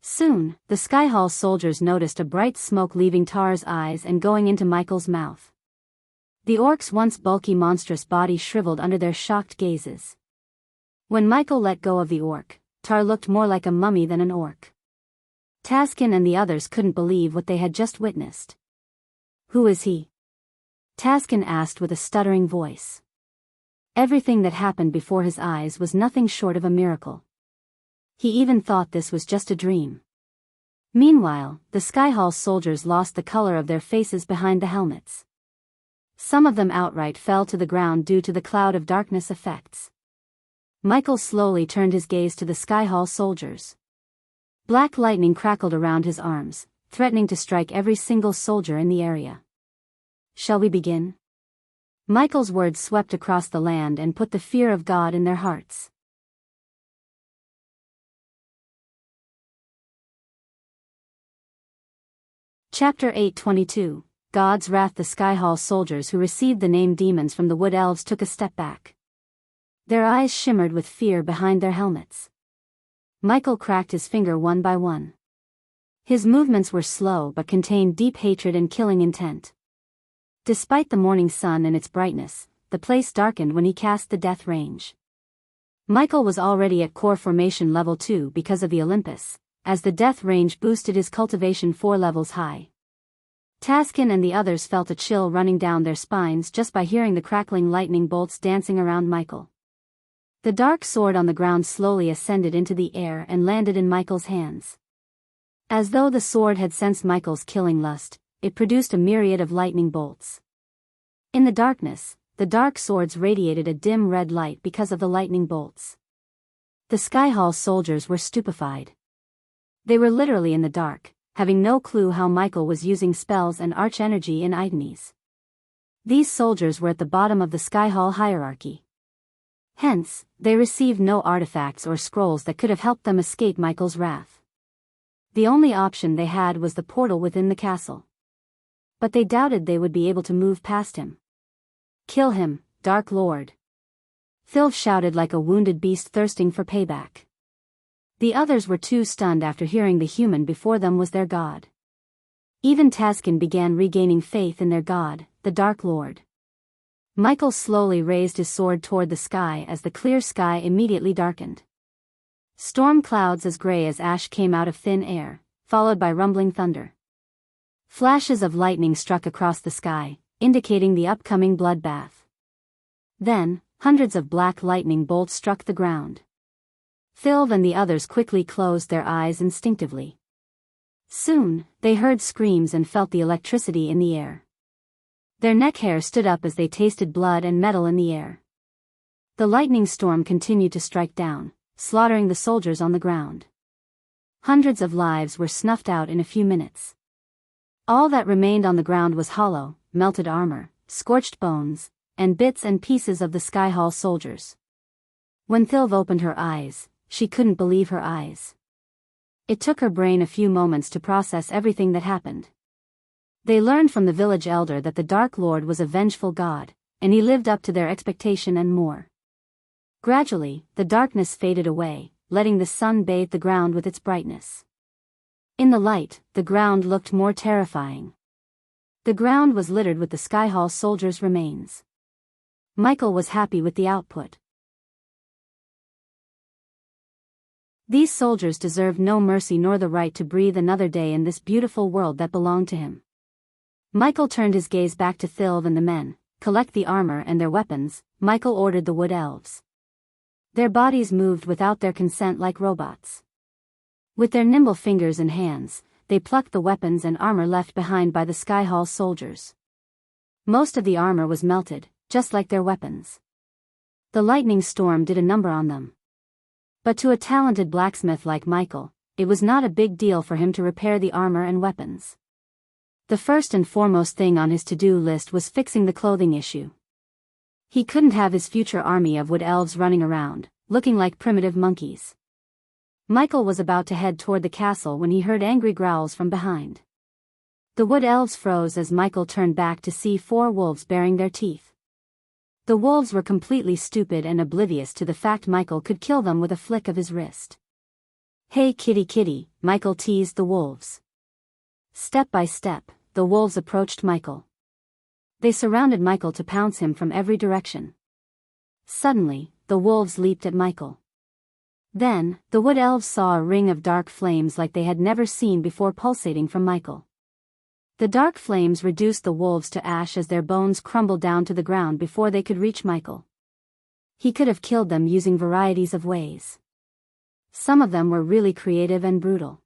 Speaker 1: Soon, the Skyhall soldiers noticed a bright smoke leaving Tar's eyes and going into Michael's mouth. The orc's once bulky monstrous body shriveled under their shocked gazes. When Michael let go of the orc, Tar looked more like a mummy than an orc. Taskin and the others couldn't believe what they had just witnessed. "Who is he?" Taskin asked with a stuttering voice. Everything that happened before his eyes was nothing short of a miracle. He even thought this was just a dream. Meanwhile, the Skyhall soldiers lost the color of their faces behind the helmets. Some of them outright fell to the ground due to the cloud of darkness effects. Michael slowly turned his gaze to the Skyhall soldiers. Black lightning crackled around his arms, threatening to strike every single soldier in the area. "Shall we begin?" Michael's words swept across the land and put the fear of God in their hearts. Chapter 8:22 God's Wrath. The Skyhall soldiers who received the name demons from the Wood Elves took a step back. Their eyes shimmered with fear behind their helmets. Michael cracked his finger one by one. His movements were slow but contained deep hatred and killing intent. Despite the morning sun and its brightness, the place darkened when he cast the Death Range. Michael was already at core formation level 2 because of the Olympus, as the Death Range boosted his cultivation 4 levels high. Taskin and the others felt a chill running down their spines just by hearing the crackling lightning bolts dancing around Michael. The dark sword on the ground slowly ascended into the air and landed in Michael's hands. As though the sword had sensed Michael's killing lust, it produced a myriad of lightning bolts. In the darkness, the dark swords radiated a dim red light because of the lightning bolts. The Skyhall soldiers were stupefied. They were literally in the dark, having no clue how Michael was using spells and arch-energy in itemies. These soldiers were at the bottom of the Skyhall hierarchy. Hence, they received no artifacts or scrolls that could have helped them escape Michael's wrath. The only option they had was the portal within the castle. But they doubted they would be able to move past him. "Kill him, Dark Lord!" Thilv shouted like a wounded beast thirsting for payback. The others were too stunned after hearing the human before them was their god. Even Taskin began regaining faith in their god, the Dark Lord. Michael slowly raised his sword toward the sky as the clear sky immediately darkened. Storm clouds as gray as ash came out of thin air, followed by rumbling thunder. Flashes of lightning struck across the sky, indicating the upcoming bloodbath. Then, hundreds of black lightning bolts struck the ground. Thilv and the others quickly closed their eyes instinctively. Soon, they heard screams and felt the electricity in the air. Their neck hair stood up as they tasted blood and metal in the air. The lightning storm continued to strike down, slaughtering the soldiers on the ground. Hundreds of lives were snuffed out in a few minutes. All that remained on the ground was hollow, melted armor, scorched bones, and bits and pieces of the Skyhall soldiers. When Thilv opened her eyes, she couldn't believe her eyes. It took her brain a few moments to process everything that happened. They learned from the village elder that the Dark Lord was a vengeful god, and he lived up to their expectation and more. Gradually, the darkness faded away, letting the sun bathe the ground with its brightness. In the light, the ground looked more terrifying. The ground was littered with the Skyhall soldiers' remains. Michael was happy with the output. These soldiers deserved no mercy nor the right to breathe another day in this beautiful world that belonged to him. Michael turned his gaze back to Thilv and the men. "Collect the armor and their weapons," Michael ordered the Wood Elves. Their bodies moved without their consent like robots. With their nimble fingers and hands, they plucked the weapons and armor left behind by the Skyhall soldiers. Most of the armor was melted, just like their weapons. The lightning storm did a number on them. But to a talented blacksmith like Michael, it was not a big deal for him to repair the armor and weapons. The first and foremost thing on his to-do list was fixing the clothing issue. He couldn't have his future army of wood elves running around, looking like primitive monkeys. Michael was about to head toward the castle when he heard angry growls from behind. The wood elves froze as Michael turned back to see 4 wolves baring their teeth. The wolves were completely stupid and oblivious to the fact Michael could kill them with a flick of his wrist. "Hey kitty kitty," Michael teased the wolves. Step by step, the wolves approached Michael. They surrounded Michael to pounce him from every direction. Suddenly, the wolves leaped at Michael. Then, the wood elves saw a ring of dark flames like they had never seen before pulsating from Michael. The dark flames reduced the wolves to ash as their bones crumbled down to the ground before they could reach Michael. He could have killed them using varieties of ways. Some of them were really creative and brutal.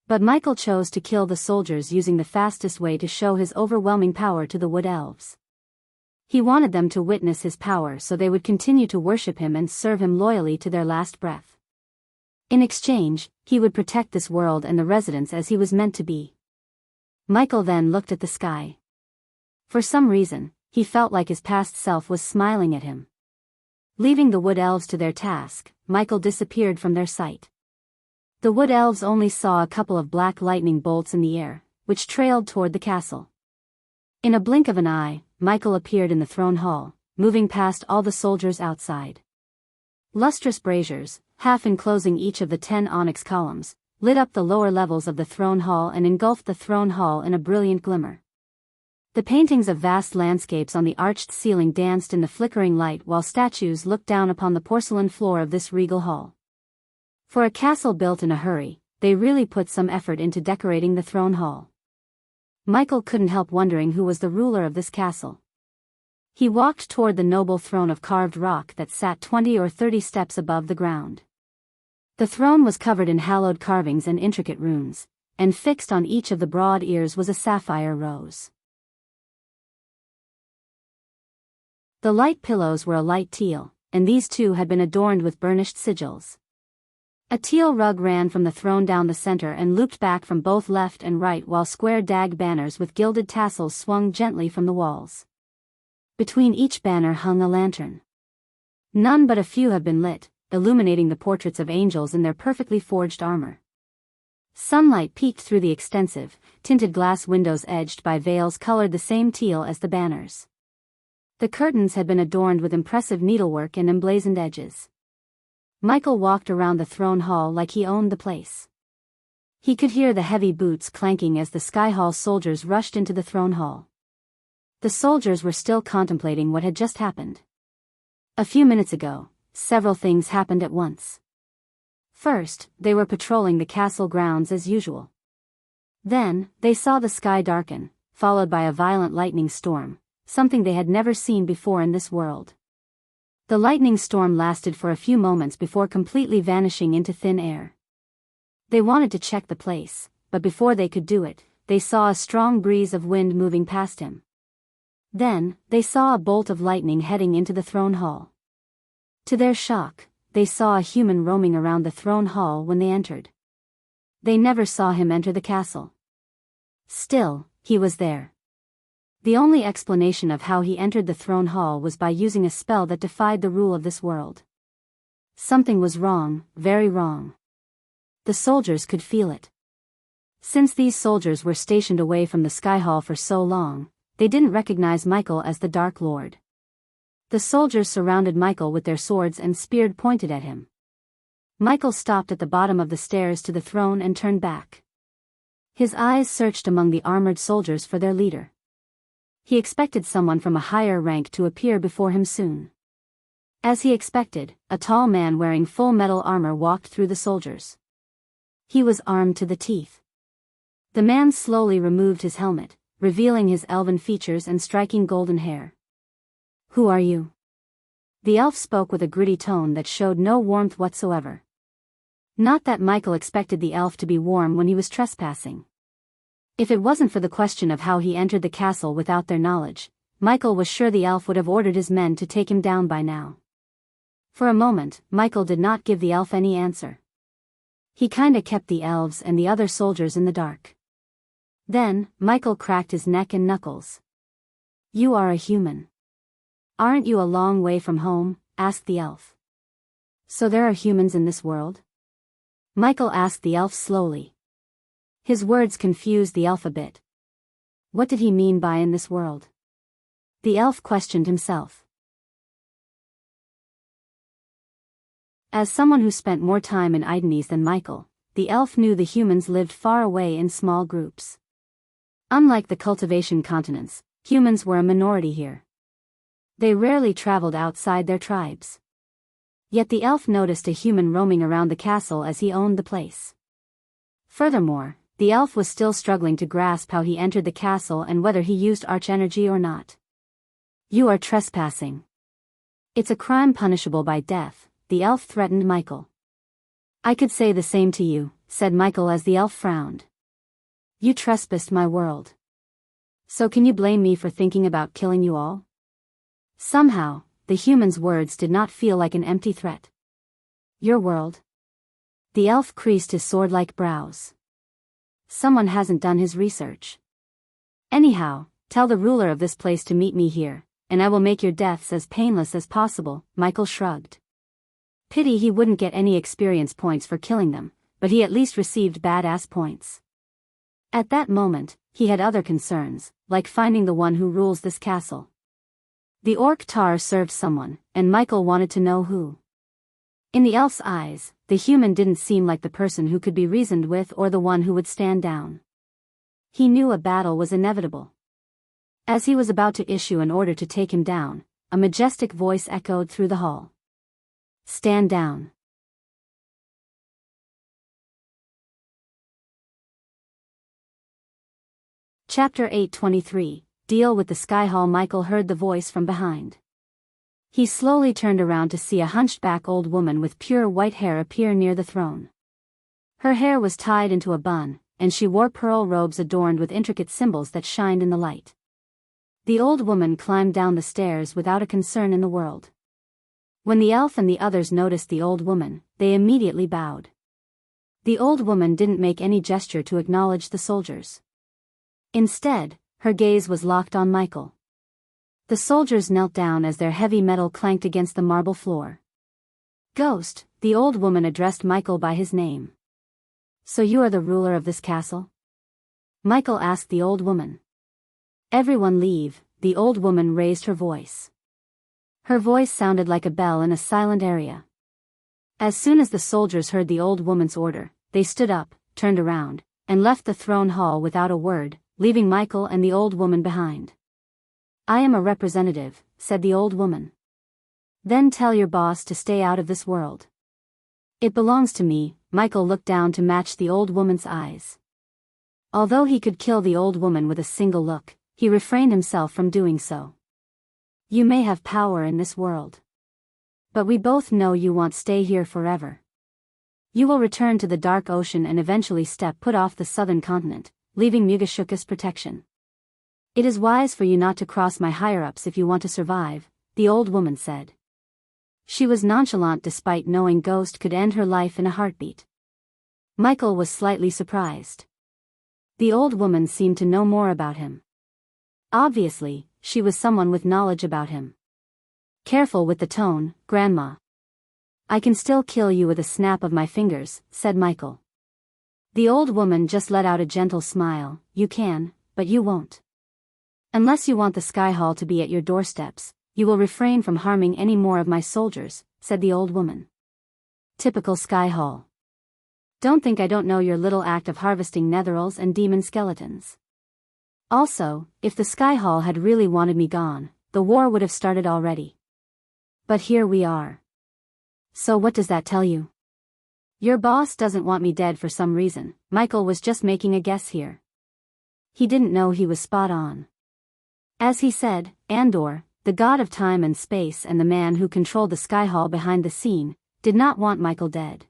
Speaker 1: But Michael chose to kill the soldiers using the fastest way to show his overwhelming power to the wood elves. He wanted them to witness his power so they would continue to worship him and serve him loyally to their last breath. In exchange, he would protect this world and the residents as he was meant to be. Michael then looked at the sky. For some reason, he felt like his past self was smiling at him. Leaving the wood elves to their task, Michael disappeared from their sight. The wood elves only saw a couple of black lightning bolts in the air, which trailed toward the castle. In a blink of an eye, Michael appeared in the throne hall, moving past all the soldiers outside. Lustrous braziers, half enclosing each of the 10 onyx columns, lit up the lower levels of the throne hall and engulfed the throne hall in a brilliant glimmer. The paintings of vast landscapes on the arched ceiling danced in the flickering light while statues looked down upon the porcelain floor of this regal hall. For a castle built in a hurry, they really put some effort into decorating the throne hall. Michael couldn't help wondering who was the ruler of this castle. He walked toward the noble throne of carved rock that sat 20 or 30 steps above the ground. The throne was covered in hallowed carvings and intricate runes, and fixed on each of the broad ears was a sapphire rose. The light pillows were a light teal, and these too had been adorned with burnished sigils. A teal rug ran from the throne down the center and looped back from both left and right while square dag banners with gilded tassels swung gently from the walls. Between each banner hung a lantern. None but a few have been lit, illuminating the portraits of angels in their perfectly forged armor. Sunlight peeked through the extensive, tinted glass windows edged by veils colored the same teal as the banners. The curtains had been adorned with impressive needlework and emblazoned edges. Michael walked around the throne hall like he owned the place. He could hear the heavy boots clanking as the Sky Hall soldiers rushed into the throne hall. The soldiers were still contemplating what had just happened. A few minutes ago, several things happened at once. First, they were patrolling the castle grounds as usual. Then, they saw the sky darken, followed by a violent lightning storm, something they had never seen before in this world. The lightning storm lasted for a few moments before completely vanishing into thin air. They wanted to check the place, but before they could do it, they saw a strong breeze of wind moving past him. Then, they saw a bolt of lightning heading into the throne hall. To their shock, they saw a human roaming around the throne hall when they entered. They never saw him enter the castle. Still, he was there. The only explanation of how he entered the throne hall was by using a spell that defied the rule of this world. Something was wrong, very wrong. The soldiers could feel it. Since these soldiers were stationed away from the Sky Hall for so long, they didn't recognize Michael as the Dark Lord. The soldiers surrounded Michael with their swords and spears pointed at him. Michael stopped at the bottom of the stairs to the throne and turned back. His eyes searched among the armored soldiers for their leader. He expected someone from a higher rank to appear before him soon. As he expected, a tall man wearing full metal armor walked through the soldiers. He was armed to the teeth. The man slowly removed his helmet, revealing his elven features and striking golden hair. "Who are you?" The elf spoke with a gritty tone that showed no warmth whatsoever. Not that Michael expected the elf to be warm when he was trespassing. If it wasn't for the question of how he entered the castle without their knowledge, Michael was sure the elf would have ordered his men to take him down by now. For a moment, Michael did not give the elf any answer. He kinda kept the elves and the other soldiers in the dark. Then, Michael cracked his neck and knuckles. "You are a human. Aren't you a long way from home?" asked the elf. "So there are humans in this world?" Michael asked the elf slowly. His words confused the elf a bit. What did he mean by "in this world"? The elf questioned himself. As someone who spent more time in Idanes than Michael, the elf knew the humans lived far away in small groups. Unlike the cultivation continents, humans were a minority here. They rarely traveled outside their tribes. Yet the elf noticed a human roaming around the castle as he owned the place. Furthermore, the elf was still struggling to grasp how he entered the castle and whether he used arch-energy or not. "You are trespassing. It's a crime punishable by death," the elf threatened Michael. "I could say the same to you," said Michael as the elf frowned. "You trespassed my world. So can you blame me for thinking about killing you all?" Somehow, the human's words did not feel like an empty threat. "Your world?" The elf creased his sword-like brows. Someone hasn't done his research. "Anyhow, tell the ruler of this place to meet me here, and I will make your deaths as painless as possible," Michael shrugged. Pity he wouldn't get any experience points for killing them, but he at least received badass points. At that moment, he had other concerns, like finding the one who rules this castle. The orc tar served someone, and Michael wanted to know who. In the elf's eyes, the human didn't seem like the person who could be reasoned with or the one who would stand down. He knew a battle was inevitable. As he was about to issue an order to take him down, a majestic voice echoed through the hall. "Stand down." Chapter 823, Deal with the Sky Hall. Michael heard the voice from behind. He slowly turned around to see a hunchback old woman with pure white hair appear near the throne. Her hair was tied into a bun, and she wore pearl robes adorned with intricate symbols that shined in the light. The old woman climbed down the stairs without a concern in the world. When the elf and the others noticed the old woman, they immediately bowed. The old woman didn't make any gesture to acknowledge the soldiers. Instead, her gaze was locked on Michael. The soldiers knelt down as their heavy metal clanked against the marble floor. "Ghost," the old woman addressed Michael by his name. "So you are the ruler of this castle?" Michael asked the old woman. "Everyone leave," the old woman raised her voice. Her voice sounded like a bell in a silent area. As soon as the soldiers heard the old woman's order, they stood up, turned around, and left the throne hall without a word, leaving Michael and the old woman behind. "I am a representative," said the old woman. "Then tell your boss to stay out of this world." "It belongs to me." Michael looked down to match the old woman's eyes. Although he could kill the old woman with a single look, he refrained himself from doing so. "You may have power in this world. But we both know you won't stay here forever. You will return to the dark ocean and eventually step foot off the southern continent, leaving Mugashuka's protection. It is wise for you not to cross my higher-ups if you want to survive," the old woman said. She was nonchalant despite knowing Ghost could end her life in a heartbeat. Michael was slightly surprised. The old woman seemed to know more about him. Obviously, she was someone with knowledge about him. "Careful with the tone, Grandma. I can still kill you with a snap of my fingers," said Michael. The old woman just let out a gentle smile. "You can, but you won't. Unless you want the Sky Hall to be at your doorsteps, you will refrain from harming any more of my soldiers," said the old woman. Typical Sky Hall. Don't think I don't know your little act of harvesting netherils and demon skeletons. Also, if the Sky Hall had really wanted me gone, the war would have started already. But here we are. So what does that tell you? Your boss doesn't want me dead for some reason. Michael was just making a guess here. He didn't know he was spot on. As he said, Andor, the god of time and space and the man who controlled the Sky Hall behind the scene, did not want Michael dead.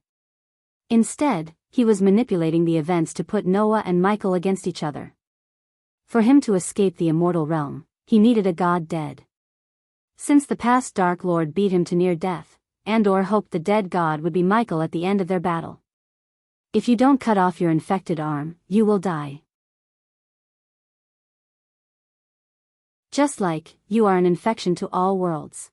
Speaker 1: Instead, he was manipulating the events to put Noah and Michael against each other. For him to escape the immortal realm, he needed a god dead. Since the past Dark Lord beat him to near death, and/or hoped the dead god would be Michael at the end of their battle. If you don't cut off your infected arm, you will die. Just like, you are an infection to all worlds.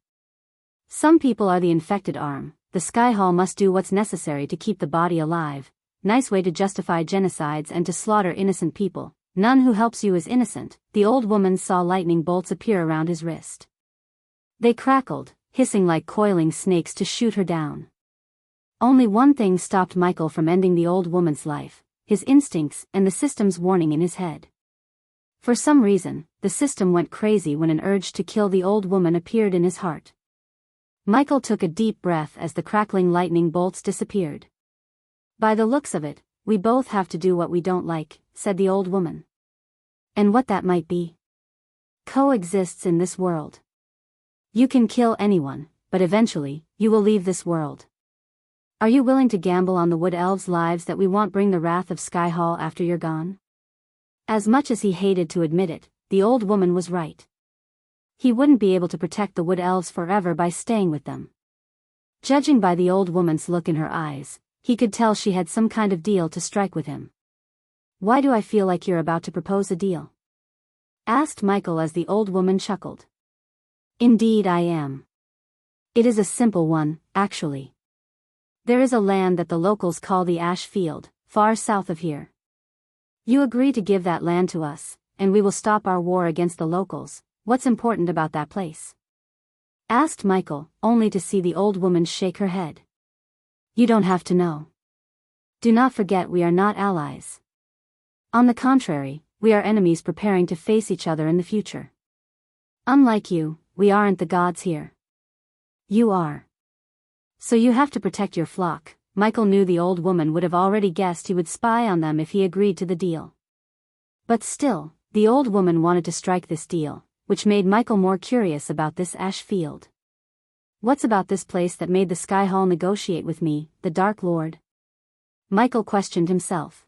Speaker 1: Some people are the infected arm. The Sky Hall must do what's necessary to keep the body alive. Nice way to justify genocides and to slaughter innocent people. None who helps you is innocent. The old woman saw lightning bolts appear around his wrist. They crackled, hissing like coiling snakes to shoot her down. Only one thing stopped Michael from ending the old woman's life: his instincts and the system's warning in his head. For some reason, the system went crazy when an urge to kill the old woman appeared in his heart. Michael took a deep breath as the crackling lightning bolts disappeared. By the looks of it, we both have to do what we don't like, said the old woman. And what that might be? Coexists in this world. You can kill anyone, but eventually, you will leave this world. Are you willing to gamble on the wood elves' lives that we won't bring the wrath of Sky Hall after you're gone? As much as he hated to admit it, the old woman was right. He wouldn't be able to protect the wood elves forever by staying with them. Judging by the old woman's look in her eyes, he could tell she had some kind of deal to strike with him. Why do I feel like you're about to propose a deal? Asked Michael as the old woman chuckled. Indeed I am. It is a simple one, actually. There is a land that the locals call the Ash Field, far south of here. You agree to give that land to us, and we will stop our war against the locals. What's important about that place? Asked Michael, only to see the old woman shake her head. You don't have to know. Do not forget we are not allies. On the contrary, we are enemies preparing to face each other in the future. Unlike you, we aren't the gods here. You are. So you have to protect your flock. Michael knew the old woman would have already guessed he would spy on them if he agreed to the deal. But still, the old woman wanted to strike this deal, which made Michael more curious about this ash field. What's about this place that made the Sky Hall negotiate with me, the Dark Lord? Michael questioned himself.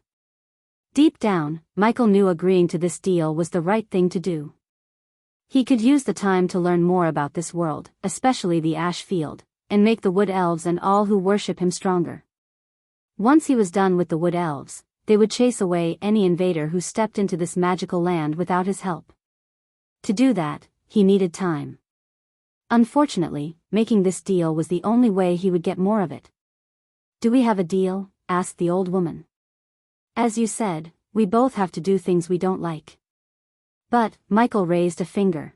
Speaker 1: Deep down, Michael knew agreeing to this deal was the right thing to do. He could use the time to learn more about this world, especially the ash field, and make the wood elves and all who worship him stronger. Once he was done with the wood elves, they would chase away any invader who stepped into this magical land without his help. To do that, he needed time. Unfortunately, making this deal was the only way he would get more of it. Do we have a deal? Asked the old woman. As you said, we both have to do things we don't like. But, Michael raised a finger.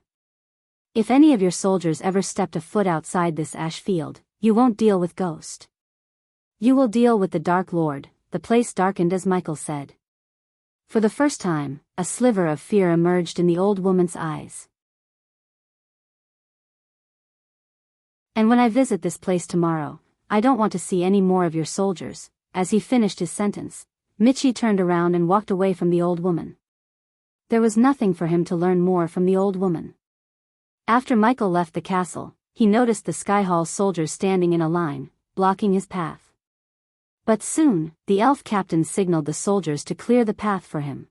Speaker 1: If any of your soldiers ever stepped a foot outside this ash field, you won't deal with Ghost. You will deal with the Dark Lord. The place darkened as Michael said. For the first time, a sliver of fear emerged in the old woman's eyes. And when I visit this place tomorrow, I don't want to see any more of your soldiers. As he finished his sentence, Mitchie turned around and walked away from the old woman. There was nothing for him to learn more from the old woman. After Michael left the castle, he noticed the Sky Hall soldiers standing in a line, blocking his path. But soon, the elf captain signaled the soldiers to clear the path for him.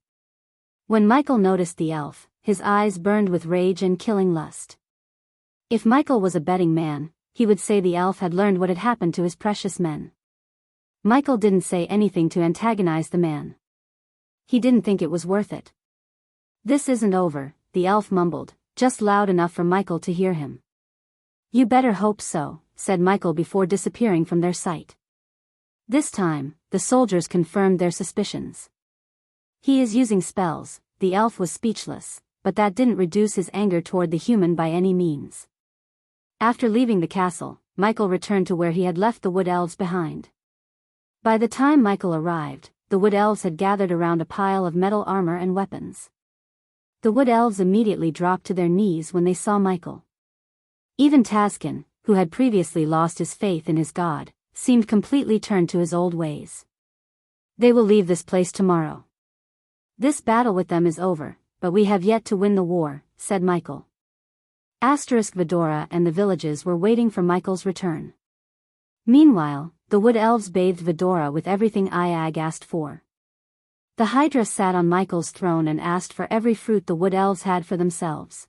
Speaker 1: When Michael noticed the elf, his eyes burned with rage and killing lust. If Michael was a betting man, he would say the elf had learned what had happened to his precious men. Michael didn't say anything to antagonize the man. He didn't think it was worth it. This isn't over, the elf mumbled, just loud enough for Michael to hear him. You better hope so, said Michael before disappearing from their sight. This time, the soldiers confirmed their suspicions. He is using spells. The elf was speechless, but that didn't reduce his anger toward the human by any means. After leaving the castle, Michael returned to where he had left the wood elves behind. By the time Michael arrived, the wood elves had gathered around a pile of metal armor and weapons. The wood elves immediately dropped to their knees when they saw Michael. Even Taskin, who had previously lost his faith in his god, seemed completely turned to his old ways. They will leave this place tomorrow. This battle with them is over, but we have yet to win the war, said Michael. Vidora and the villages were waiting for Michael's return. Meanwhile, the wood elves bathed Vidora with everything Iag asked for. The Hydra sat on Michael's throne and asked for every fruit the wood elves had for themselves.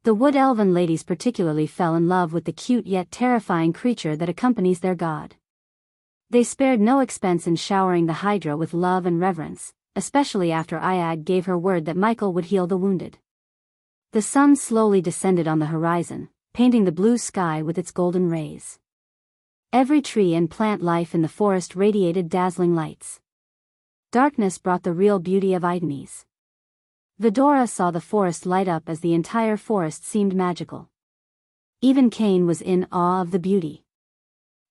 Speaker 1: The wood elven ladies particularly fell in love with the cute yet terrifying creature that accompanies their god. They spared no expense in showering the Hydra with love and reverence, especially after Iag gave her word that Michael would heal the wounded. The sun slowly descended on the horizon, painting the blue sky with its golden rays. Every tree and plant life in the forest radiated dazzling lights. Darkness brought the real beauty of Idnes. Vidora saw the forest light up as the entire forest seemed magical. Even Cain was in awe of the beauty.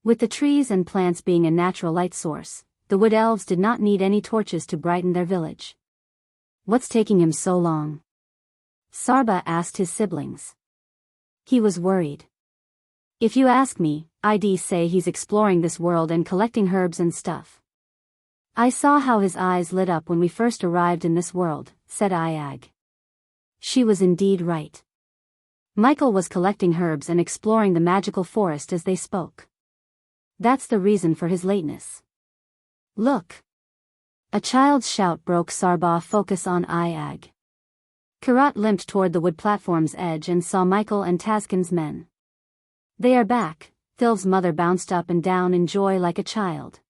Speaker 1: With the trees and plants being a natural light source, the wood elves did not need any torches to brighten their village. "What's taking him so long?" Sarba asked his siblings. He was worried. "If you ask me, I'd say he's exploring this world and collecting herbs and stuff. I saw how his eyes lit up when we first arrived in this world," said Iag. She was indeed right. Michael was collecting herbs and exploring the magical forest as they spoke. That's the reason for his lateness. "Look!" A child's shout broke Sarba's focus on Iag. Karat limped toward the wood platform's edge and saw Michael and Taskin's men. "They are back," Thilv's mother bounced up and down in joy like a child.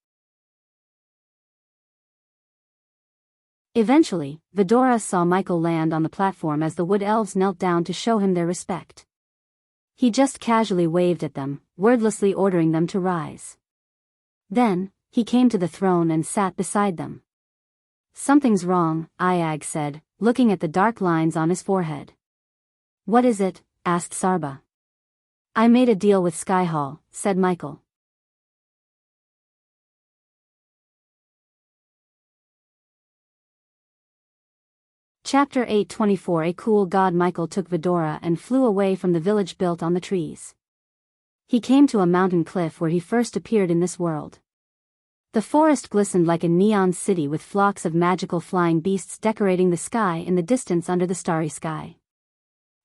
Speaker 1: Eventually, Vidora saw Michael land on the platform as the wood elves knelt down to show him their respect. He just casually waved at them, wordlessly ordering them to rise. Then, he came to the throne and sat beside them. "Something's wrong," Iag said, looking at the dark lines on his forehead. "What is it?" asked Sarba. "I made a deal with Skyhall," said Michael. Chapter 824. A cool god. Michael took Vidora and flew away from the village built on the trees. He came to a mountain cliff where he first appeared in this world. The forest glistened like a neon city with flocks of magical flying beasts decorating the sky in the distance under the starry sky.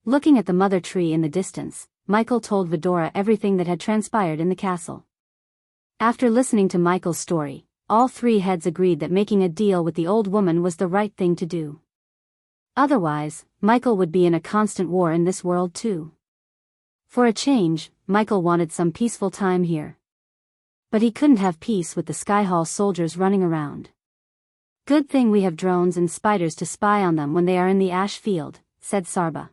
Speaker 1: Looking at the mother tree in the distance, Michael told Vidora everything that had transpired in the castle. After listening to Michael's story, all three heads agreed that making a deal with the old woman was the right thing to do. Otherwise, Michael would be in a constant war in this world too. For a change, Michael wanted some peaceful time here. But he couldn't have peace with the Skyhall soldiers running around. "Good thing we have drones and spiders to spy on them when they are in the ash field," said Sarba.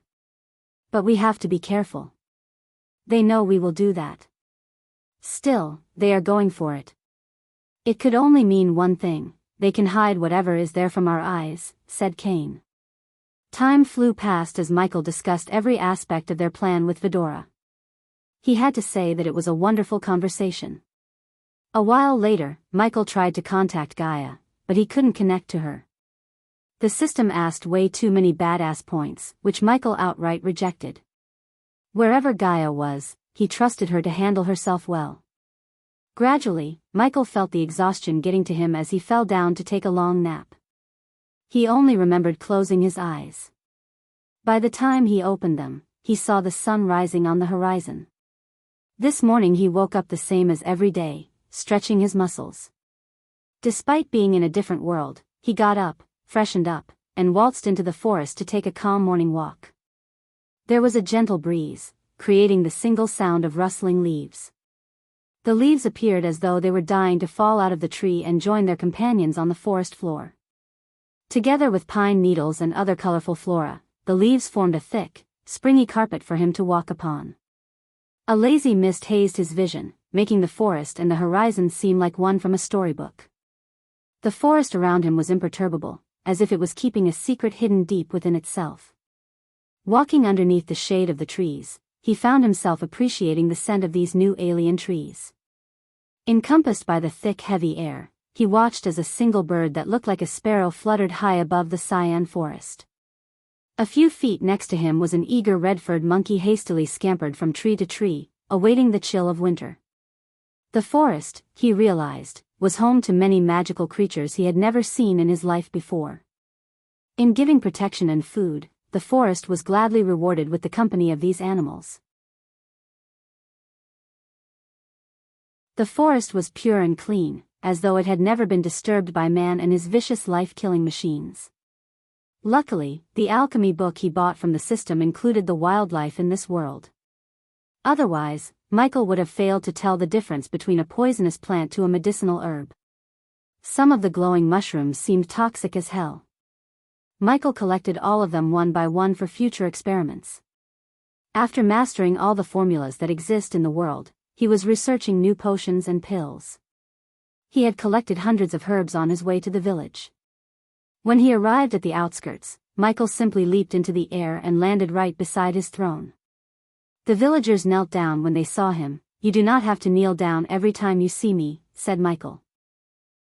Speaker 1: "But we have to be careful. They know we will do that. Still, they are going for it. It could only mean one thing: they can hide whatever is there from our eyes," said Cain. Time flew past as Michael discussed every aspect of their plan with Vidora. He had to say that it was a wonderful conversation. A while later, Michael tried to contact Gaia, but he couldn't connect to her. The system asked way too many badass points, which Michael outright rejected. Wherever Gaia was, he trusted her to handle herself well. Gradually, Michael felt the exhaustion getting to him as he fell down to take a long nap. He only remembered closing his eyes. By the time he opened them, he saw the sun rising on the horizon. This morning he woke up the same as every day, stretching his muscles. Despite being in a different world, he got up, freshened up, and waltzed into the forest to take a calm morning walk. There was a gentle breeze, creating the single sound of rustling leaves. The leaves appeared as though they were dying to fall out of the tree and join their companions on the forest floor. Together with pine needles and other colorful flora, the leaves formed a thick, springy carpet for him to walk upon. A lazy mist hazed his vision, making the forest and the horizon seem like one from a storybook. The forest around him was imperturbable, as if it was keeping a secret hidden deep within itself. Walking underneath the shade of the trees, he found himself appreciating the scent of these new alien trees. Encompassed by the thick, heavy air, he watched as a single bird that looked like a sparrow fluttered high above the cyan forest. A few feet next to him was an eager red-furred monkey hastily scampered from tree to tree, awaiting the chill of winter. The forest, he realized, was home to many magical creatures he had never seen in his life before. In giving protection and food, the forest was gladly rewarded with the company of these animals. The forest was pure and clean, as though it had never been disturbed by man and his vicious life-killing machines. Luckily, the alchemy book he bought from the system included the wildlife in this world. Otherwise, Michael would have failed to tell the difference between a poisonous plant to a medicinal herb. Some of the glowing mushrooms seemed toxic as hell. Michael collected all of them one by one for future experiments. After mastering all the formulas that exist in the world, he was researching new potions and pills. He had collected hundreds of herbs on his way to the village. When he arrived at the outskirts, Michael simply leaped into the air and landed right beside his throne. The villagers knelt down when they saw him. "You do not have to kneel down every time you see me," said Michael.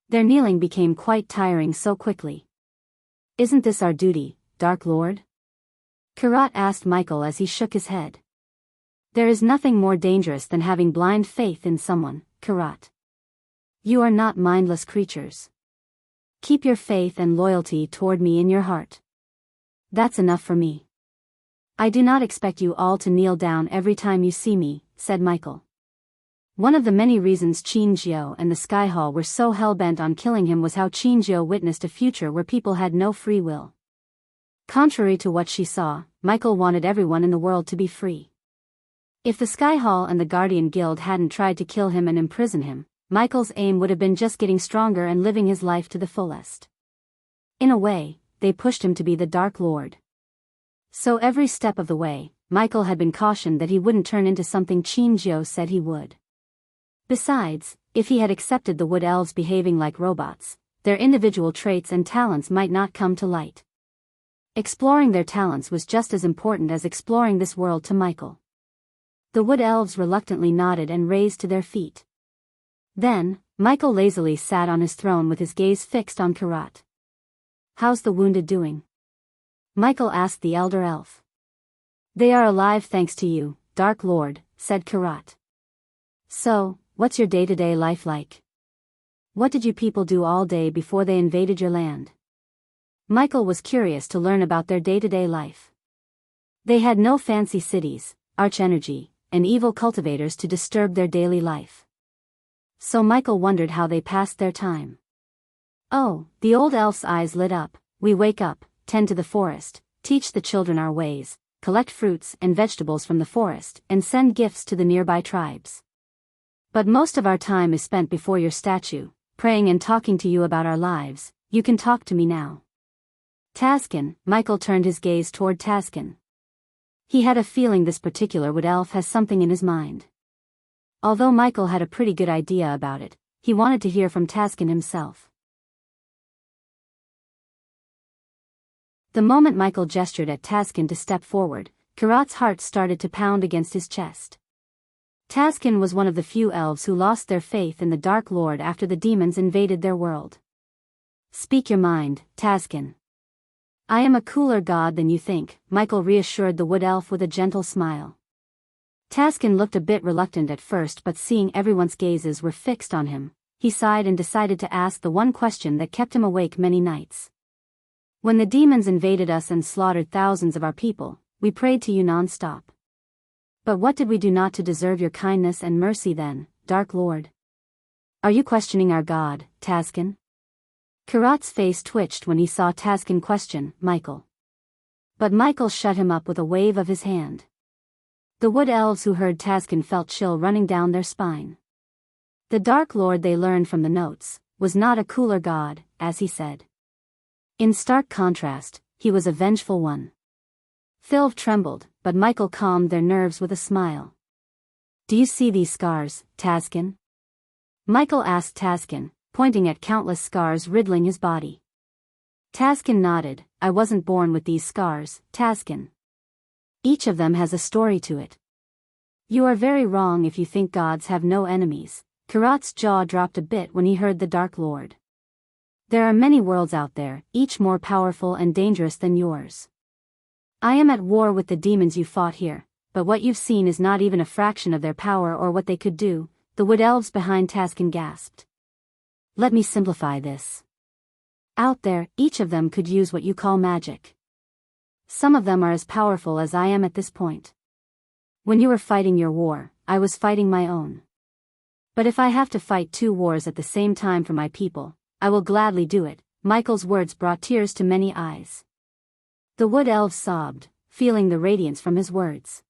Speaker 1: Their kneeling became quite tiring so quickly. "Isn't this our duty, Dark Lord?" Karat asked Michael as he shook his head. "There is nothing more dangerous than having blind faith in someone, Karat. You are not mindless creatures. Keep your faith and loyalty toward me in your heart. That's enough for me. I do not expect you all to kneel down every time you see me," said Michael. One of the many reasons Qinzhou and the Sky Hall were so hell-bent on killing him was how Qinzhou witnessed a future where people had no free will. Contrary to what she saw, Michael wanted everyone in the world to be free. If the Sky Hall and the Guardian Guild hadn't tried to kill him and imprison him, Michael's aim would have been just getting stronger and living his life to the fullest. In a way, they pushed him to be the Dark Lord. So every step of the way, Michael had been cautioned that he wouldn't turn into something Qinzhou said he would. Besides, if he had accepted the Wood Elves behaving like robots, their individual traits and talents might not come to light. Exploring their talents was just as important as exploring this world to Michael. The Wood Elves reluctantly nodded and raised to their feet. Then, Michael lazily sat on his throne with his gaze fixed on Karat. "How's the wounded doing?" Michael asked the elder elf. "They are alive thanks to you, Dark Lord," said Karat. "So, what's your day-to-day life like? What did you people do all day before they invaded your land?" Michael was curious to learn about their day-to-day life. They had no fancy cities, arch-energy, and evil cultivators to disturb their daily life. So Michael wondered how they passed their time. "Oh," the old elf's eyes lit up, "we wake up, tend to the forest, teach the children our ways, collect fruits and vegetables from the forest, and send gifts to the nearby tribes. But most of our time is spent before your statue, praying and talking to you about our lives. You can talk to me now." Taskin, Michael turned his gaze toward Taskin. He had a feeling this particular wood elf has something in his mind. Although Michael had a pretty good idea about it, he wanted to hear from Taskin himself. The moment Michael gestured at Taskin to step forward, Karat's heart started to pound against his chest. Taskin was one of the few elves who lost their faith in the Dark Lord after the demons invaded their world. "Speak your mind, Taskin. I am a cooler god than you think," Michael reassured the wood elf with a gentle smile. Taskin looked a bit reluctant at first, but seeing everyone's gazes were fixed on him, he sighed and decided to ask the one question that kept him awake many nights. "When the demons invaded us and slaughtered thousands of our people, we prayed to you non-stop. But what did we do not to deserve your kindness and mercy then, Dark Lord? Are you questioning our God, Taskin?" Karat's face twitched when he saw Taskin question Michael. But Michael shut him up with a wave of his hand. The wood elves who heard Taskin felt chill running down their spine. The Dark Lord, they learned from the notes, was not a cooler god, as he said. In stark contrast, he was a vengeful one. Philv trembled, but Michael calmed their nerves with a smile. "Do you see these scars, Taskin?" Michael asked Taskin, pointing at countless scars riddling his body. Taskin nodded. "I wasn't born with these scars, Taskin. Each of them has a story to it. You are very wrong if you think gods have no enemies." Karat's jaw dropped a bit when he heard the Dark Lord. "There are many worlds out there, each more powerful and dangerous than yours. I am at war with the demons you fought here, but what you've seen is not even a fraction of their power or what they could do," the wood elves behind Taskin gasped. "Let me simplify this. Out there, each of them could use what you call magic. Some of them are as powerful as I am at this point. When you were fighting your war, I was fighting my own. But if I have to fight two wars at the same time for my people, I will gladly do it." Michael's words brought tears to many eyes. The wood elf sobbed, feeling the radiance from his words.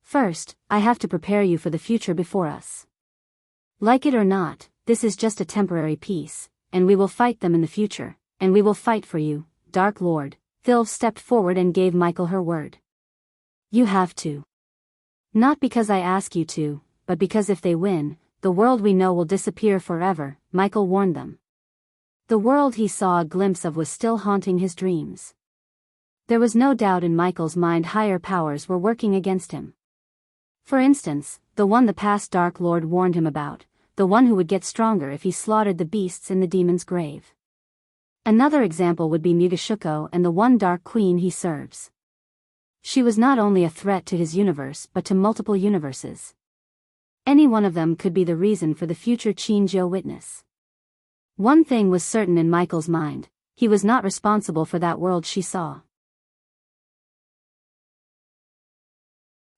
Speaker 1: First, I have to prepare you for the future before us. Like it or not, this is just a temporary peace, and we will fight them in the future, and we will fight for you, Dark Lord. Thilv stepped forward and gave Michael her word. You have to. Not because I ask you to, but because if they win, the world we know will disappear forever, Michael warned them. The world he saw a glimpse of was still haunting his dreams. There was no doubt in Michael's mind higher powers were working against him. For instance, the one the past Dark Lord warned him about, the one who would get stronger if he slaughtered the beasts in the demon's grave. Another example would be Mugashuko and the one Dark Queen he serves. She was not only a threat to his universe but to multiple universes. Any one of them could be the reason for the future Chinjo witness. One thing was certain in Michael's mind, he was not responsible for that world she saw.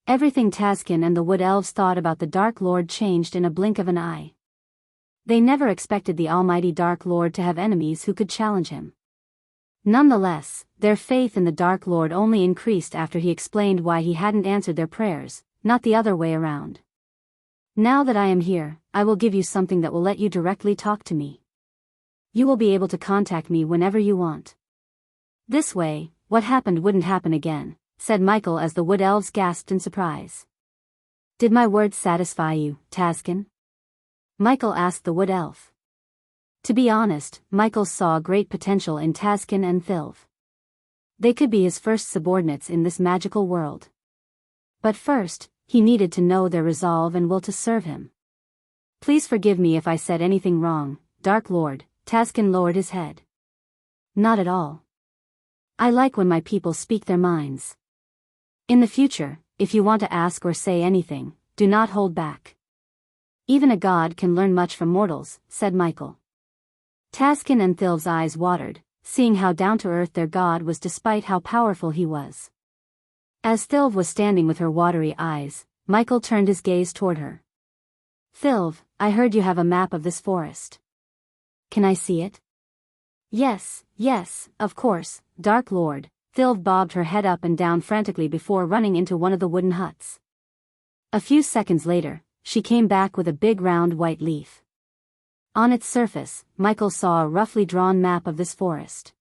Speaker 1: Everything Tazkin and the Wood Elves thought about the Dark Lord changed in a blink of an eye. They never expected the almighty Dark Lord to have enemies who could challenge him. Nonetheless, their faith in the Dark Lord only increased after he explained why he hadn't answered their prayers, not the other way around. Now that I am here, I will give you something that will let you directly talk to me. You will be able to contact me whenever you want. This way, what happened wouldn't happen again, said Michael as the Wood Elves gasped in surprise. Did my words satisfy you, Tazkin? Michael asked the Wood Elf. To be honest, Michael saw great potential in Tazkin and Thilv. They could be his first subordinates in this magical world. But first, he needed to know their resolve and will to serve him. Please forgive me if I said anything wrong, Dark Lord. Tazkin lowered his head. Not at all. I like when my people speak their minds. In the future, if you want to ask or say anything, do not hold back. Even a god can learn much from mortals, said Michael. Tazkin and Thilv's eyes watered, seeing how down-to-earth their god was despite how powerful he was. As Thilv was standing with her watery eyes, Michael turned his gaze toward her. Thilv, I heard you have a map of this forest. Can I see it? Yes, of course, Dark Lord. Thilv bobbed her head up and down frantically before running into one of the wooden huts. A few seconds later, she came back with a big round white leaf. On its surface, Michael saw a roughly drawn map of this forest.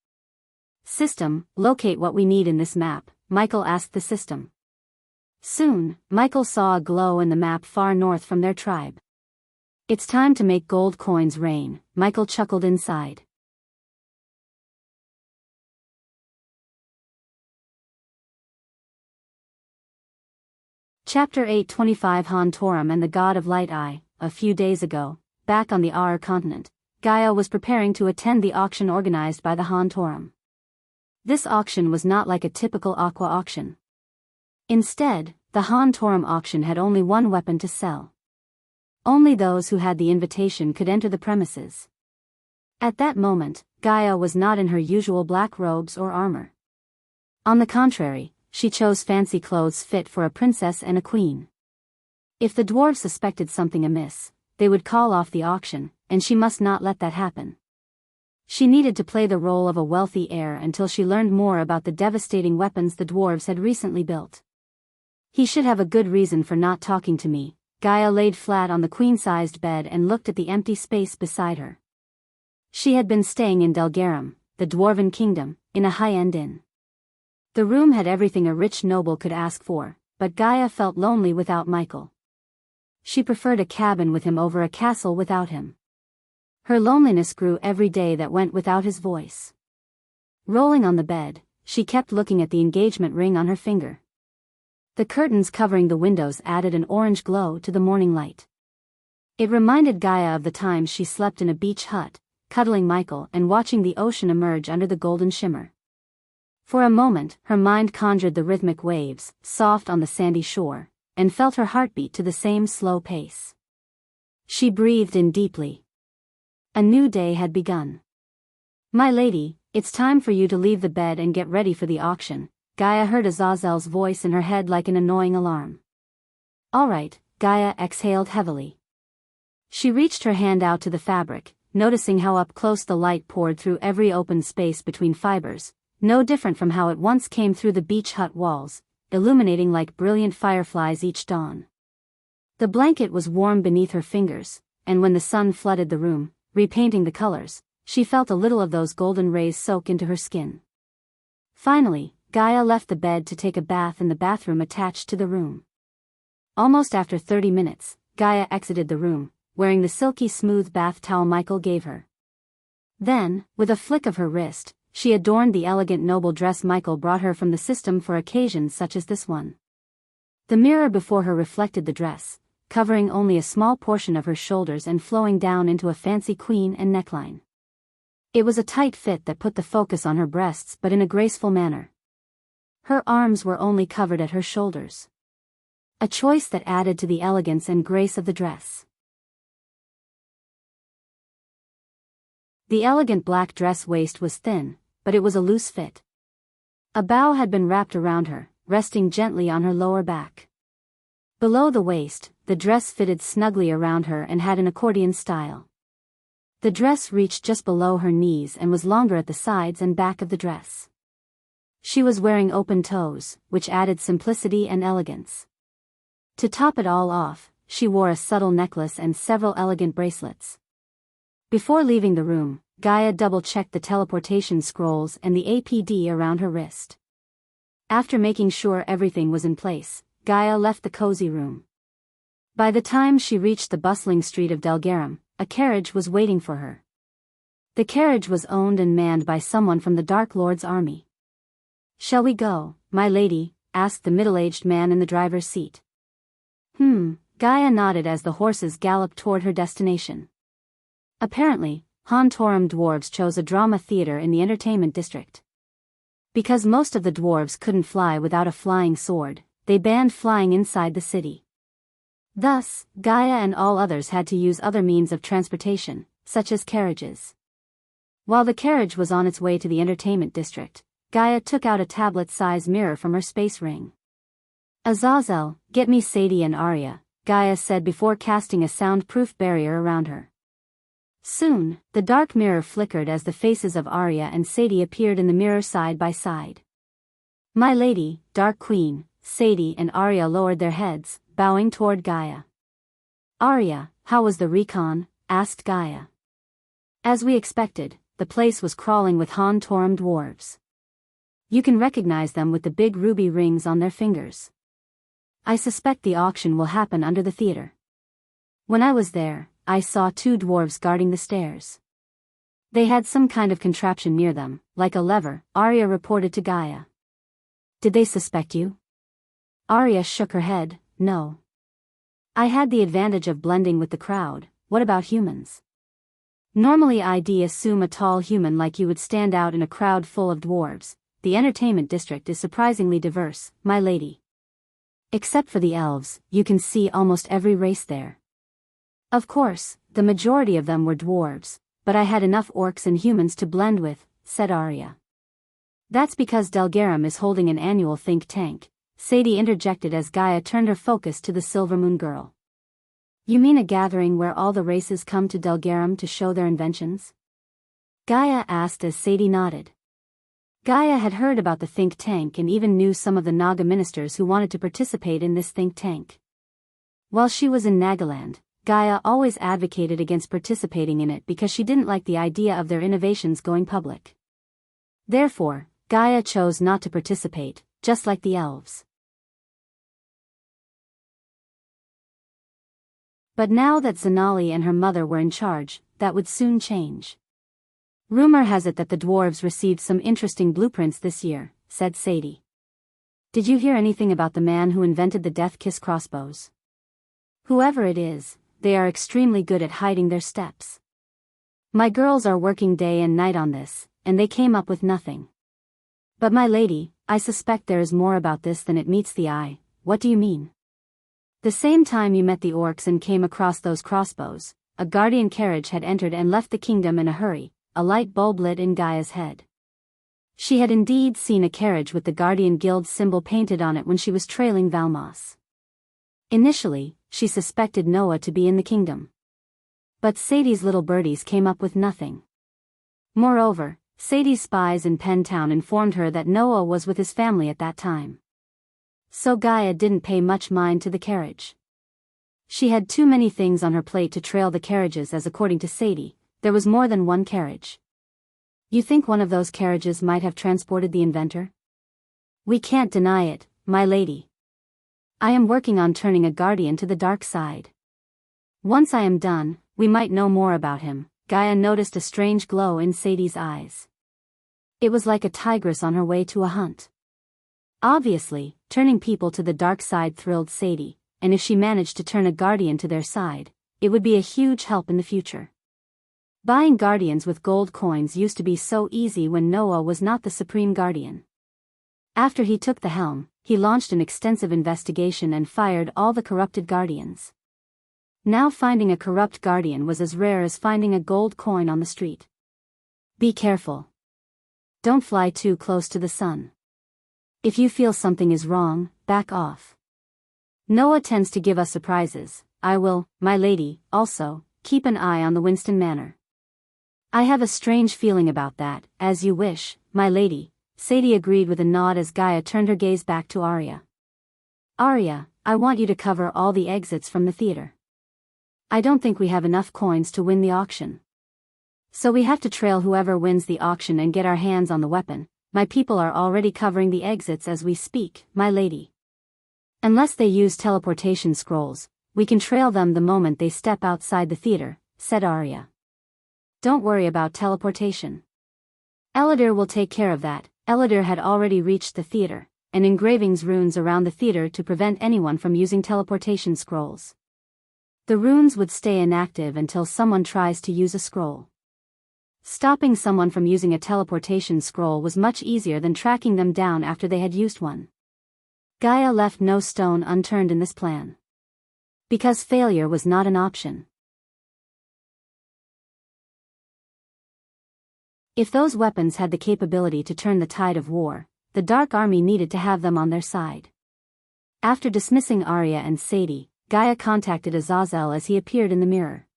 Speaker 1: System, locate what we need in this map, Michael asked the system. Soon, Michael saw a glow in the map far north from their tribe. It's time to make gold coins rain, Michael chuckled inside. Chapter 825 Han Torum and the God of Light Eye. A few days ago, back on the Aur continent, Gaia was preparing to attend the auction organized by the Han Torum. This auction was not like a typical aqua auction. Instead, the Han Torum auction had only one weapon to sell. Only those who had the invitation could enter the premises. At that moment, Gaia was not in her usual black robes or armor. On the contrary, she chose fancy clothes fit for a princess and a queen. If the dwarves suspected something amiss, they would call off the auction, and she must not let that happen. She needed to play the role of a wealthy heir until she learned more about the devastating weapons the dwarves had recently built. He should have a good reason for not talking to me. Gaia laid flat on the queen-sized bed and looked at the empty space beside her. She had been staying in Delgarum, the dwarven kingdom, in a high-end inn. The room had everything a rich noble could ask for, but Gaia felt lonely without Michael. She preferred a cabin with him over a castle without him. Her loneliness grew every day that went without his voice. Rolling on the bed, she kept looking at the engagement ring on her finger. The curtains covering the windows added an orange glow to the morning light. It reminded Gaia of the times she slept in a beach hut, cuddling Michael and watching the ocean emerge under the golden shimmer. For a moment, her mind conjured the rhythmic waves, soft on the sandy shore, and felt her heartbeat to the same slow pace. She breathed in deeply. A new day had begun. My lady, it's time for you to leave the bed and get ready for the auction. Gaia heard Azazel's voice in her head like an annoying alarm. All right, Gaia exhaled heavily. She reached her hand out to the fabric, noticing how up close the light poured through every open space between fibers. no different from how it once came through the beach hut walls, illuminating like brilliant fireflies each dawn. The blanket was warm beneath her fingers, and when the sun flooded the room, repainting the colors, she felt a little of those golden rays soak into her skin. Finally, Gaia left the bed to take a bath in the bathroom attached to the room. Almost after 30 minutes, Gaia exited the room, wearing the silky smooth bath towel Michael gave her. Then, with a flick of her wrist, she adorned the elegant noble dress Michael brought her from the system for occasions such as this one. The mirror before her reflected the dress, covering only a small portion of her shoulders and flowing down into a fancy queen and neckline. It was a tight fit that put the focus on her breasts but in a graceful manner. Her arms were only covered at her shoulders. A choice that added to the elegance and grace of the dress. The elegant black dress waist was thin, but it was a loose fit. A bow had been wrapped around her, resting gently on her lower back. Below the waist, the dress fitted snugly around her and had an accordion style. The dress reached just below her knees and was longer at the sides and back of the dress. She was wearing open toes, which added simplicity and elegance. To top it all off, she wore a subtle necklace and several elegant bracelets. Before leaving the room, Gaia double-checked the teleportation scrolls and the APD around her wrist. After making sure everything was in place, Gaia left the cozy room. By the time she reached the bustling street of Delgarum, a carriage was waiting for her. The carriage was owned and manned by someone from the Dark Lord's army. "Shall we go, my lady?" asked the middle-aged man in the driver's seat. Gaia nodded as the horses galloped toward her destination. Apparently, Hontorum dwarves chose a drama theater in the entertainment district. Because most of the dwarves couldn't fly without a flying sword, they banned flying inside the city. Thus, Gaia and all others had to use other means of transportation, such as carriages. While the carriage was on its way to the entertainment district, Gaia took out a tablet-size mirror from her space ring. "Azazel, get me Sadie and Arya," Gaia said before casting a soundproof barrier around her. Soon, the dark mirror flickered as the faces of Arya and Sadie appeared in the mirror side by side. "My lady, Dark Queen," Sadie and Arya lowered their heads, bowing toward Gaia. "Arya, how was the recon?" asked Gaia. "As we expected, the place was crawling with Hontorum dwarves. You can recognize them with the big ruby rings on their fingers. I suspect the auction will happen under the theater. When I was there, I saw 2 dwarves guarding the stairs. They had some kind of contraption near them, like a lever," Arya reported to Gaia. "Did they suspect you?" Arya shook her head. "No. I had the advantage of blending with the crowd. What about humans? Normally I'd assume a tall human like you would stand out in a crowd full of dwarves. The entertainment district is surprisingly diverse, my lady. Except for the elves, you can see almost every race there. Of course, the majority of them were dwarves, but I had enough orcs and humans to blend with," said Arya. "That's because Delgarum is holding an annual think tank," Sadie interjected as Gaia turned her focus to the Silvermoon girl. "You mean a gathering where all the races come to Delgarum to show their inventions?" Gaia asked as Sadie nodded. Gaia had heard about the think tank and even knew some of the Naga ministers who wanted to participate in this think tank. While she was in Nagaland, Gaia always advocated against participating in it because she didn't like the idea of their innovations going public. Therefore, Gaia chose not to participate, just like the elves. But now that Zanali and her mother were in charge, that would soon change. "Rumor has it that the dwarves received some interesting blueprints this year," said Sadie. "Did you hear anything about the man who invented the Death Kiss crossbows? Whoever it is, they are extremely good at hiding their steps. My girls are working day and night on this, and they came up with nothing. But my lady, I suspect there is more about this than it meets the eye." "What do you mean?" "The same time you met the orcs and came across those crossbows, a guardian carriage had entered and left the kingdom in a hurry." A light bulb lit in Gaia's head. She had indeed seen a carriage with the Guardian Guild symbol painted on it when she was trailing Valmos. Initially, she suspected Noah to be in the kingdom. But Sadie's little birdies came up with nothing. Moreover, Sadie's spies in Pentown informed her that Noah was with his family at that time. So Gaia didn't pay much mind to the carriage. She had too many things on her plate to trail the carriages, as according to Sadie, there was more than one carriage. You think one of those carriages might have transported the inventor? We can't deny it, my lady. I am working on turning a guardian to the dark side. Once I am done, we might know more about him. Gaia noticed a strange glow in Sadie's eyes. It was like a tigress on her way to a hunt. Obviously, turning people to the dark side thrilled Sadie, and if she managed to turn a guardian to their side, it would be a huge help in the future. Buying guardians with gold coins used to be so easy when Noah was not the supreme guardian. After he took the helm, he launched an extensive investigation and fired all the corrupted guardians. Now finding a corrupt guardian was as rare as finding a gold coin on the street. Be careful. Don't fly too close to the sun. If you feel something is wrong, back off. Noah tends to give us surprises. I will, my lady, also, keep an eye on the Winston Manor. I have a strange feeling about that. As you wish, my lady, Sadie agreed with a nod as Gaia turned her gaze back to Arya. Arya, I want you to cover all the exits from the theater. I don't think we have enough coins to win the auction. So we have to trail whoever wins the auction and get our hands on the weapon. My people are already covering the exits as we speak, my lady. Unless they use teleportation scrolls, we can trail them the moment they step outside the theater, said Arya. Don't worry about teleportation. Eladir will take care of that. Eladir had already reached the theater, and engravings runes around the theater to prevent anyone from using teleportation scrolls. The runes would stay inactive until someone tries to use a scroll. Stopping someone from using a teleportation scroll was much easier than tracking them down after they had used one. Gaia left no stone unturned in this plan. Because failure was not an option. If those weapons had the capability to turn the tide of war, the Dark Army needed to have them on their side. After dismissing Arya and Sadie, Gaia contacted Azazel as he appeared in the mirror.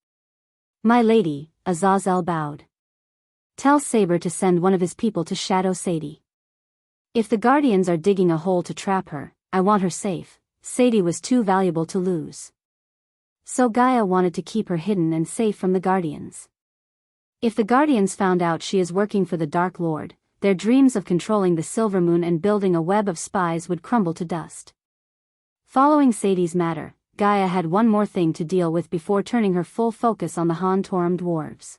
Speaker 1: My lady, Azazel bowed. Tell Saber to send one of his people to shadow Sadie. If the Guardians are digging a hole to trap her, I want her safe. Sadie was too valuable to lose. So Gaia wanted to keep her hidden and safe from the Guardians. If the Guardians found out she is working for the Dark Lord, their dreams of controlling the Silver Moon and building a web of spies would crumble to dust. Following Sadie's matter, Gaia had one more thing to deal with before turning her full focus on the Han-Torum dwarves.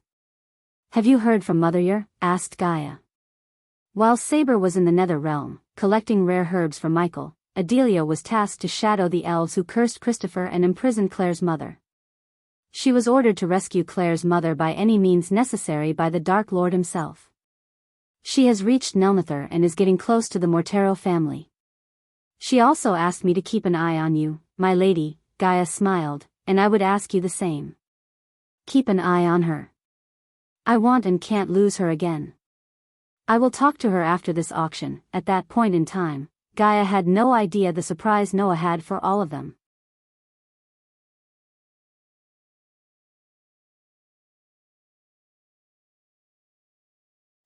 Speaker 1: Have you heard from Motheryer? Asked Gaia. While Saber was in the Nether Realm, collecting rare herbs for Michael, Adelia was tasked to shadow the elves who cursed Christopher and imprisoned Claire's mother. She was ordered to rescue Claire's mother by any means necessary by the Dark Lord himself. She has reached Nelnither and is getting close to the Mortero family. She also asked me to keep an eye on you, my lady. Gaia smiled, and I would ask you the same. Keep an eye on her. I want and can't lose her again. I will talk to her after this auction. At that point in time, Gaia had no idea the surprise Noah had for all of them.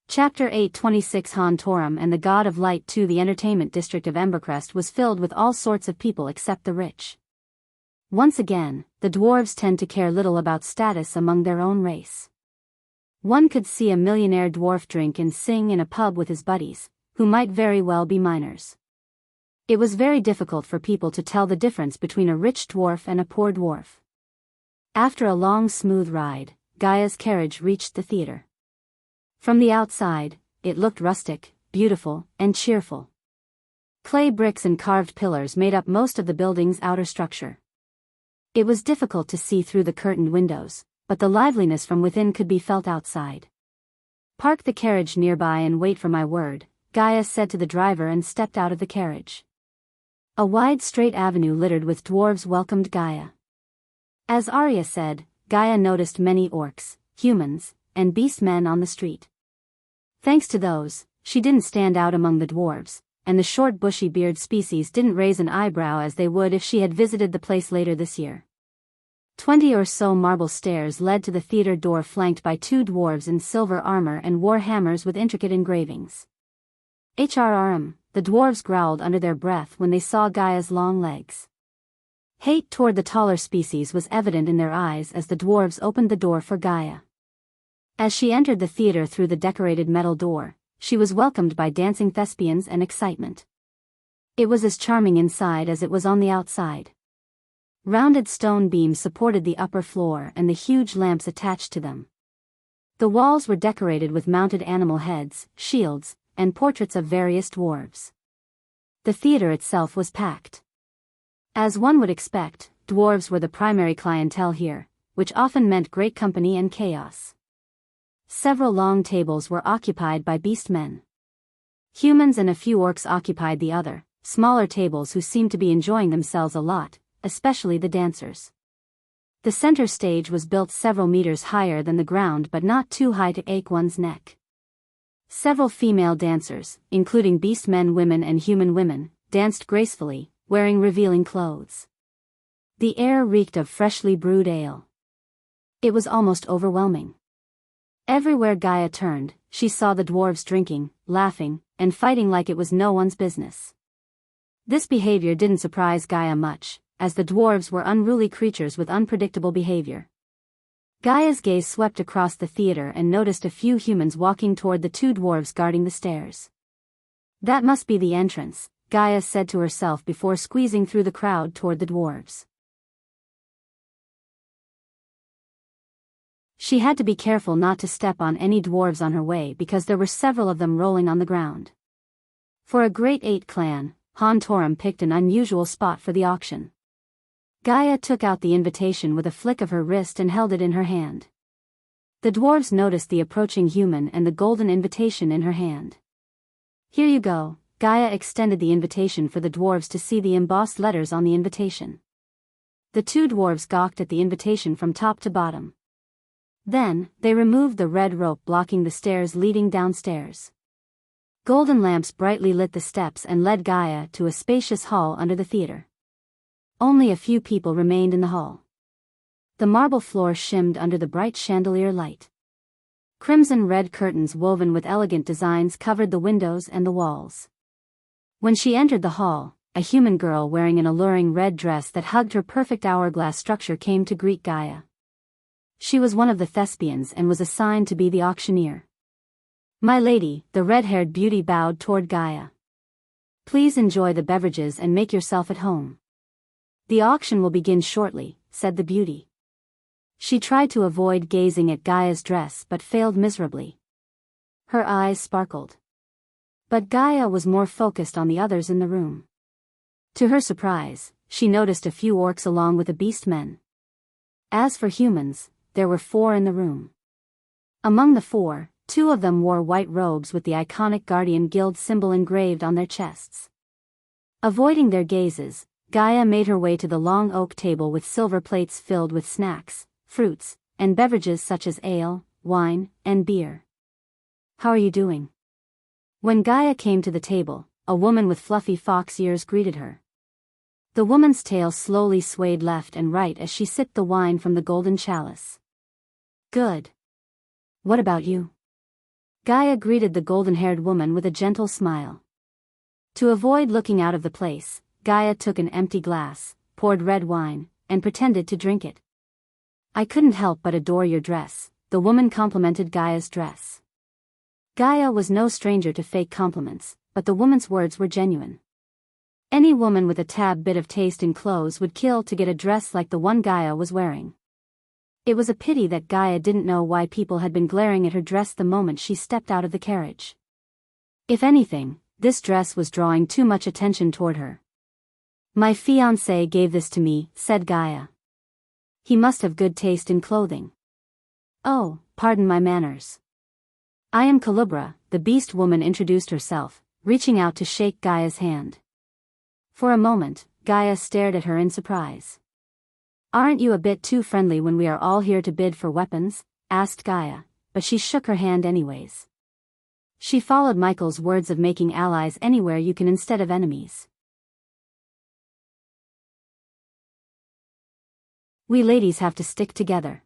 Speaker 1: Chapter 8:26 Han-Torum and the God of Light 2. The entertainment district of Embercrest was filled with all sorts of people except the rich. Once again, the dwarves tend to care little about status among their own race. One could see a millionaire dwarf drink and sing in a pub with his buddies, who might very well be minors. It was very difficult for people to tell the difference between a rich dwarf and a poor dwarf. After a long smooth ride, Gaia's carriage reached the theater. From the outside, it looked rustic, beautiful, and cheerful. Clay bricks and carved pillars made up most of the building's outer structure. It was difficult to see through the curtained windows, but the liveliness from within could be felt outside. Park the carriage nearby and wait for my word, Gaia said to the driver and stepped out of the carriage. A wide straight avenue littered with dwarves welcomed Gaia. As Arya said, Gaia noticed many orcs, humans, and beastmen on the street. Thanks to those, she didn't stand out among the dwarves, and the short bushy beard species didn't raise an eyebrow as they would if she had visited the place later this year. 20 or so marble stairs led to the theater door, flanked by 2 dwarves in silver armor and war hammers with intricate engravings. HRRM, the dwarves growled under their breath when they saw Gaia's long legs. Hate toward the taller species was evident in their eyes as the dwarves opened the door for Gaia. As she entered the theater through the decorated metal door, she was welcomed by dancing thespians and excitement. It was as charming inside as it was on the outside. Rounded stone beams supported the upper floor and the huge lamps attached to them. The walls were decorated with mounted animal heads, shields, and portraits of various dwarves. The theater itself was packed. As one would expect, dwarves were the primary clientele here, which often meant great company and chaos. Several long tables were occupied by beast men. Humans and a few orcs occupied the other, smaller tables who seemed to be enjoying themselves a lot, especially the dancers. The center stage was built several meters higher than the ground, but not too high to ache one's neck. Several female dancers, including beast men, women and human women, danced gracefully, wearing revealing clothes. The air reeked of freshly brewed ale. It was almost overwhelming. Everywhere Gaia turned, she saw the dwarves drinking, laughing, and fighting like it was no one's business. This behavior didn't surprise Gaia much, as the dwarves were unruly creatures with unpredictable behavior. Gaia's gaze swept across the theater and noticed a few humans walking toward the 2 dwarves guarding the stairs. That must be the entrance, Gaia said to herself before squeezing through the crowd toward the dwarves. She had to be careful not to step on any dwarves on her way because there were several of them rolling on the ground. For a Great 8 clan, Han Torum picked an unusual spot for the auction. Gaia took out the invitation with a flick of her wrist and held it in her hand. The dwarves noticed the approaching human and the golden invitation in her hand. Here you go, Gaia extended the invitation for the dwarves to see the embossed letters on the invitation. The 2 dwarves gawked at the invitation from top to bottom. Then, they removed the red rope blocking the stairs leading downstairs. Golden lamps brightly lit the steps and led Gaia to a spacious hall under the theater. Only a few people remained in the hall. The marble floor shimmed under the bright chandelier light. Crimson-red curtains woven with elegant designs covered the windows and the walls. When she entered the hall, a human girl wearing an alluring red dress that hugged her perfect hourglass structure came to greet Gaia. She was one of the thespians and was assigned to be the auctioneer. My lady, the red-haired beauty bowed toward Gaia. Please enjoy the beverages and make yourself at home. The auction will begin shortly, said the beauty. She tried to avoid gazing at Gaia's dress but failed miserably. Her eyes sparkled. But Gaia was more focused on the others in the room. To her surprise, she noticed a few orcs along with the beast men. As for humans, there were 4 in the room. Among the 4, 2 of them wore white robes with the iconic Guardian Guild symbol engraved on their chests. Avoiding their gazes, Gaia made her way to the long oak table with silver plates filled with snacks, fruits, and beverages such as ale, wine, and beer. How are you doing? When Gaia came to the table, a woman with fluffy fox ears greeted her. The woman's tail slowly swayed left and right as she sipped the wine from the golden chalice. Good. What about you? Gaia greeted the golden-haired woman with a gentle smile. To avoid looking out of the place, Gaia took an empty glass, poured red wine, and pretended to drink it. I couldn't help but adore your dress, the woman complimented Gaia's dress. Gaia was no stranger to fake compliments, but the woman's words were genuine. Any woman with a tad bit of taste in clothes would kill to get a dress like the one Gaia was wearing. It was a pity that Gaia didn't know why people had been glaring at her dress the moment she stepped out of the carriage. If anything, this dress was drawing too much attention toward her. My fiancé gave this to me, said Gaia. He must have good taste in clothing. Oh, pardon my manners. I am Calibra, the beast woman introduced herself, reaching out to shake Gaia's hand. For a moment, Gaia stared at her in surprise. Aren't you a bit too friendly when we are all here to bid for weapons? Asked Gaia, but she shook her hand anyways. She followed Michael's words of making allies anywhere you can instead of enemies. We ladies have to stick together.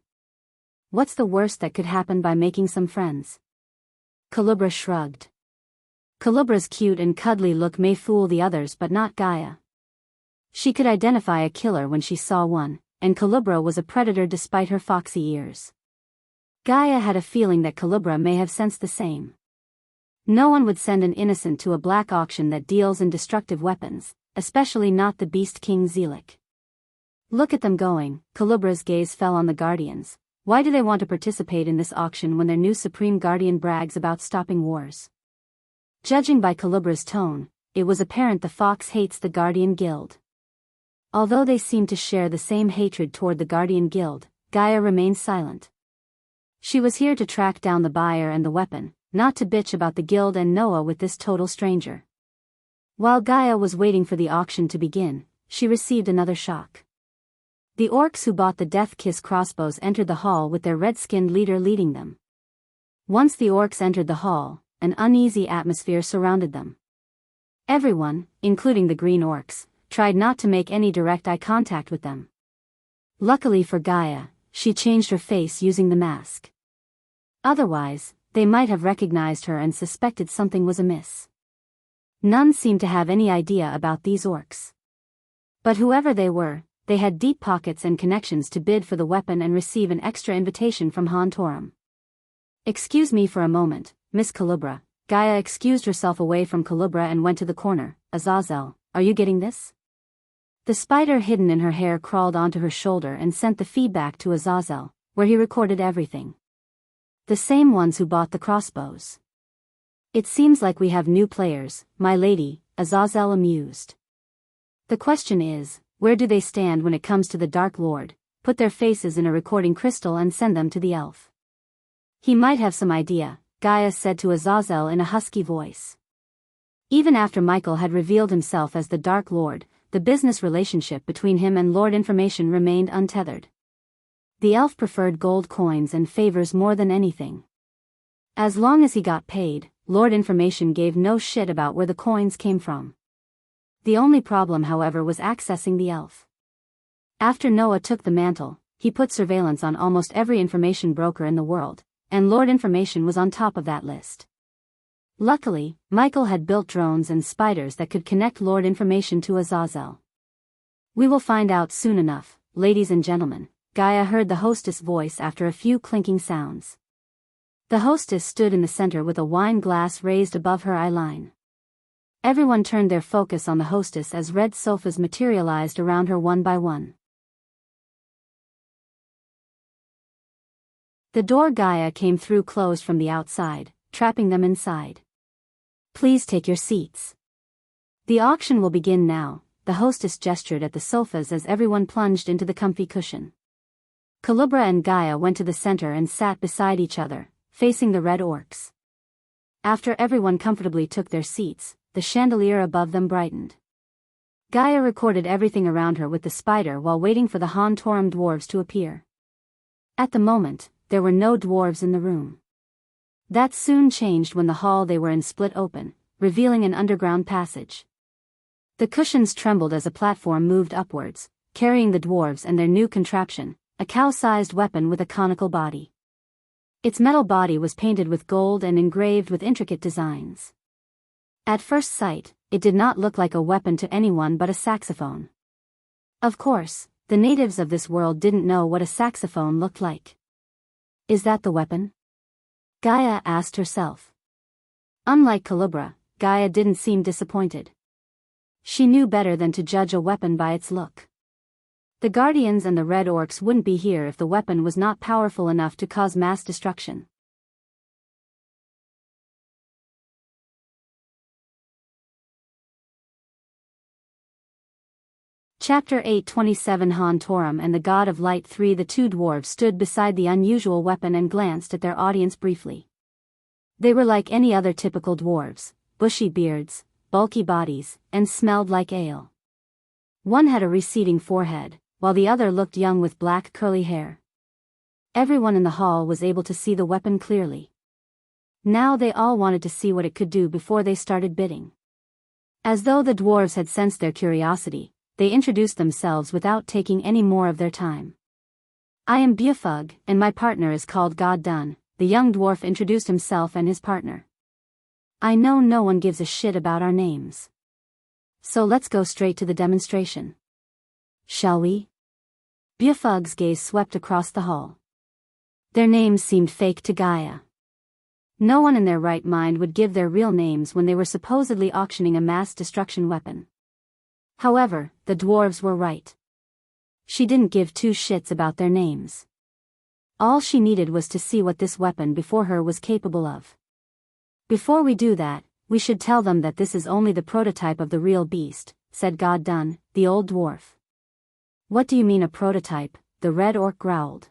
Speaker 1: What's the worst that could happen by making some friends? Kalubra shrugged. Kalubra's cute and cuddly look may fool the others but not Gaia. She could identify a killer when she saw one, and Kalubra was a predator despite her foxy ears. Gaia had a feeling that Kalubra may have sensed the same. No one would send an innocent to a black auction that deals in destructive weapons, especially not the Beast King Zelik. Look at them going. Kalubra's gaze fell on the Guardians. Why do they want to participate in this auction when their new Supreme Guardian brags about stopping wars? Judging by Kalubra's tone, it was apparent the fox hates the Guardian Guild. Although they seemed to share the same hatred toward the Guardian Guild, Gaia remained silent. She was here to track down the buyer and the weapon, not to bitch about the guild and Noah with this total stranger. While Gaia was waiting for the auction to begin, she received another shock. The orcs who bought the Death Kiss crossbows entered the hall with their red-skinned leader leading them. Once the orcs entered the hall, an uneasy atmosphere surrounded them. Everyone, including the green orcs, tried not to make any direct eye contact with them. Luckily for Gaia, she changed her face using the mask. Otherwise, they might have recognized her and suspected something was amiss. None seemed to have any idea about these orcs. But whoever they were, they had deep pockets and connections to bid for the weapon and receive an extra invitation from Han Torum. Excuse me for a moment, Miss Kalubra. Gaia excused herself away from Kalubra and went to the corner. Azazel, are you getting this? The spider hidden in her hair crawled onto her shoulder and sent the feedback to Azazel, where he recorded everything. The same ones who bought the crossbows. It seems like we have new players, my lady, Azazel amused. The question is, where do they stand when it comes to the Dark Lord? Put their faces in a recording crystal and send them to the elf. He might have some idea, Gaia said to Azazel in a husky voice. Even after Michael had revealed himself as the Dark Lord, the business relationship between him and Lord Information remained untethered. The elf preferred gold coins and favors more than anything. As long as he got paid, Lord Information gave no shit about where the coins came from. The only problem, however, was accessing the elf. After Noah took the mantle, he put surveillance on almost every information broker in the world, and Lord Information was on top of that list. Luckily, Michael had built drones and spiders that could connect Lord Information to Azazel. We will find out soon enough, ladies and gentlemen, Gaia heard the hostess' voice after a few clinking sounds. The hostess stood in the center with a wine glass raised above her eye line. Everyone turned their focus on the hostess as red sofas materialized around her one by one. The door Gaia came through closed from the outside, trapping them inside. Please take your seats. The auction will begin now, the hostess gestured at the sofas as everyone plunged into the comfy cushion. Kalubra and Gaia went to the center and sat beside each other, facing the red orcs. After everyone comfortably took their seats, the chandelier above them brightened. Gaia recorded everything around her with the spider while waiting for the Han Torum dwarves to appear. At the moment, there were no dwarves in the room. That soon changed when the hall they were in split open, revealing an underground passage. The cushions trembled as a platform moved upwards, carrying the dwarves and their new contraption, a cow-sized weapon with a conical body. Its metal body was painted with gold and engraved with intricate designs. At first sight, it did not look like a weapon to anyone but a saxophone. Of course, the natives of this world didn't know what a saxophone looked like. Is that the weapon? Gaia asked herself. Unlike Kalubra, Gaia didn't seem disappointed. She knew better than to judge a weapon by its look. The Guardians and the Red Orcs wouldn't be here if the weapon was not powerful enough to cause mass destruction. Chapter 8:27 Han Torum and the God of Light 3. The two dwarves stood beside the unusual weapon and glanced at their audience briefly. They were like any other typical dwarves, bushy beards, bulky bodies, and smelled like ale. One had a receding forehead, while the other looked young with black curly hair. Everyone in the hall was able to see the weapon clearly. Now they all wanted to see what it could do before they started bidding. As though the dwarves had sensed their curiosity, they introduced themselves without taking any more of their time. I am Beofug, and my partner is called God Done, the young dwarf introduced himself and his partner. I know no one gives a shit about our names. So let's go straight to the demonstration. Shall we? Beofug's gaze swept across the hall. Their names seemed fake to Gaia. No one in their right mind would give their real names when they were supposedly auctioning a mass destruction weapon. However, the dwarves were right. She didn't give two shits about their names. All she needed was to see what this weapon before her was capable of. Before we do that, we should tell them that this is only the prototype of the real beast, said God Done, the old dwarf. What do you mean a prototype? The red orc growled.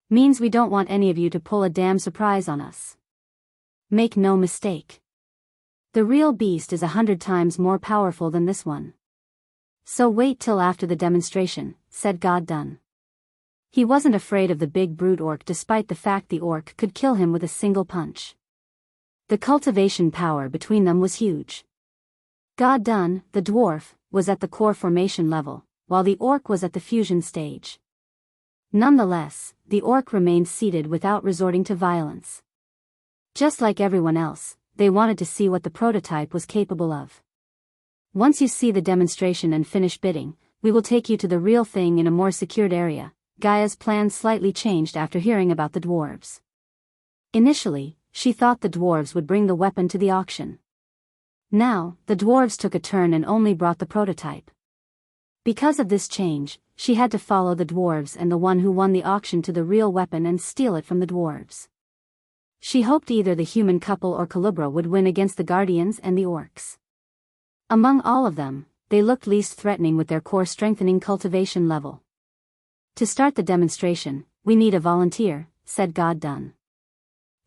Speaker 1: Means we don't want any of you to pull a damn surprise on us. Make no mistake. The real beast is 100 times more powerful than this one. So wait till after the demonstration, said God Done. He wasn't afraid of the big brute orc despite the fact the orc could kill him with a single punch. The cultivation power between them was huge. God Done, the dwarf, was at the core formation level, while the orc was at the fusion stage. Nonetheless, the orc remained seated without resorting to violence. Just like everyone else, they wanted to see what the prototype was capable of. Once you see the demonstration and finish bidding, we will take you to the real thing in a more secured area. Gaia's plans slightly changed after hearing about the dwarves. Initially, she thought the dwarves would bring the weapon to the auction. Now, the dwarves took a turn and only brought the prototype. Because of this change, she had to follow the dwarves and the one who won the auction to the real weapon and steal it from the dwarves. She hoped either the human couple or Calibra would win against the guardians and the orcs. Among all of them, they looked least threatening with their core strengthening cultivation level. To start the demonstration, we need a volunteer, said God Done.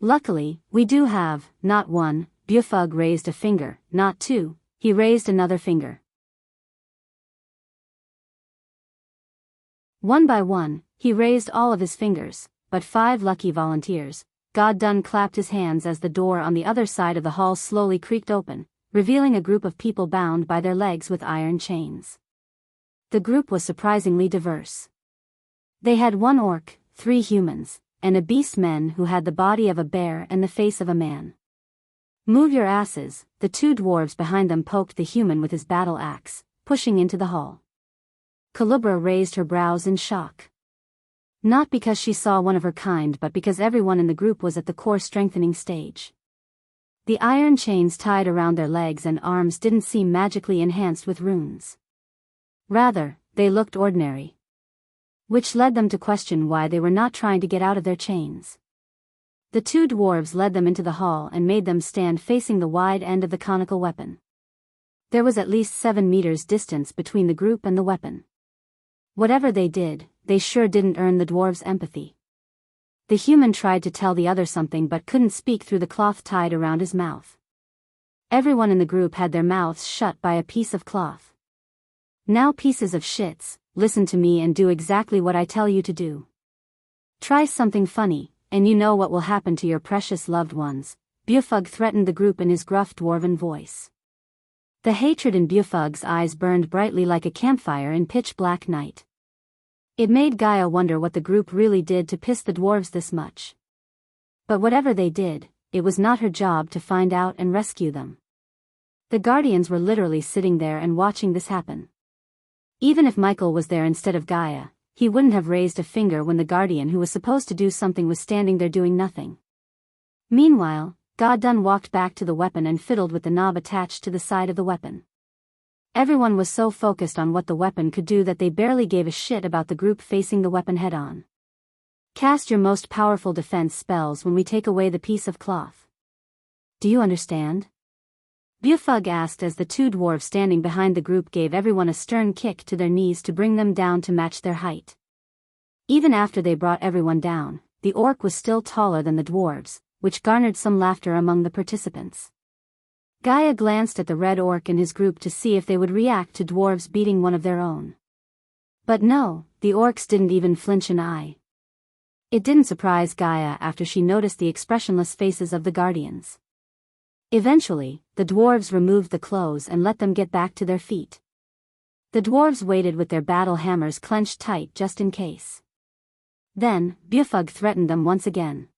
Speaker 1: Luckily, we do have, not one. Beofug raised a finger, not two, he raised another finger. One by one, he raised all of his fingers, but 5 lucky volunteers. God Done clapped his hands as the door on the other side of the hall slowly creaked open, revealing a group of people bound by their legs with iron chains. The group was surprisingly diverse. They had 1 orc, 3 humans, and a beast men who had the body of a bear and the face of a man. Move your asses, the 2 dwarves behind them poked the human with his battle axe, pushing into the hall. Calibra raised her brows in shock. Not because she saw one of her kind but because everyone in the group was at the core strengthening stage. The iron chains tied around their legs and arms didn't seem magically enhanced with runes. Rather, they looked ordinary. Which led them to question why they were not trying to get out of their chains. The 2 dwarves led them into the hall and made them stand facing the wide end of the conical weapon. There was at least 7 meters distance between the group and the weapon. Whatever they did, they sure didn't earn the dwarves' empathy. The human tried to tell the other something but couldn't speak through the cloth tied around his mouth. Everyone in the group had their mouths shut by a piece of cloth. Now pieces of shits, listen to me and do exactly what I tell you to do. Try something funny, and you know what will happen to your precious loved ones, Beofug threatened the group in his gruff dwarven voice. The hatred in Beofug's eyes burned brightly like a campfire in pitch-black night. It made Gaia wonder what the group really did to piss the dwarves this much. But whatever they did, it was not her job to find out and rescue them. The guardians were literally sitting there and watching this happen. Even if Michael was there instead of Gaia, he wouldn't have raised a finger when the guardian who was supposed to do something was standing there doing nothing. Meanwhile, God Done walked back to the weapon and fiddled with the knob attached to the side of the weapon. Everyone was so focused on what the weapon could do that they barely gave a shit about the group facing the weapon head-on. Cast your most powerful defense spells when we take away the piece of cloth. Do you understand? Beofug asked as the 2 dwarves standing behind the group gave everyone a stern kick to their knees to bring them down to match their height. Even after they brought everyone down, the orc was still taller than the dwarves, which garnered some laughter among the participants. Gaia glanced at the red orc and his group to see if they would react to dwarves beating one of their own. But no, the orcs didn't even flinch an eye. It didn't surprise Gaia after she noticed the expressionless faces of the guardians. Eventually, the dwarves removed the clothes and let them get back to their feet. The dwarves waited with their battle hammers clenched tight just in case. Then, Bufug threatened them once again.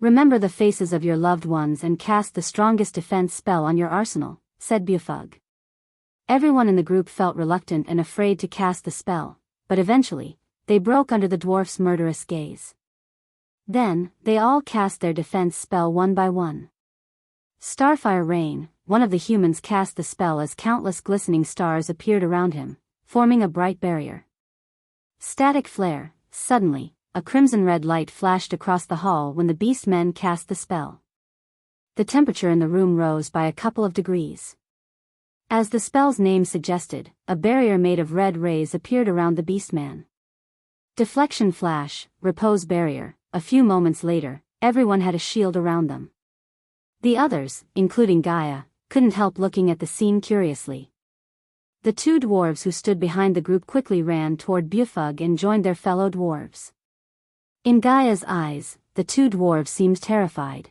Speaker 1: Remember the faces of your loved ones and cast the strongest defense spell on your arsenal, said Bufug. Everyone in the group felt reluctant and afraid to cast the spell, but eventually, they broke under the dwarf's murderous gaze. Then, they all cast their defense spell one by one. Starfire Rain, one of the humans, cast the spell as countless glistening stars appeared around him, forming a bright barrier. Static Flare, suddenly, a crimson-red light flashed across the hall when the beastmen cast the spell. The temperature in the room rose by a couple of degrees. As the spell's name suggested, a barrier made of red rays appeared around the beastman. Deflection Flash, Repose Barrier. A few moments later, everyone had a shield around them. The others, including Gaia, couldn't help looking at the scene curiously. The two dwarves who stood behind the group quickly ran toward Bufug and joined their fellow dwarves. In Gaia's eyes, the two dwarves seemed terrified.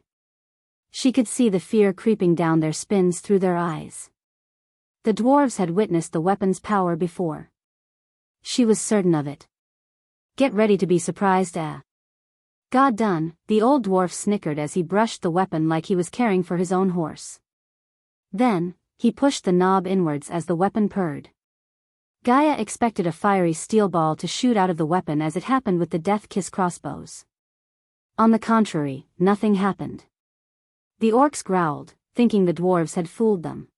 Speaker 1: She could see the fear creeping down their spines through their eyes. The dwarves had witnessed the weapon's power before. She was certain of it. Get ready to be surprised, God done, the old dwarf snickered as he brushed the weapon like he was caring for his own horse. Then, he pushed the knob inwards as the weapon purred. Gaia expected a fiery steel ball to shoot out of the weapon as it happened with the Death Kiss crossbows. On the contrary, nothing happened. The orcs growled, thinking the dwarves had fooled them.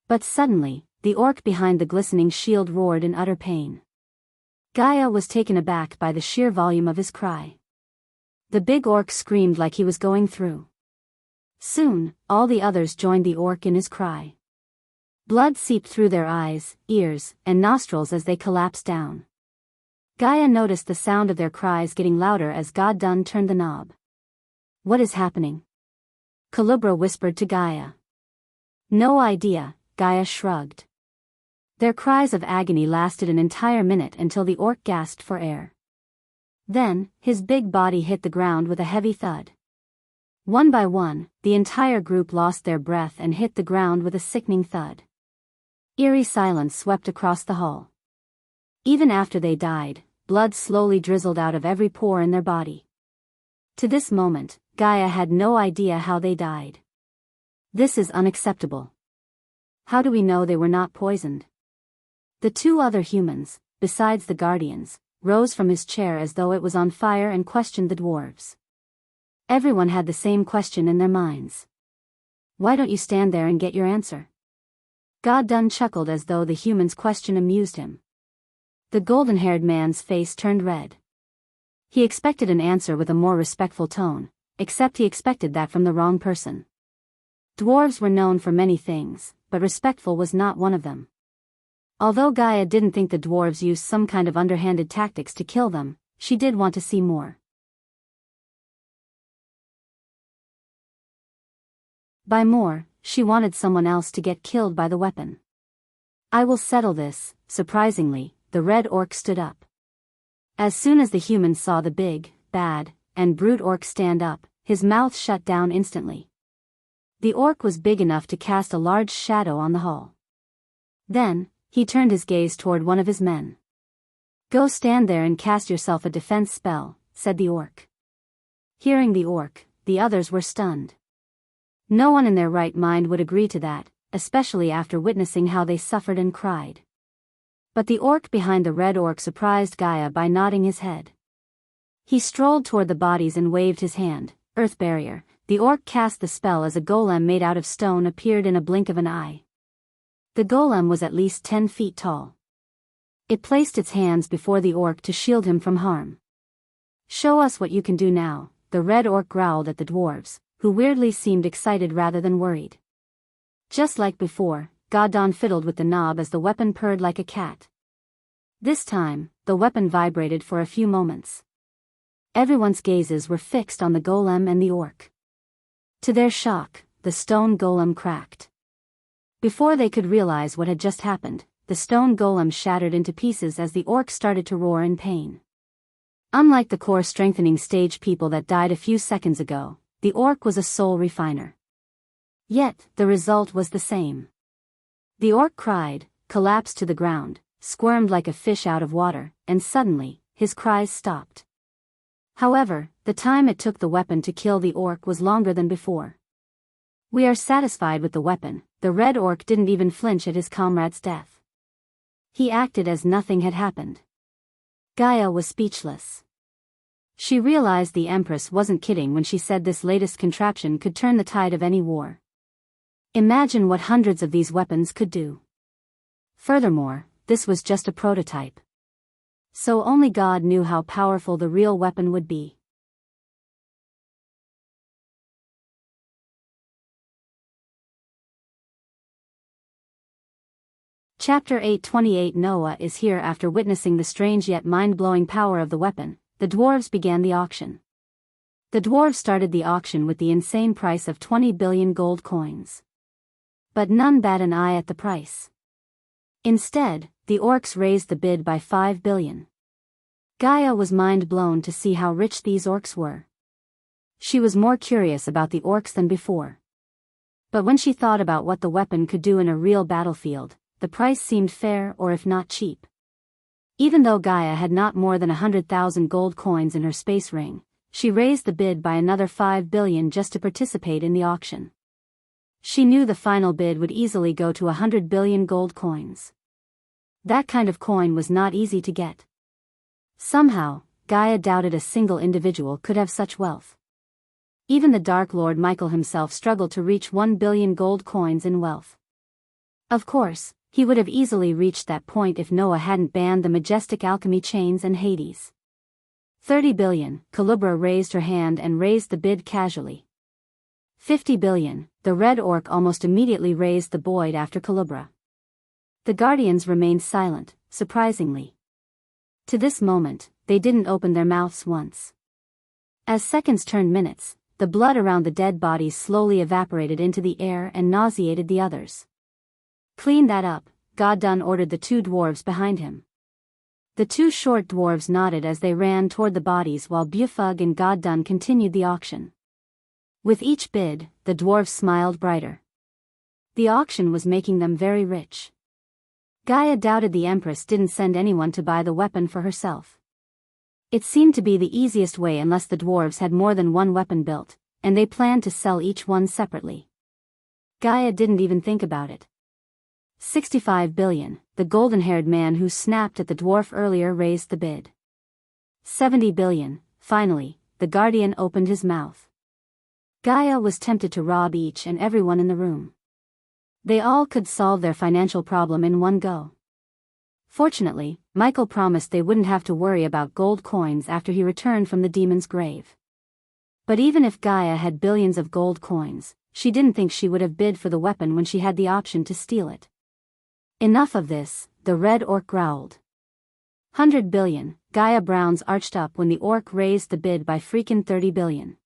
Speaker 1: But suddenly, the orc behind the glistening shield roared in utter pain. Gaia was taken aback by the sheer volume of his cry. The big orc screamed like he was going through. Soon, all the others joined the orc in his cry. Blood seeped through their eyes, ears, and nostrils as they collapsed down. Gaia noticed the sound of their cries getting louder as God done turned the knob. What is happening? Kalubra whispered to Gaia. No idea, Gaia shrugged. Their cries of agony lasted an entire minute until the orc gasped for air. Then, his big body hit the ground with a heavy thud. One by one, the entire group lost their breath and hit the ground with a sickening thud. Eerie silence swept across the hall. Even after they died, blood slowly drizzled out of every pore in their body. To this moment, Gaia had no idea how they died. This is unacceptable. How do we know they were not poisoned? The two other humans, besides the guardians, rose from his chair as though it was on fire and questioned the dwarves. Everyone had the same question in their minds. Why don't you stand there and get your answer? God done chuckled as though the human's question amused him. The golden-haired man's face turned red. He expected an answer with a more respectful tone, except he expected that from the wrong person. Dwarves were known for many things, but respectful was not one of them. Although Gaia didn't think the dwarves used some kind of underhanded tactics to kill them, she did want to see more. By more, she wanted someone else to get killed by the weapon. I will settle this. Surprisingly, the red orc stood up. As soon as the humans saw the big, bad, and brute orc stand up, his mouth shut down instantly. The orc was big enough to cast a large shadow on the hall. Then, he turned his gaze toward one of his men. Go stand there and cast yourself a defense spell, said the orc. Hearing the orc, the others were stunned. No one in their right mind would agree to that, especially after witnessing how they suffered and cried. But the orc behind the red orc surprised Gaia by nodding his head. He strolled toward the bodies and waved his hand. Earth Barrier. The orc cast the spell as a golem made out of stone appeared in a blink of an eye. The golem was at least 10 feet tall. It placed its hands before the orc to shield him from harm. Show us what you can do now, the red orc growled at the dwarves, who weirdly seemed excited rather than worried. Just like before, Godon fiddled with the knob as the weapon purred like a cat. This time, the weapon vibrated for a few moments. Everyone's gazes were fixed on the golem and the orc. To their shock, the stone golem cracked. Before they could realize what had just happened, the stone golem shattered into pieces as the orc started to roar in pain. Unlike the core-strengthening stage people that died a few seconds ago, the orc was a soul refiner. Yet, the result was the same. The orc cried, collapsed to the ground, squirmed like a fish out of water, and suddenly, his cries stopped. However, the time it took the weapon to kill the orc was longer than before. We are satisfied with the weapon. The red orc didn't even flinch at his comrade's death. He acted as nothing had happened. Gaia was speechless. She realized the Empress wasn't kidding when she said this latest contraption could turn the tide of any war. Imagine what hundreds of these weapons could do. Furthermore, this was just a prototype. So only God knew how powerful the real weapon would be. Chapter 8:28 Noah is here. After witnessing the strange yet mind-blowing power of the weapon, the dwarves began the auction. The dwarves started the auction with the insane price of 20 billion gold coins. But none bat an eye at the price. Instead, the orcs raised the bid by 5 billion. Gaia was mind-blown to see how rich these orcs were. She was more curious about the orcs than before. But when she thought about what the weapon could do in a real battlefield, the price seemed fair, or if not cheap. Even though Gaia had not more than 100,000 gold coins in her space ring, she raised the bid by another 5 billion just to participate in the auction. She knew the final bid would easily go to 100 billion gold coins. That kind of coin was not easy to get. Somehow, Gaia doubted a single individual could have such wealth. Even the Dark Lord Michael himself struggled to reach 1 billion gold coins in wealth. Of course, he would have easily reached that point if Noah hadn't banned the majestic alchemy chains and Hades. 30 billion, Calibra raised her hand and raised the bid casually. 50 billion, the red orc almost immediately raised the bid after Calibra. The guardians remained silent, surprisingly. To this moment, they didn't open their mouths once. As seconds turned minutes, the blood around the dead bodies slowly evaporated into the air and nauseated the others. "Clean that up," Goddun ordered the two dwarves behind him. The two short dwarves nodded as they ran toward the bodies while Bufug and Goddun continued the auction. With each bid, the dwarves smiled brighter. The auction was making them very rich. Gaia doubted the Empress didn't send anyone to buy the weapon for herself. It seemed to be the easiest way unless the dwarves had more than one weapon built, and they planned to sell each one separately. Gaia didn't even think about it. 65 billion, the golden-haired man who snapped at the dwarf earlier raised the bid. 70 billion, finally, the guardian opened his mouth. Gaia was tempted to rob each and everyone in the room. They all could solve their financial problem in one go. Fortunately, Michael promised they wouldn't have to worry about gold coins after he returned from the demon's grave. But even if Gaia had billions of gold coins, she didn't think she would have bid for the weapon when she had the option to steal it. Enough of this, the red orc growled. 100 billion, Gaia Brown's arched up when the orc raised the bid by freaking 30 billion.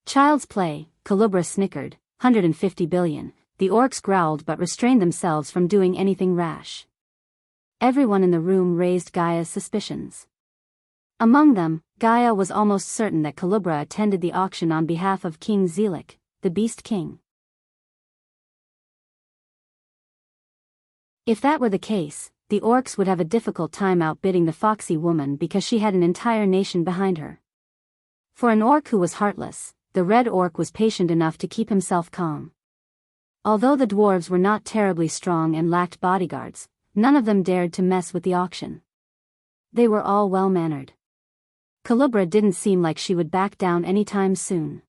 Speaker 1: Child's play, Calibra snickered. 150 billion, the orcs growled but restrained themselves from doing anything rash. Everyone in the room raised Gaia's suspicions. Among them, Gaia was almost certain that Calibra attended the auction on behalf of King Zelik, the Beast King. If that were the case, the orcs would have a difficult time outbidding the foxy woman because she had an entire nation behind her. For an orc who was heartless, the red orc was patient enough to keep himself calm. Although the dwarves were not terribly strong and lacked bodyguards, none of them dared to mess with the auction. They were all well-mannered. Calibra didn't seem like she would back down anytime soon.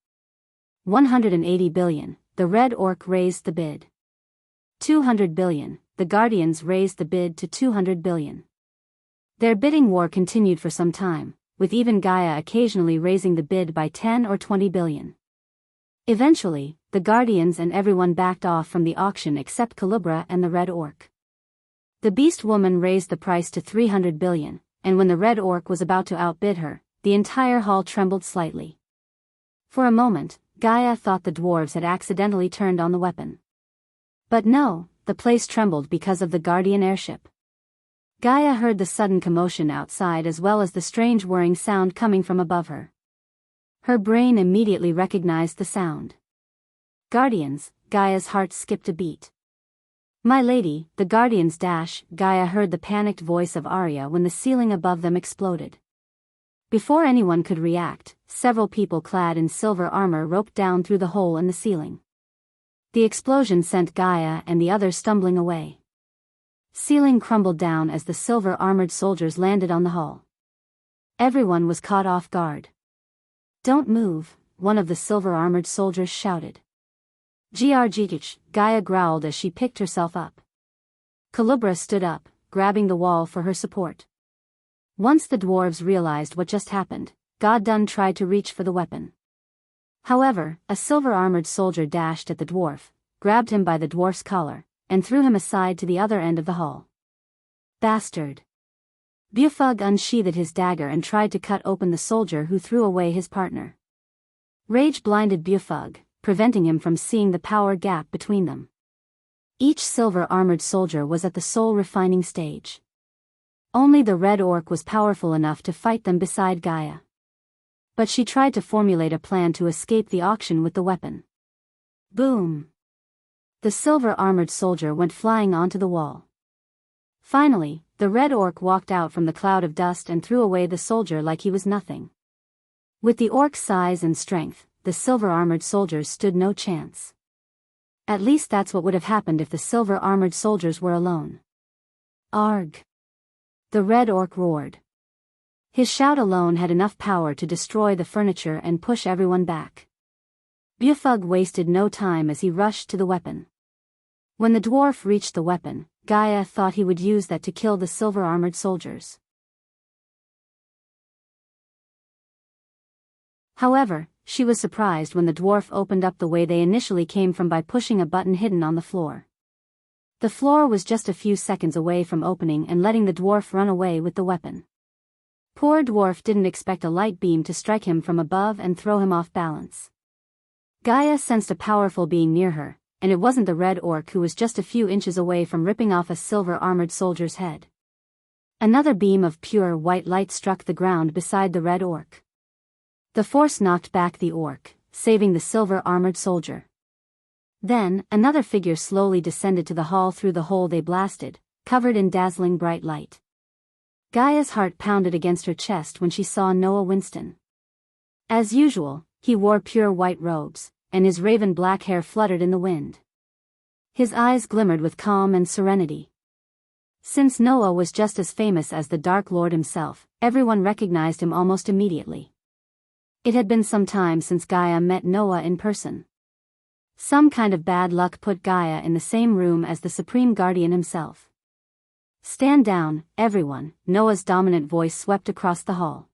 Speaker 1: 180 billion, the red orc raised the bid. 200 billion, the guardians raised the bid to 200 billion. Their bidding war continued for some time, with even Gaia occasionally raising the bid by 10 or 20 billion. Eventually, the guardians and everyone backed off from the auction except Calibra and the red orc. The beast woman raised the price to 300 billion, and when the red orc was about to outbid her, the entire hall trembled slightly. For a moment, Gaia thought the dwarves had accidentally turned on the weapon. But no, the place trembled because of the guardian airship. Gaia heard the sudden commotion outside as well as the strange whirring sound coming from above her. Her brain immediately recognized the sound. Guardians, Gaia's heart skipped a beat. My lady, the guardians dash, Gaia heard the panicked voice of Arya when the ceiling above them exploded. Before anyone could react, several people clad in silver armor roped down through the hole in the ceiling. The explosion sent Gaia and the others stumbling away. Ceiling crumbled down as the silver-armored soldiers landed on the hull. Everyone was caught off guard. "Don't move," one of the silver-armored soldiers shouted. "Grgh," Gaia growled as she picked herself up. Kalubra stood up, grabbing the wall for her support. Once the dwarves realized what just happened, Goddun tried to reach for the weapon. However, a silver-armored soldier dashed at the dwarf, grabbed him by the dwarf's collar, and threw him aside to the other end of the hall. "Bastard!" Bufug unsheathed his dagger and tried to cut open the soldier who threw away his partner. Rage blinded Bufug, preventing him from seeing the power gap between them. Each silver-armored soldier was at the soul-refining stage. Only the red orc was powerful enough to fight them beside Gaia. But she tried to formulate a plan to escape the auction with the weapon. Boom! The silver-armored soldier went flying onto the wall. Finally, the red orc walked out from the cloud of dust and threw away the soldier like he was nothing. With the orc's size and strength, the silver-armored soldiers stood no chance. At least that's what would have happened if the silver-armored soldiers were alone. Arg! The red orc roared. His shout alone had enough power to destroy the furniture and push everyone back. Bufug wasted no time as he rushed to the weapon. When the dwarf reached the weapon, Gaia thought he would use that to kill the silver-armored soldiers. However, she was surprised when the dwarf opened up the way they initially came from by pushing a button hidden on the floor. The floor was just a few seconds away from opening and letting the dwarf run away with the weapon. Poor dwarf didn't expect a light beam to strike him from above and throw him off balance. Gaia sensed a powerful being near her, and it wasn't the red orc who was just a few inches away from ripping off a silver-armored soldier's head. Another beam of pure white light struck the ground beside the red orc. The force knocked back the orc, saving the silver-armored soldier. Then, another figure slowly descended to the hall through the hole they blasted, covered in dazzling bright light. Gaia's heart pounded against her chest when she saw Noah Winston. As usual, he wore pure white robes, and his raven black hair fluttered in the wind. His eyes glimmered with calm and serenity. Since Noah was just as famous as the Dark Lord himself, everyone recognized him almost immediately. It had been some time since Gaia met Noah in person. Some kind of bad luck put Gaia in the same room as the Supreme Guardian himself. "Stand down, everyone," Noah's dominant voice swept across the hall.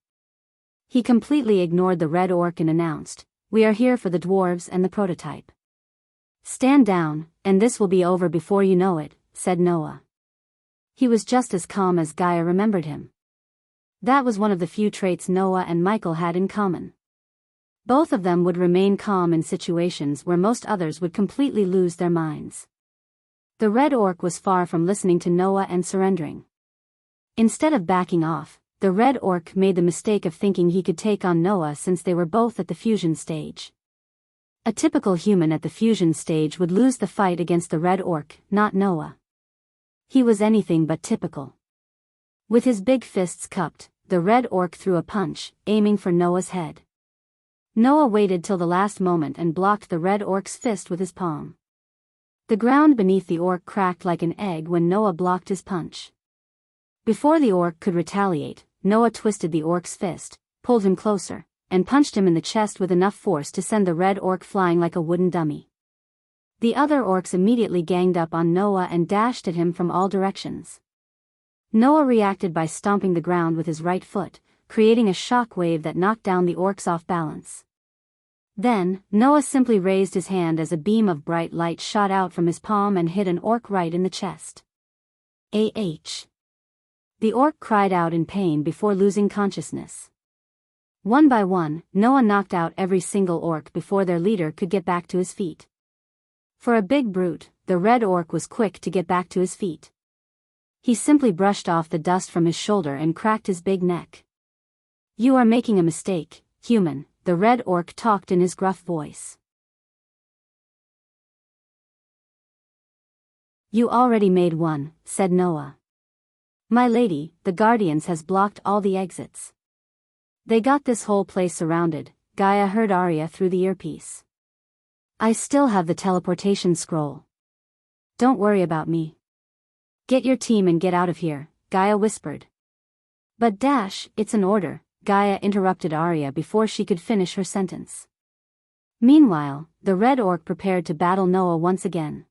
Speaker 1: He completely ignored the red orc and announced, "We are here for the dwarves and the prototype." "Stand down, and this will be over before you know it," said Noah. He was just as calm as Gaia remembered him. That was one of the few traits Noah and Michael had in common. Both of them would remain calm in situations where most others would completely lose their minds. The red orc was far from listening to Noah and surrendering. Instead of backing off, the red orc made the mistake of thinking he could take on Noah since they were both at the fusion stage. A typical human at the fusion stage would lose the fight against the red orc, not Noah. He was anything but typical. With his big fists cupped, the red orc threw a punch, aiming for Noah's head. Noah waited till the last moment and blocked the red orc's fist with his palm. The ground beneath the orc cracked like an egg when Noah blocked his punch. Before the orc could retaliate, Noah twisted the orc's fist, pulled him closer, and punched him in the chest with enough force to send the red orc flying like a wooden dummy. The other orcs immediately ganged up on Noah and dashed at him from all directions. Noah reacted by stomping the ground with his right foot, creating a shock wave that knocked down the orcs off balance. Then, Noah simply raised his hand as a beam of bright light shot out from his palm and hit an orc right in the chest. "Ah!" The orc cried out in pain before losing consciousness. One by one, Noah knocked out every single orc before their leader could get back to his feet. For a big brute, the red orc was quick to get back to his feet. He simply brushed off the dust from his shoulder and cracked his big neck. "You are making a mistake, human," the red orc talked in his gruff voice. You already made one, said Noah. My lady, the Guardians has blocked all the exits. They got this whole place surrounded, Gaia heard Arya through the earpiece. I still have the teleportation scroll. Don't worry about me. Get your team and get out of here, Gaia whispered. But it's an order, Gaia interrupted Arya before she could finish her sentence. Meanwhile, the Red Orc prepared to battle Noah once again.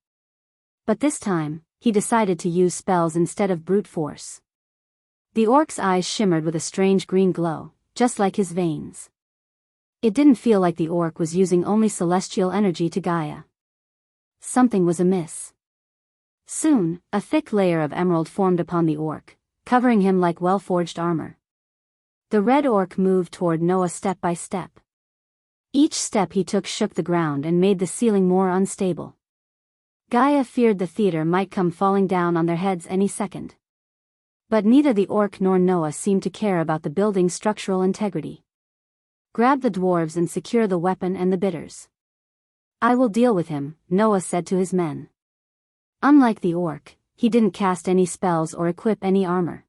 Speaker 1: But this time, he decided to use spells instead of brute force. The orc's eyes shimmered with a strange green glow, just like his veins. It didn't feel like the orc was using only celestial energy to Gaia. Something was amiss. Soon, a thick layer of emerald formed upon the orc, covering him like well-forged armor. The Red Orc moved toward Noah step by step. Each step he took shook the ground and made the ceiling more unstable. Gaia feared the theater might come falling down on their heads any second. But neither the orc nor Noah seemed to care about the building's structural integrity. Grab the dwarves and secure the weapon and the bitters. I will deal with him, Noah said to his men. Unlike the orc, he didn't cast any spells or equip any armor.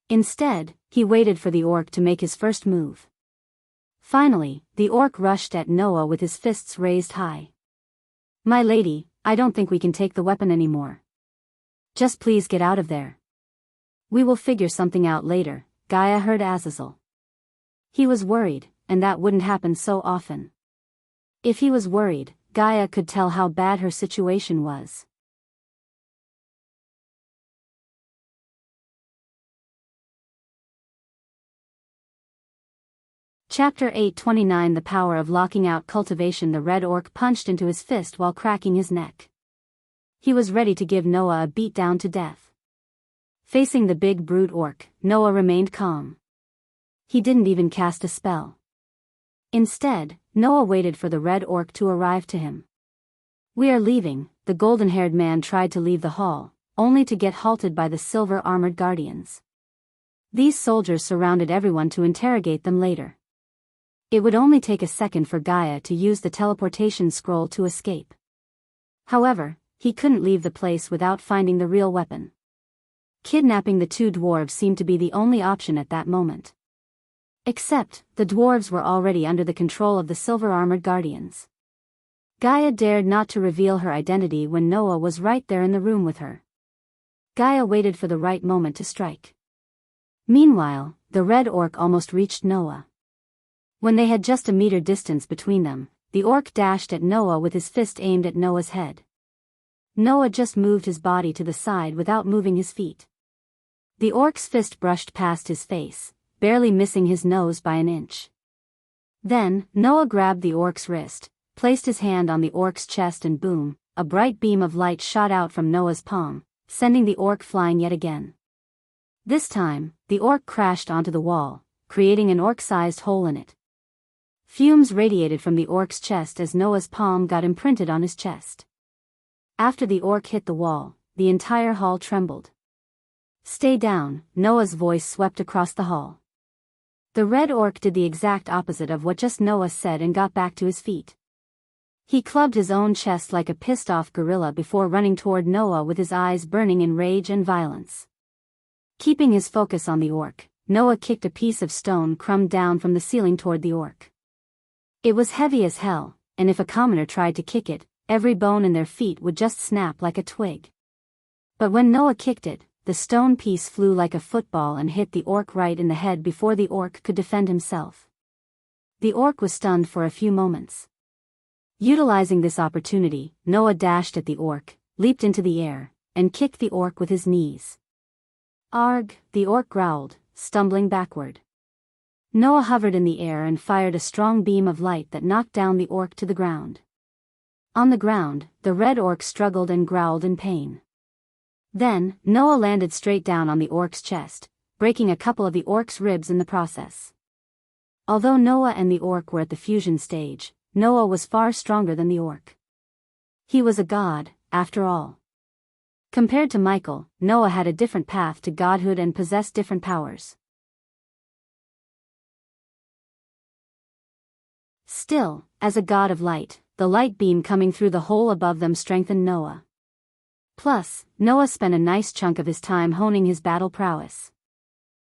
Speaker 1: Instead, he waited for the orc to make his first move. Finally, the orc rushed at Noah with his fists raised high. My lady, I don't think we can take the weapon anymore. Just please get out of there. We will figure something out later, Gaia heard Azazel. He was worried, and that wouldn't happen so often. If he was worried, Gaia could tell how bad her situation was. Chapter 829 The Power of Locking Out Cultivation. The Red Orc punched into his fist while cracking his neck. He was ready to give Noah a beatdown to death. Facing the big brute orc, Noah remained calm. He didn't even cast a spell. Instead, Noah waited for the Red Orc to arrive to him. We are leaving, the golden-haired man tried to leave the hall, only to get halted by the silver-armored guardians. These soldiers surrounded everyone to interrogate them later. It would only take a second for Gaia to use the teleportation scroll to escape. However, he couldn't leave the place without finding the real weapon. Kidnapping the two dwarves seemed to be the only option at that moment. Except, the dwarves were already under the control of the silver-armored guardians. Gaia dared not to reveal her identity when Noah was right there in the room with her. Gaia waited for the right moment to strike. Meanwhile, the Red Orc almost reached Noah. When they had just a meter distance between them, the orc dashed at Noah with his fist aimed at Noah's head. Noah just moved his body to the side without moving his feet. The orc's fist brushed past his face, barely missing his nose by an inch. Then, Noah grabbed the orc's wrist, placed his hand on the orc's chest and boom, a bright beam of light shot out from Noah's palm, sending the orc flying yet again. This time, the orc crashed onto the wall, creating an orc-sized hole in it. Fumes radiated from the orc's chest as Noah's palm got imprinted on his chest. After the orc hit the wall, the entire hall trembled. Stay down, Noah's voice swept across the hall. The Red Orc did the exact opposite of what just Noah said and got back to his feet. He clubbed his own chest like a pissed-off gorilla before running toward Noah with his eyes burning in rage and violence. Keeping his focus on the orc, Noah kicked a piece of stone crumbed down from the ceiling toward the orc. It was heavy as hell, and if a commoner tried to kick it, every bone in their feet would just snap like a twig. But when Noah kicked it, the stone piece flew like a football and hit the orc right in the head before the orc could defend himself. The orc was stunned for a few moments. Utilizing this opportunity, Noah dashed at the orc, leaped into the air, and kicked the orc with his knees. Arg, the orc growled, stumbling backward. Noah hovered in the air and fired a strong beam of light that knocked down the orc to the ground. On the ground, the Red Orc struggled and growled in pain. Then, Noah landed straight down on the orc's chest, breaking a couple of the orc's ribs in the process. Although Noah and the orc were at the fusion stage, Noah was far stronger than the orc. He was a god, after all. Compared to Michael, Noah had a different path to godhood and possessed different powers. Still, as a god of light, the light beam coming through the hole above them strengthened Noah. Plus, Noah spent a nice chunk of his time honing his battle prowess.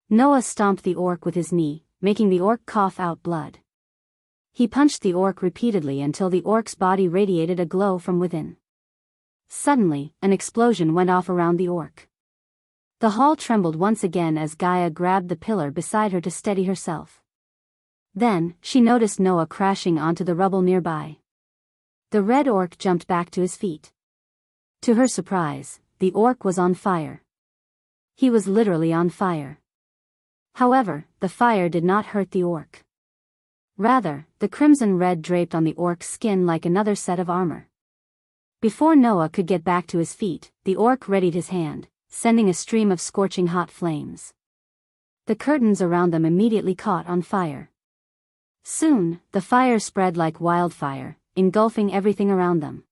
Speaker 1: Noah stomped the orc with his knee, making the orc cough out blood. He punched the orc repeatedly until the orc's body radiated a glow from within. Suddenly, an explosion went off around the orc. The hall trembled once again as Gaia grabbed the pillar beside her to steady herself. Then, she noticed Noah crashing onto the rubble nearby. The red orc jumped back to his feet. To her surprise, the orc was on fire. He was literally on fire. However, the fire did not hurt the orc. Rather, the crimson red draped on the orc's skin like another set of armor. Before Noah could get back to his feet, the orc readied his hand, sending a stream of scorching hot flames. The curtains around them immediately caught on fire. Soon, the fire spread like wildfire, engulfing everything around them.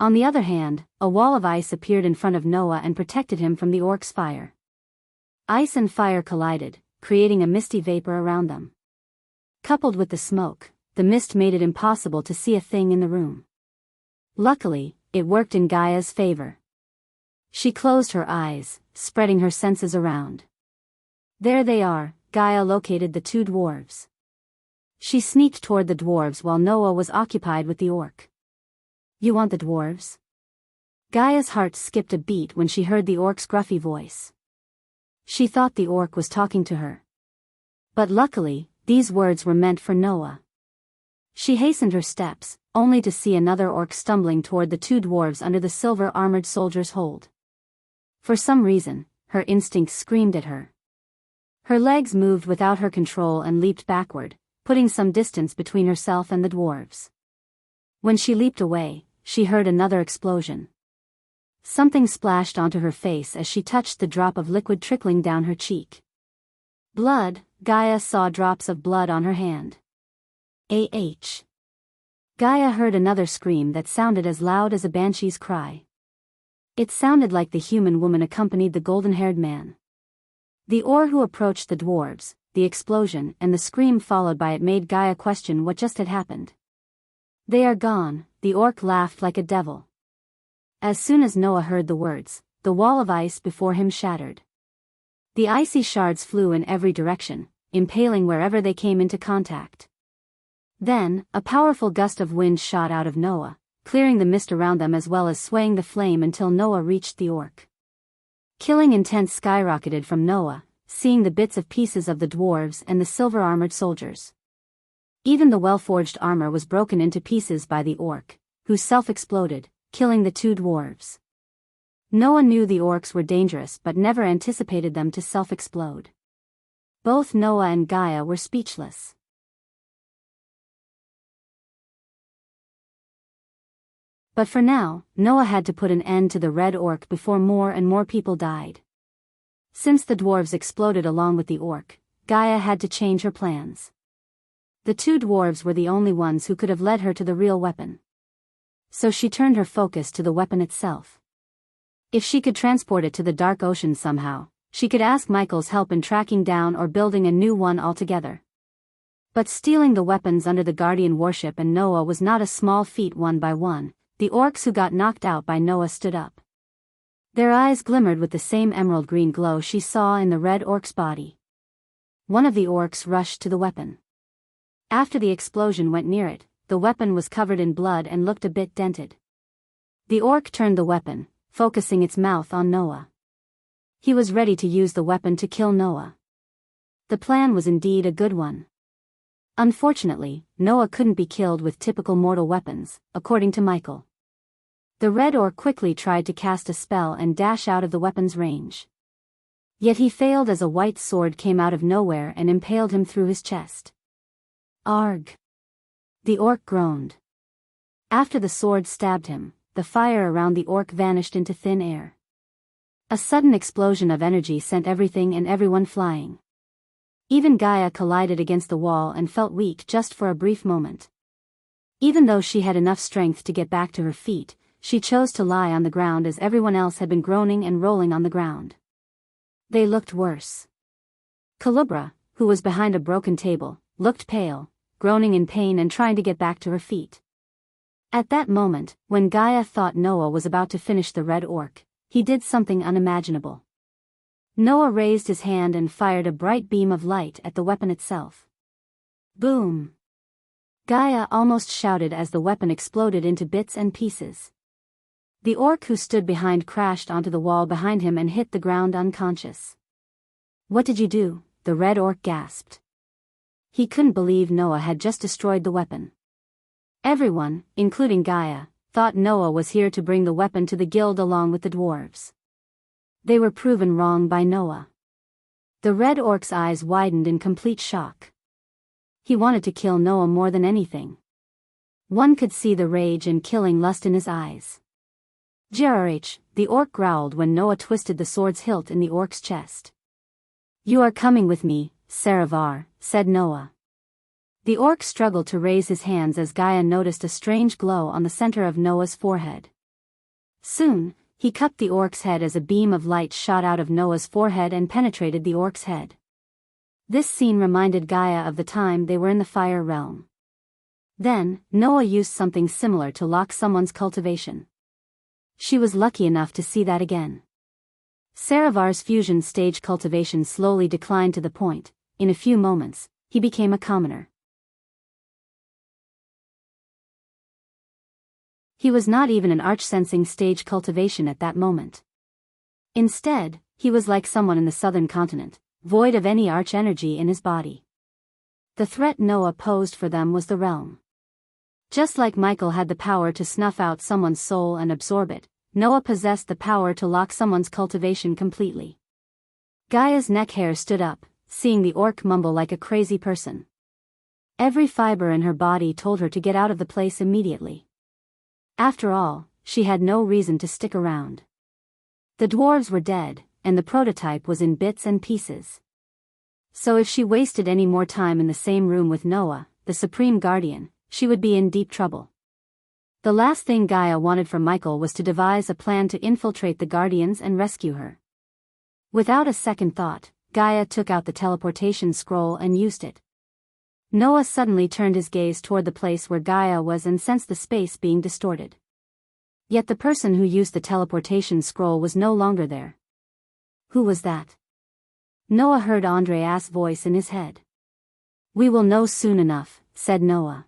Speaker 1: On the other hand, a wall of ice appeared in front of Noah and protected him from the orc's fire. Ice and fire collided, creating a misty vapor around them. Coupled with the smoke, the mist made it impossible to see a thing in the room. Luckily, it worked in Gaia's favor. She closed her eyes, spreading her senses around. There they are, Gaia located the two dwarves. She sneaked toward the dwarves while Noah was occupied with the orc. "You want the dwarves?" Gaia's heart skipped a beat when she heard the orc's gruffy voice. She thought the orc was talking to her. But luckily, these words were meant for Noah. She hastened her steps, only to see another orc stumbling toward the two dwarves under the silver-armored soldier's hold. For some reason, her instincts screamed at her. Her legs moved without her control and leaped backward, putting some distance between herself and the dwarves. When she leaped away, she heard another explosion. Something splashed onto her face as she touched the drop of liquid trickling down her cheek. Blood. Gaia saw drops of blood on her hand. Gaia heard another scream that sounded as loud as a banshee's cry. It sounded like the human woman accompanied the golden-haired man. The oar who approached the dwarves, the explosion and the scream followed by it made Gaia question what just had happened. "They are gone," the orc laughed like a devil. As soon as Noah heard the words, the wall of ice before him shattered. The icy shards flew in every direction, impaling wherever they came into contact. Then, a powerful gust of wind shot out of Noah, clearing the mist around them as well as swaying the flame until Noah reached the orc. Killing intent skyrocketed from Noah, seeing the bits of pieces of the dwarves and the silver-armored soldiers. Even the well-forged armor was broken into pieces by the orc, who self-exploded, killing the two dwarves. Noah knew the orcs were dangerous but never anticipated them to self-explode. Both Noah and Gaia were speechless. But for now, Noah had to put an end to the red orc before more and more people died. Since the dwarves exploded along with the orc, Gaia had to change her plans. The two dwarves were the only ones who could have led her to the real weapon. So she turned her focus to the weapon itself. If she could transport it to the dark ocean somehow, she could ask Michael's help in tracking down or building a new one altogether. But stealing the weapons under the Guardian warship and Noah was not a small feat. One by one, the orcs who got knocked out by Noah stood up. Their eyes glimmered with the same emerald green glow she saw in the red orc's body. One of the orcs rushed to the weapon. After the explosion went near it, the weapon was covered in blood and looked a bit dented. The orc turned the weapon, focusing its mouth on Noah. He was ready to use the weapon to kill Noah. The plan was indeed a good one. Unfortunately, Noah couldn't be killed with typical mortal weapons, according to Michael. The red orc quickly tried to cast a spell and dash out of the weapon's range. Yet he failed as a white sword came out of nowhere and impaled him through his chest. "Arg!" the orc groaned. After the sword stabbed him, the fire around the orc vanished into thin air. A sudden explosion of energy sent everything and everyone flying. Even Gaia collided against the wall and felt weak just for a brief moment. Even though she had enough strength to get back to her feet, she chose to lie on the ground as everyone else had been groaning and rolling on the ground. They looked worse. Calubra, who was behind a broken table, looked pale, groaning in pain and trying to get back to her feet. At that moment, when Gaia thought Noah was about to finish the red orc, he did something unimaginable. Noah raised his hand and fired a bright beam of light at the weapon itself. Boom! Gaia almost shouted as the weapon exploded into bits and pieces. The orc who stood behind crashed onto the wall behind him and hit the ground unconscious. "What did you do?" the red orc gasped. He couldn't believe Noah had just destroyed the weapon. Everyone, including Gaia, thought Noah was here to bring the weapon to the guild along with the dwarves. They were proven wrong by Noah. The red orc's eyes widened in complete shock. He wanted to kill Noah more than anything. One could see the rage and killing lust in his eyes. "Grh," the orc growled when Noah twisted the sword's hilt in the orc's chest. "You are coming with me, Saravar," said Noah. The orc struggled to raise his hands as Gaia noticed a strange glow on the center of Noah's forehead. Soon, he cupped the orc's head as a beam of light shot out of Noah's forehead and penetrated the orc's head. This scene reminded Gaia of the time they were in the fire realm. Then, Noah used something similar to lock someone's cultivation. She was lucky enough to see that again. Saravar's fusion stage cultivation slowly declined to the point, in a few moments, he became a commoner. He was not even an arch-sensing stage cultivation at that moment. Instead, he was like someone in the southern continent, void of any arch-energy in his body. The threat Noah posed for them was the realm. Just like Michael had the power to snuff out someone's soul and absorb it, Noah possessed the power to lock someone's cultivation completely. Gaia's neck hair stood up, seeing the orc mumble like a crazy person. Every fiber in her body told her to get out of the place immediately. After all, she had no reason to stick around. The dwarves were dead, and the prototype was in bits and pieces. So if she wasted any more time in the same room with Noah, the Supreme Guardian, she would be in deep trouble. The last thing Gaia wanted from Michael was to devise a plan to infiltrate the Guardians and rescue her. Without a second thought, Gaia took out the teleportation scroll and used it. Noah suddenly turned his gaze toward the place where Gaia was and sensed the space being distorted. Yet the person who used the teleportation scroll was no longer there. Who was that? Noah heard Andreas' voice in his head. "We will know soon enough," said Noah.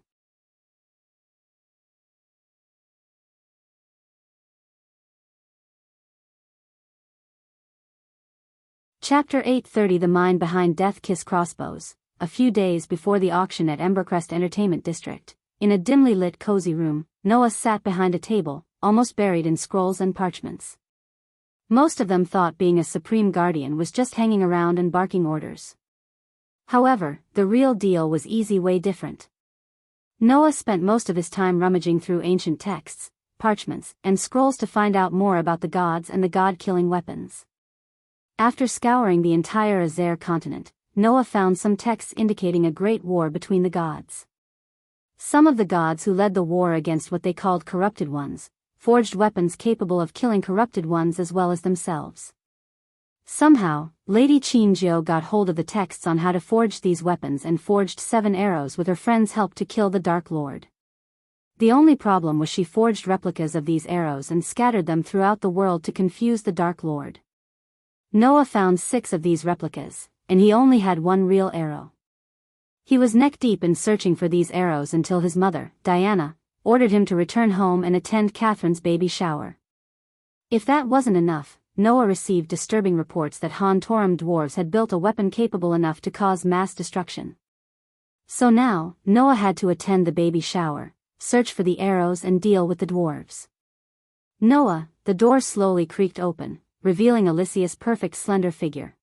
Speaker 1: Chapter 830 The Mind Behind Death Kiss Crossbows. A few days before the auction at Embercrest Entertainment District, in a dimly lit cozy room, Noah sat behind a table, almost buried in scrolls and parchments. Most of them thought being a Supreme Guardian was just hanging around and barking orders. However, the real deal was way different. Noah spent most of his time rummaging through ancient texts, parchments, and scrolls to find out more about the gods and the god-killing weapons. After scouring the entire Azer continent, Noah found some texts indicating a great war between the gods. Some of the gods who led the war against what they called corrupted ones, forged weapons capable of killing corrupted ones as well as themselves. Somehow, Lady Qinzhou got hold of the texts on how to forge these weapons and forged 7 arrows with her friend's help to kill the Dark Lord. The only problem was she forged replicas of these arrows and scattered them throughout the world to confuse the Dark Lord. Noah found 6 of these replicas, and he only had 1 real arrow. He was neck-deep in searching for these arrows until his mother, Diana, ordered him to return home and attend Catherine's baby shower. If that wasn't enough, Noah received disturbing reports that Hontorum dwarves had built a weapon capable enough to cause mass destruction. So now, Noah had to attend the baby shower, search for the arrows and deal with the dwarves. Noah, the door slowly creaked open, revealing Alicia's perfect slender figure.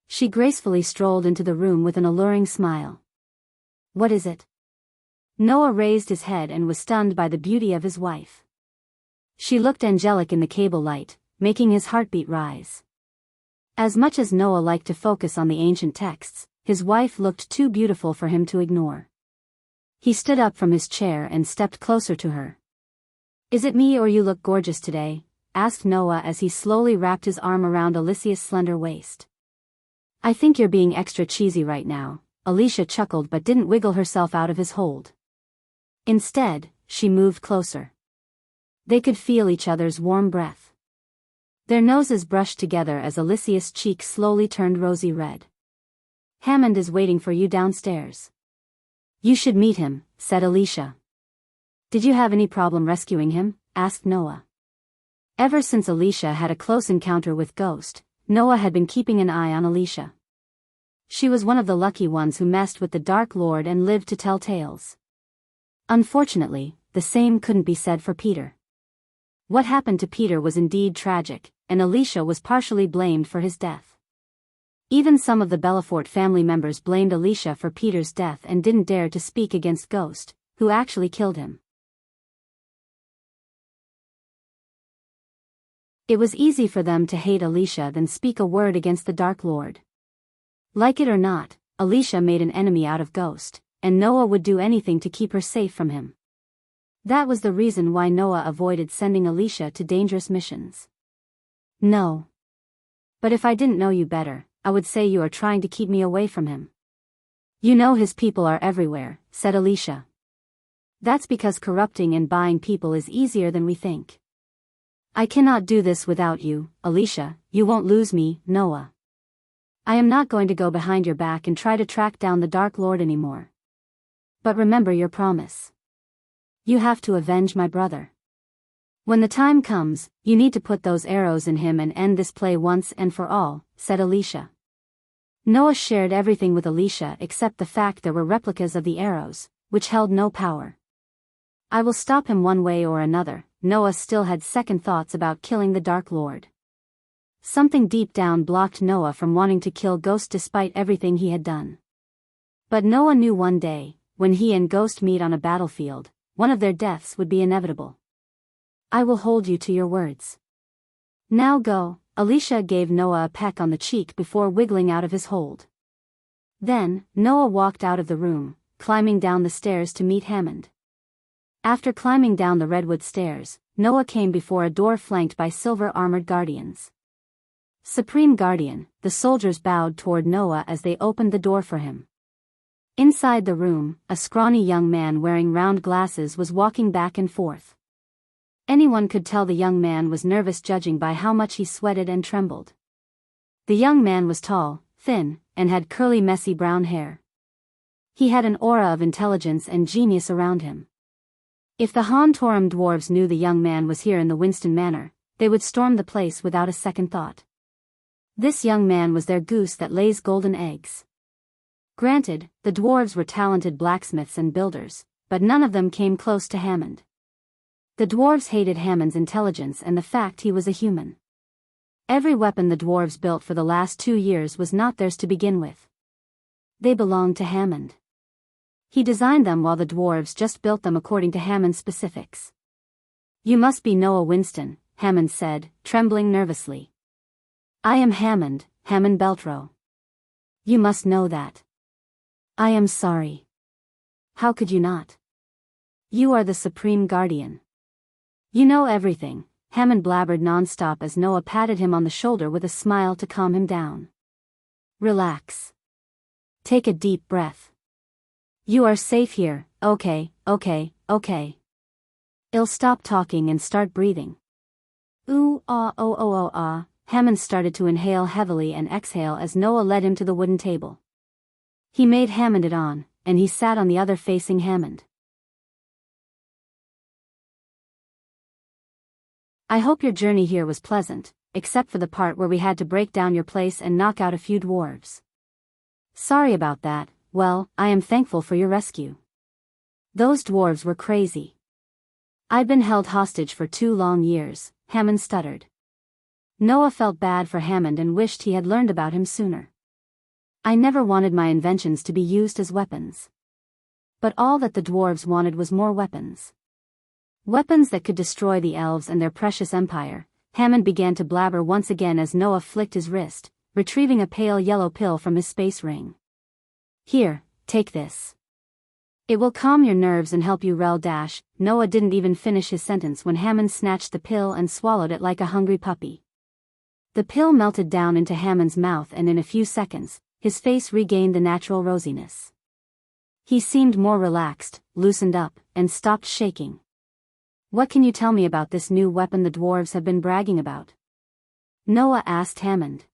Speaker 1: She gracefully strolled into the room with an alluring smile. "What is it?" Noah raised his head and was stunned by the beauty of his wife. She looked angelic in the cable light, making his heartbeat rise. As much as Noah liked to focus on the ancient texts, his wife looked too beautiful for him to ignore. He stood up from his chair and stepped closer to her. "Is it me or you look gorgeous today?" asked Noah as he slowly wrapped his arm around Alicia's slender waist. "I think you're being extra cheesy right now," Alicia chuckled but didn't wiggle herself out of his hold. Instead, she moved closer. They could feel each other's warm breath. Their noses brushed together as Alicia's cheeks slowly turned rosy red. "Hammond is waiting for you downstairs. You should meet him," said Alicia. "Did you have any problem rescuing him?" asked Noah. Ever since Alicia had a close encounter with Ghost, Noah had been keeping an eye on Alicia. She was one of the lucky ones who messed with the Dark Lord and lived to tell tales. Unfortunately, the same couldn't be said for Peter. What happened to Peter was indeed tragic, and Alicia was partially blamed for his death. Even some of the Belafort family members blamed Alicia for Peter's death and didn't dare to speak against Ghost, who actually killed him. It was easy for them to hate Alicia than speak a word against the Dark Lord. Like it or not, Alicia made an enemy out of Ghost, and Noah would do anything to keep her safe from him. That was the reason why Noah avoided sending Alicia to dangerous missions. "No. But if I didn't know you better, I would say you are trying to keep me away from him." "You know his people are everywhere," said Alicia. "That's because corrupting and buying people is easier than we think." "I cannot do this without you, Alicia. You won't lose me, Noah. I am not going to go behind your back and try to track down the Dark Lord anymore. But remember your promise. You have to avenge my brother. When the time comes, you need to put those arrows in him and end this play once and for all," said Alicia. Noah shared everything with Alicia except the fact there were replicas of the arrows, which held no power. "I will stop him one way or another." Noah still had second thoughts about killing the Dark Lord. Something deep down blocked Noah from wanting to kill Ghost despite everything he had done. But Noah knew one day, when he and Ghost meet on a battlefield, one of their deaths would be inevitable. "I will hold you to your words. Now go." Alicia gave Noah a peck on the cheek before wiggling out of his hold. Then, Noah walked out of the room, climbing down the stairs to meet Hammond. After climbing down the redwood stairs, Noah came before a door flanked by silver-armored guardians. "Supreme Guardian," the soldiers bowed toward Noah as they opened the door for him. Inside the room, a scrawny young man wearing round glasses was walking back and forth. Anyone could tell the young man was nervous judging by how much he sweated and trembled. The young man was tall, thin, and had curly messy brown hair. He had an aura of intelligence and genius around him. If the Hontorum dwarves knew the young man was here in the Winston Manor, they would storm the place without a second thought. This young man was their goose that lays golden eggs. Granted, the dwarves were talented blacksmiths and builders, but none of them came close to Hammond. The dwarves hated Hammond's intelligence and the fact he was a human. Every weapon the dwarves built for the last 2 years was not theirs to begin with. They belonged to Hammond. He designed them while the dwarves just built them according to Hammond's specifics. "You must be Noah Winston," Hammond said, trembling nervously. "I am Hammond, Hammond Beltro. You must know that." "I am sorry." "How could you not? You are the Supreme Guardian. You know everything," Hammond blabbered non-stop as Noah patted him on the shoulder with a smile to calm him down. "Relax. Take a deep breath. You are safe here, okay. I'll stop talking and start breathing." "Ooh, ah, oh, oh, oh, ah." Hammond started to inhale heavily and exhale as Noah led him to the wooden table. He made Hammond it on, and he sat on the other facing Hammond. "I hope your journey here was pleasant, except for the part where we had to break down your place and knock out a few dwarves. Sorry about that. Well, I am thankful for your rescue. Those dwarves were crazy. I'd been held hostage for 2 long years," Hammond stuttered. Noah felt bad for Hammond and wished he had learned about him sooner. "I never wanted my inventions to be used as weapons. But all that the dwarves wanted was more weapons. Weapons that could destroy the elves and their precious empire." Hammond began to blabber once again as Noah flicked his wrist, retrieving a pale yellow pill from his space ring. "Here, take this. It will calm your nerves and help you dash." Noah didn't even finish his sentence when Hammond snatched the pill and swallowed it like a hungry puppy. The pill melted down into Hammond's mouth and in a few seconds, his face regained the natural rosiness. He seemed more relaxed, loosened up, and stopped shaking. What can you tell me about this new weapon the dwarves have been bragging about? Noah asked Hammond.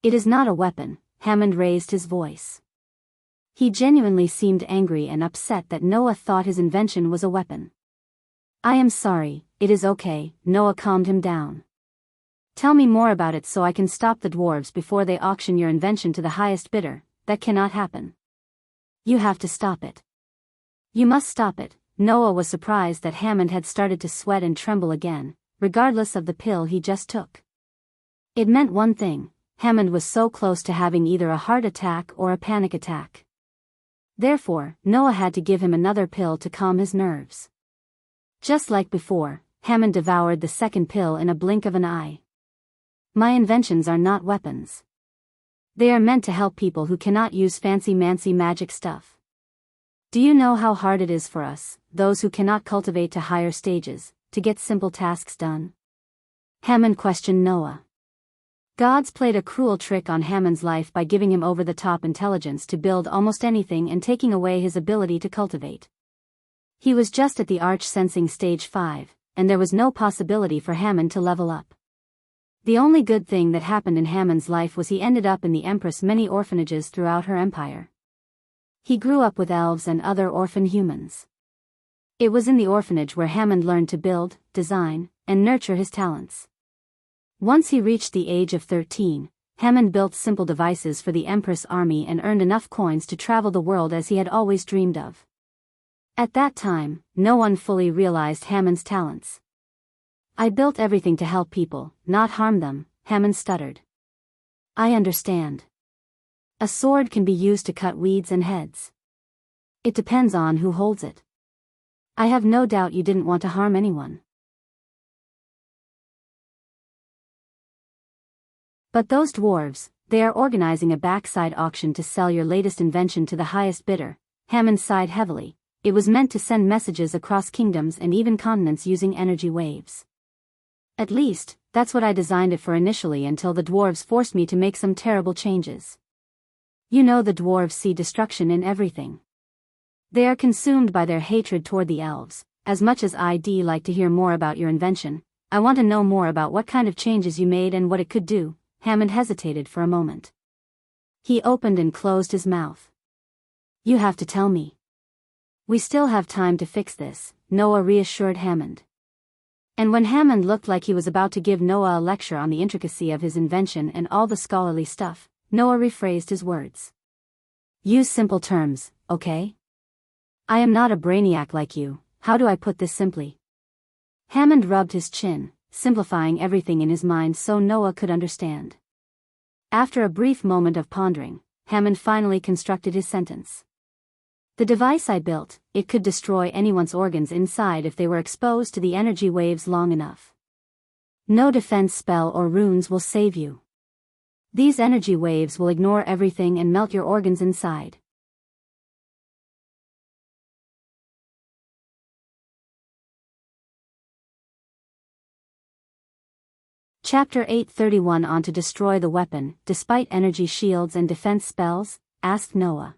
Speaker 1: It is not a weapon, Hammond raised his voice. He genuinely seemed angry and upset that Noah thought his invention was a weapon. I am sorry, it is okay, Noah calmed him down. Tell me more about it so I can stop the dwarves before they auction your invention to the highest bidder. That cannot happen. You have to stop it. You must stop it. Noah was surprised that Hammond had started to sweat and tremble again, regardless of the pill he just took. It meant one thing: Hammond was so close to having either a heart attack or a panic attack. Therefore, Noah had to give him another pill to calm his nerves. Just like before, Hammond devoured the second pill in a blink of an eye. My inventions are not weapons. They are meant to help people who cannot use fancy-mancy magic stuff. Do you know how hard it is for us, those who cannot cultivate to higher stages, to get simple tasks done? Hammond questioned Noah. Gods played a cruel trick on Hammond's life by giving him over-the-top intelligence to build almost anything and taking away his ability to cultivate. He was just at the arch-sensing stage 5, and there was no possibility for Hammond to level up. The only good thing that happened in Hammond's life was he ended up in the Empress' many orphanages throughout her empire. He grew up with elves and other orphan humans. It was in the orphanage where Hammond learned to build, design, and nurture his talents. Once he reached the age of 13, Hammond built simple devices for the Empress army and earned enough coins to travel the world as he had always dreamed of. At that time, no one fully realized Hammond's talents. I built everything to help people, not harm them, Hammond stuttered. I understand. A sword can be used to cut weeds and heads. It depends on who holds it. I have no doubt you didn't want to harm anyone. But those dwarves, they are organizing a backside auction to sell your latest invention to the highest bidder. Hammond sighed heavily. It was meant to send messages across kingdoms and even continents using energy waves. At least, that's what I designed it for initially until the dwarves forced me to make some terrible changes. You know the dwarves see destruction in everything. They are consumed by their hatred toward the elves. As much as I'd like to hear more about your invention, I want to know more about what kind of changes you made and what it could do. Hammond hesitated for a moment. He opened and closed his mouth. You have to tell me. We still have time to fix this, Noah reassured Hammond. And when Hammond looked like he was about to give Noah a lecture on the intricacy of his invention and all the scholarly stuff, Noah rephrased his words. Use simple terms, okay? I am not a brainiac like you. How do I put this simply? Hammond rubbed his chin, simplifying everything in his mind so Noah could understand. After a brief moment of pondering, Hammond finally constructed his sentence. The device I built, it could destroy anyone's organs inside if they were exposed to the energy waves long enough. No defense spell or runes will save you. These energy waves will ignore everything and melt your organs inside. Chapter 831 On to destroy the weapon, despite energy shields and defense spells, asked Noah.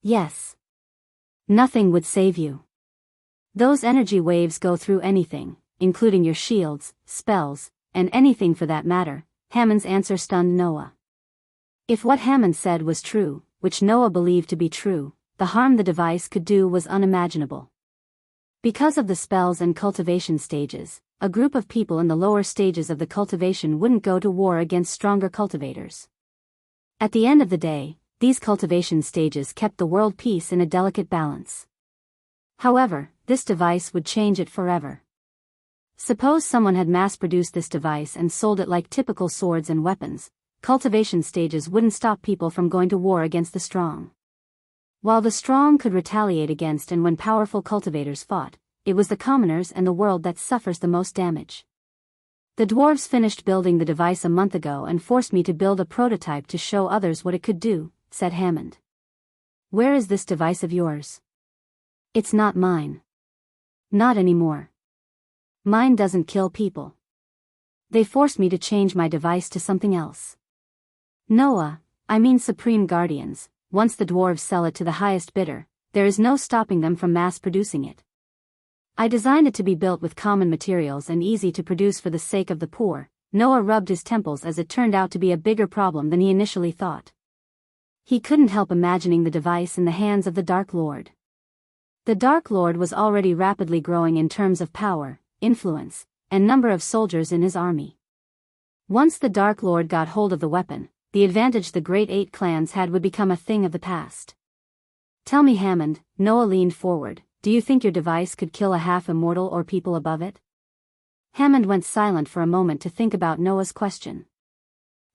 Speaker 1: Yes. Nothing would save you. Those energy waves go through anything, including your shields, spells, and anything for that matter. Hammond's answer stunned Noah. If what Hammond said was true, which Noah believed to be true, the harm the device could do was unimaginable. Because of the spells and cultivation stages, a group of people in the lower stages of the cultivation wouldn't go to war against stronger cultivators. At the end of the day, these cultivation stages kept the world peace in a delicate balance. However, this device would change it forever. Suppose someone had mass-produced this device and sold it like typical swords and weapons. Cultivation stages wouldn't stop people from going to war against the strong. While the strong could retaliate against and when powerful cultivators fought, it was the commoners and the world that suffers the most damage. The dwarves finished building the device a month ago and forced me to build a prototype to show others what it could do, said Hammond. Where is this device of yours? It's not mine. Not anymore. Mine doesn't kill people. They forced me to change my device to something else. Noah, I mean Supreme Guardians, once the dwarves sell it to the highest bidder, there is no stopping them from mass-producing it. I designed it to be built with common materials and easy to produce for the sake of the poor. Noah rubbed his temples as it turned out to be a bigger problem than he initially thought. He couldn't help imagining the device in the hands of the Dark Lord. The Dark Lord was already rapidly growing in terms of power, influence, and number of soldiers in his army. Once the Dark Lord got hold of the weapon, the advantage the Great Eight clans had would become a thing of the past. Tell me, Hammond, Noah leaned forward, do you think your device could kill a half-immortal or people above it? Hammond went silent for a moment to think about Noah's question.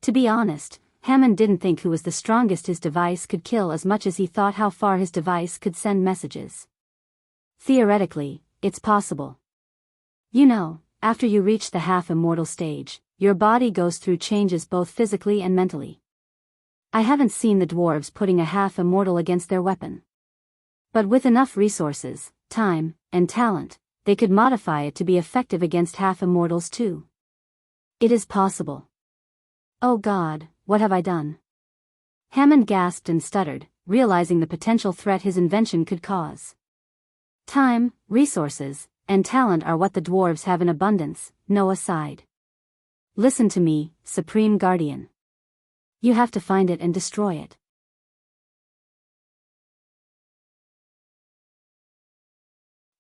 Speaker 1: To be honest, Hammond didn't think who was the strongest his device could kill as much as he thought how far his device could send messages. Theoretically, it's possible. You know, after you reach the half-immortal stage, your body goes through changes both physically and mentally. I haven't seen the dwarves putting a half-immortal against their weapon. But with enough resources, time, and talent, they could modify it to be effective against half-immortals too. It is possible. Oh God, what have I done? Hammond gasped and stuttered, realizing the potential threat his invention could cause. Time, resources, and talent are what the dwarves have in abundance, Noah sighed. Listen to me, Supreme Guardian. You have to find it and destroy it.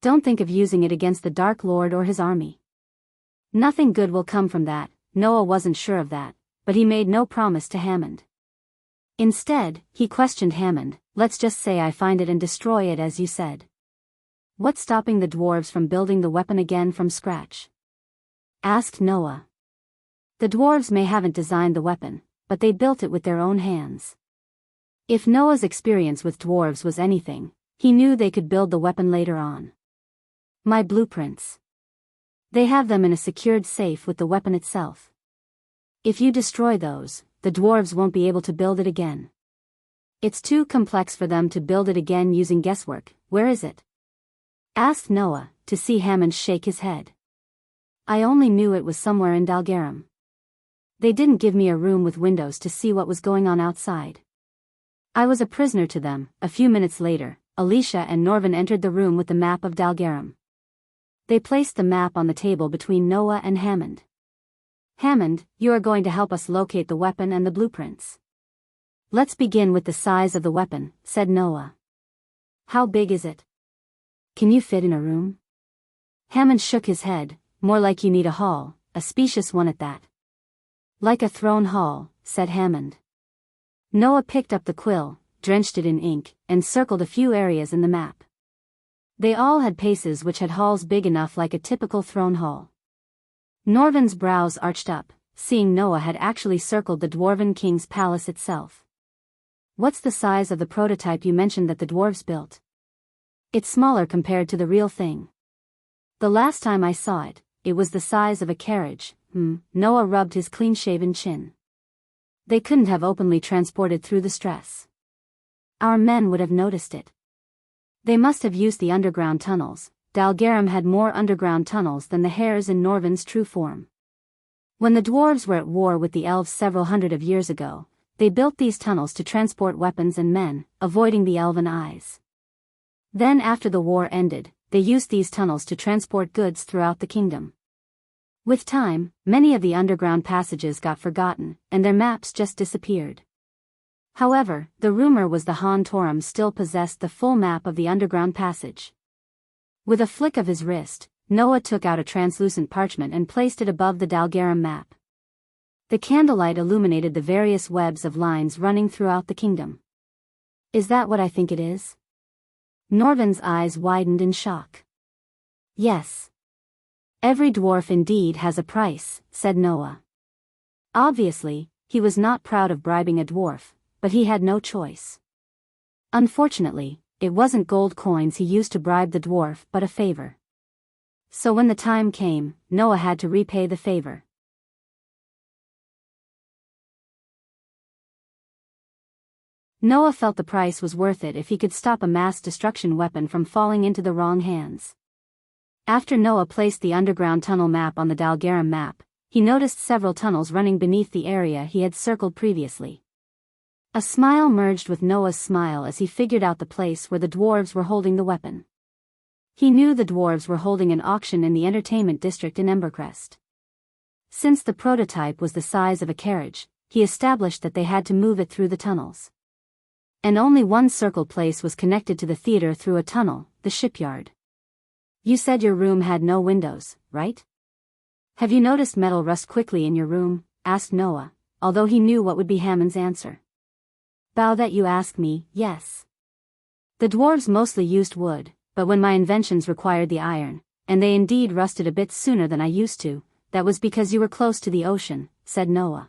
Speaker 1: Don't think of using it against the Dark Lord or his army. Nothing good will come from that. Noah wasn't sure of that, but he made no promise to Hammond. Instead, he questioned Hammond, let's just say I find it and destroy it as you said. What's stopping the dwarves from building the weapon again from scratch? Asked Noah. The dwarves may haven't designed the weapon, but they built it with their own hands. If Noah's experience with dwarves was anything, he knew they could build the weapon later on. My blueprints. They have them in a secured safe with the weapon itself. If you destroy those, the dwarves won't be able to build it again. It's too complex for them to build it again using guesswork. Where is it? Asked Noah, to see Hammond shake his head. I only knew it was somewhere in Dalgarum. They didn't give me a room with windows to see what was going on outside. I was a prisoner to them. A few minutes later, Alicia and Norvin entered the room with the map of Dalgarum. They placed the map on the table between Noah and Hammond. Hammond, you are going to help us locate the weapon and the blueprints. Let's begin with the size of the weapon, said Noah. How big is it? Can you fit in a room? Hammond shook his head, more like you need a hall, a spacious one at that. Like a throne hall, said Hammond. Noah picked up the quill, drenched it in ink, and circled a few areas in the map. They all had paces which had halls big enough like a typical throne hall. Norvin's brows arched up, seeing Noah had actually circled the Dwarven King's palace itself. What's the size of the prototype you mentioned that the dwarves built? It's smaller compared to the real thing. The last time I saw it, it was the size of a carriage. Noah rubbed his clean-shaven chin. They couldn't have openly transported through the stress. Our men would have noticed it. They must have used the underground tunnels. Dalgarum had more underground tunnels than the hares in Norvin's true form. When the dwarves were at war with the elves several hundred of years ago, they built these tunnels to transport weapons and men, avoiding the elven eyes. Then after the war ended, they used these tunnels to transport goods throughout the kingdom. With time, many of the underground passages got forgotten, and their maps just disappeared. However, the rumor was the Han Torum still possessed the full map of the underground passage. With a flick of his wrist, Noah took out a translucent parchment and placed it above the Dalgarum map. The candlelight illuminated the various webs of lines running throughout the kingdom. Is that what I think it is? Norvin's eyes widened in shock. Yes. Every dwarf indeed has a price, said Noah. Obviously, he was not proud of bribing a dwarf, but he had no choice. Unfortunately, it wasn't gold coins he used to bribe the dwarf but a favor. So when the time came, Noah had to repay the favor. Noah felt the price was worth it if he could stop a mass destruction weapon from falling into the wrong hands. After Noah placed the underground tunnel map on the Dalgarum map, he noticed several tunnels running beneath the area he had circled previously. A smile merged with Noah's smile as he figured out the place where the dwarves were holding the weapon. He knew the dwarves were holding an auction in the entertainment district in Embercrest. Since the prototype was the size of a carriage, he established that they had to move it through the tunnels. And only one circle place was connected to the theater through a tunnel, the shipyard. You said your room had no windows, right? Have you noticed metal rust quickly in your room? Asked Noah, although he knew what would be Hammond's answer. Bow that you ask me, yes. The dwarves mostly used wood, but when my inventions required the iron, and they indeed rusted a bit sooner than I used to, that was because you were close to the ocean, said Noah.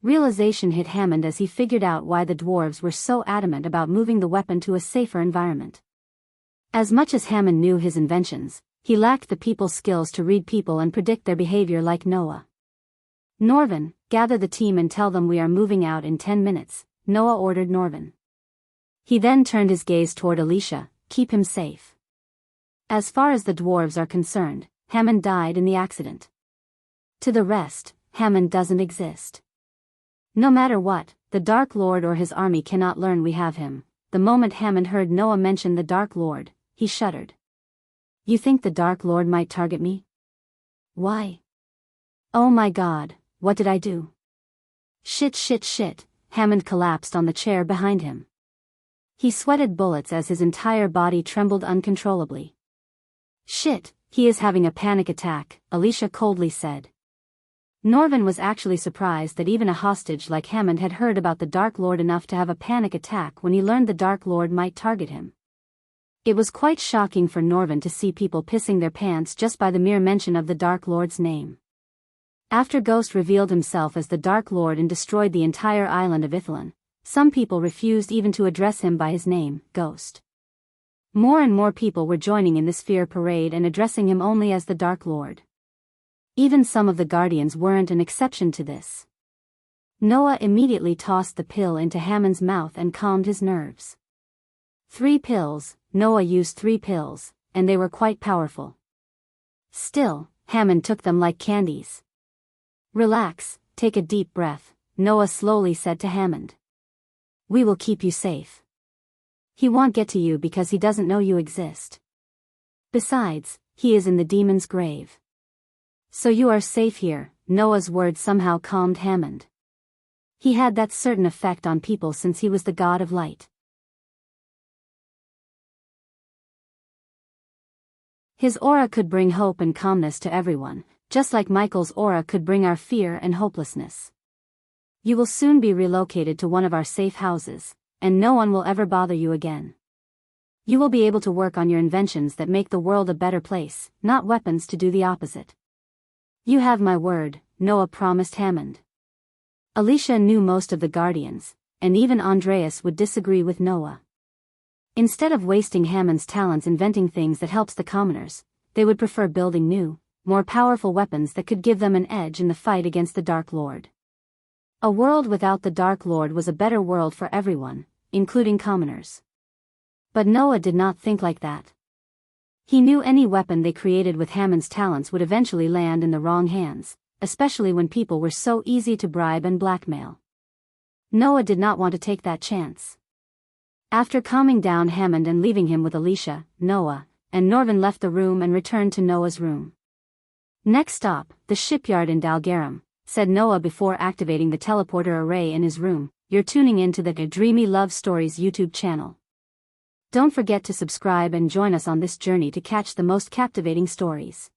Speaker 1: Realization hit Hammond as he figured out why the dwarves were so adamant about moving the weapon to a safer environment. As much as Hammond knew his inventions, he lacked the people skills to read people and predict their behavior like Noah. Norvin, gather the team and tell them we are moving out in 10 minutes, Noah ordered Norvin. He then turned his gaze toward Alicia, keep him safe. As far as the dwarves are concerned, Hammond died in the accident. To the rest, Hammond doesn't exist. No matter what, the Dark Lord or his army cannot learn we have him. The moment Hammond heard Noah mention the Dark Lord, he shuddered. You think the Dark Lord might target me? Why? Oh my God, what did I do? Shit, Hammond collapsed on the chair behind him. He sweated bullets as his entire body trembled uncontrollably. Shit, he is having a panic attack, Alicia coldly said. Norvin was actually surprised that even a hostage like Hammond had heard about the Dark Lord enough to have a panic attack when he learned the Dark Lord might target him. It was quite shocking for Norvin to see people pissing their pants just by the mere mention of the Dark Lord's name. After Ghost revealed himself as the Dark Lord and destroyed the entire island of Ithalan, some people refused even to address him by his name, Ghost. More and more people were joining in this fear parade and addressing him only as the Dark Lord. Even some of the Guardians weren't an exception to this. Noah immediately tossed the pill into Hammond's mouth and calmed his nerves. 3 pills, Noah used 3 pills, and they were quite powerful. Still, Hammond took them like candies. Relax, take a deep breath, Noah slowly said to Hammond. We will keep you safe. He won't get to you because he doesn't know you exist. Besides, he is in the demon's grave. So you are safe here, Noah's words somehow calmed Hammond. He had that certain effect on people since he was the god of light. His aura could bring hope and calmness to everyone, just like Michael's aura could bring our fear and hopelessness. You will soon be relocated to one of our safe houses, and no one will ever bother you again. You will be able to work on your inventions that make the world a better place, not weapons to do the opposite. You have my word, Noah promised Hammond. Alicia knew most of the Guardians, and even Andreas would disagree with Noah. Instead of wasting Hammond's talents inventing things that helps the commoners, they would prefer building new, more powerful weapons that could give them an edge in the fight against the Dark Lord. A world without the Dark Lord was a better world for everyone, including commoners. But Noah did not think like that. He knew any weapon they created with Hammond's talents would eventually land in the wrong hands, especially when people were so easy to bribe and blackmail. Noah did not want to take that chance. After calming down Hammond and leaving him with Alicia, Noah, and Norvin left the room and returned to Noah's room. Next stop, the shipyard in Dalgarum, said Noah before activating the teleporter array in his room. You're tuning into the Dreamy Love Stories YouTube channel. Don't forget to subscribe and join us on this journey to catch the most captivating stories.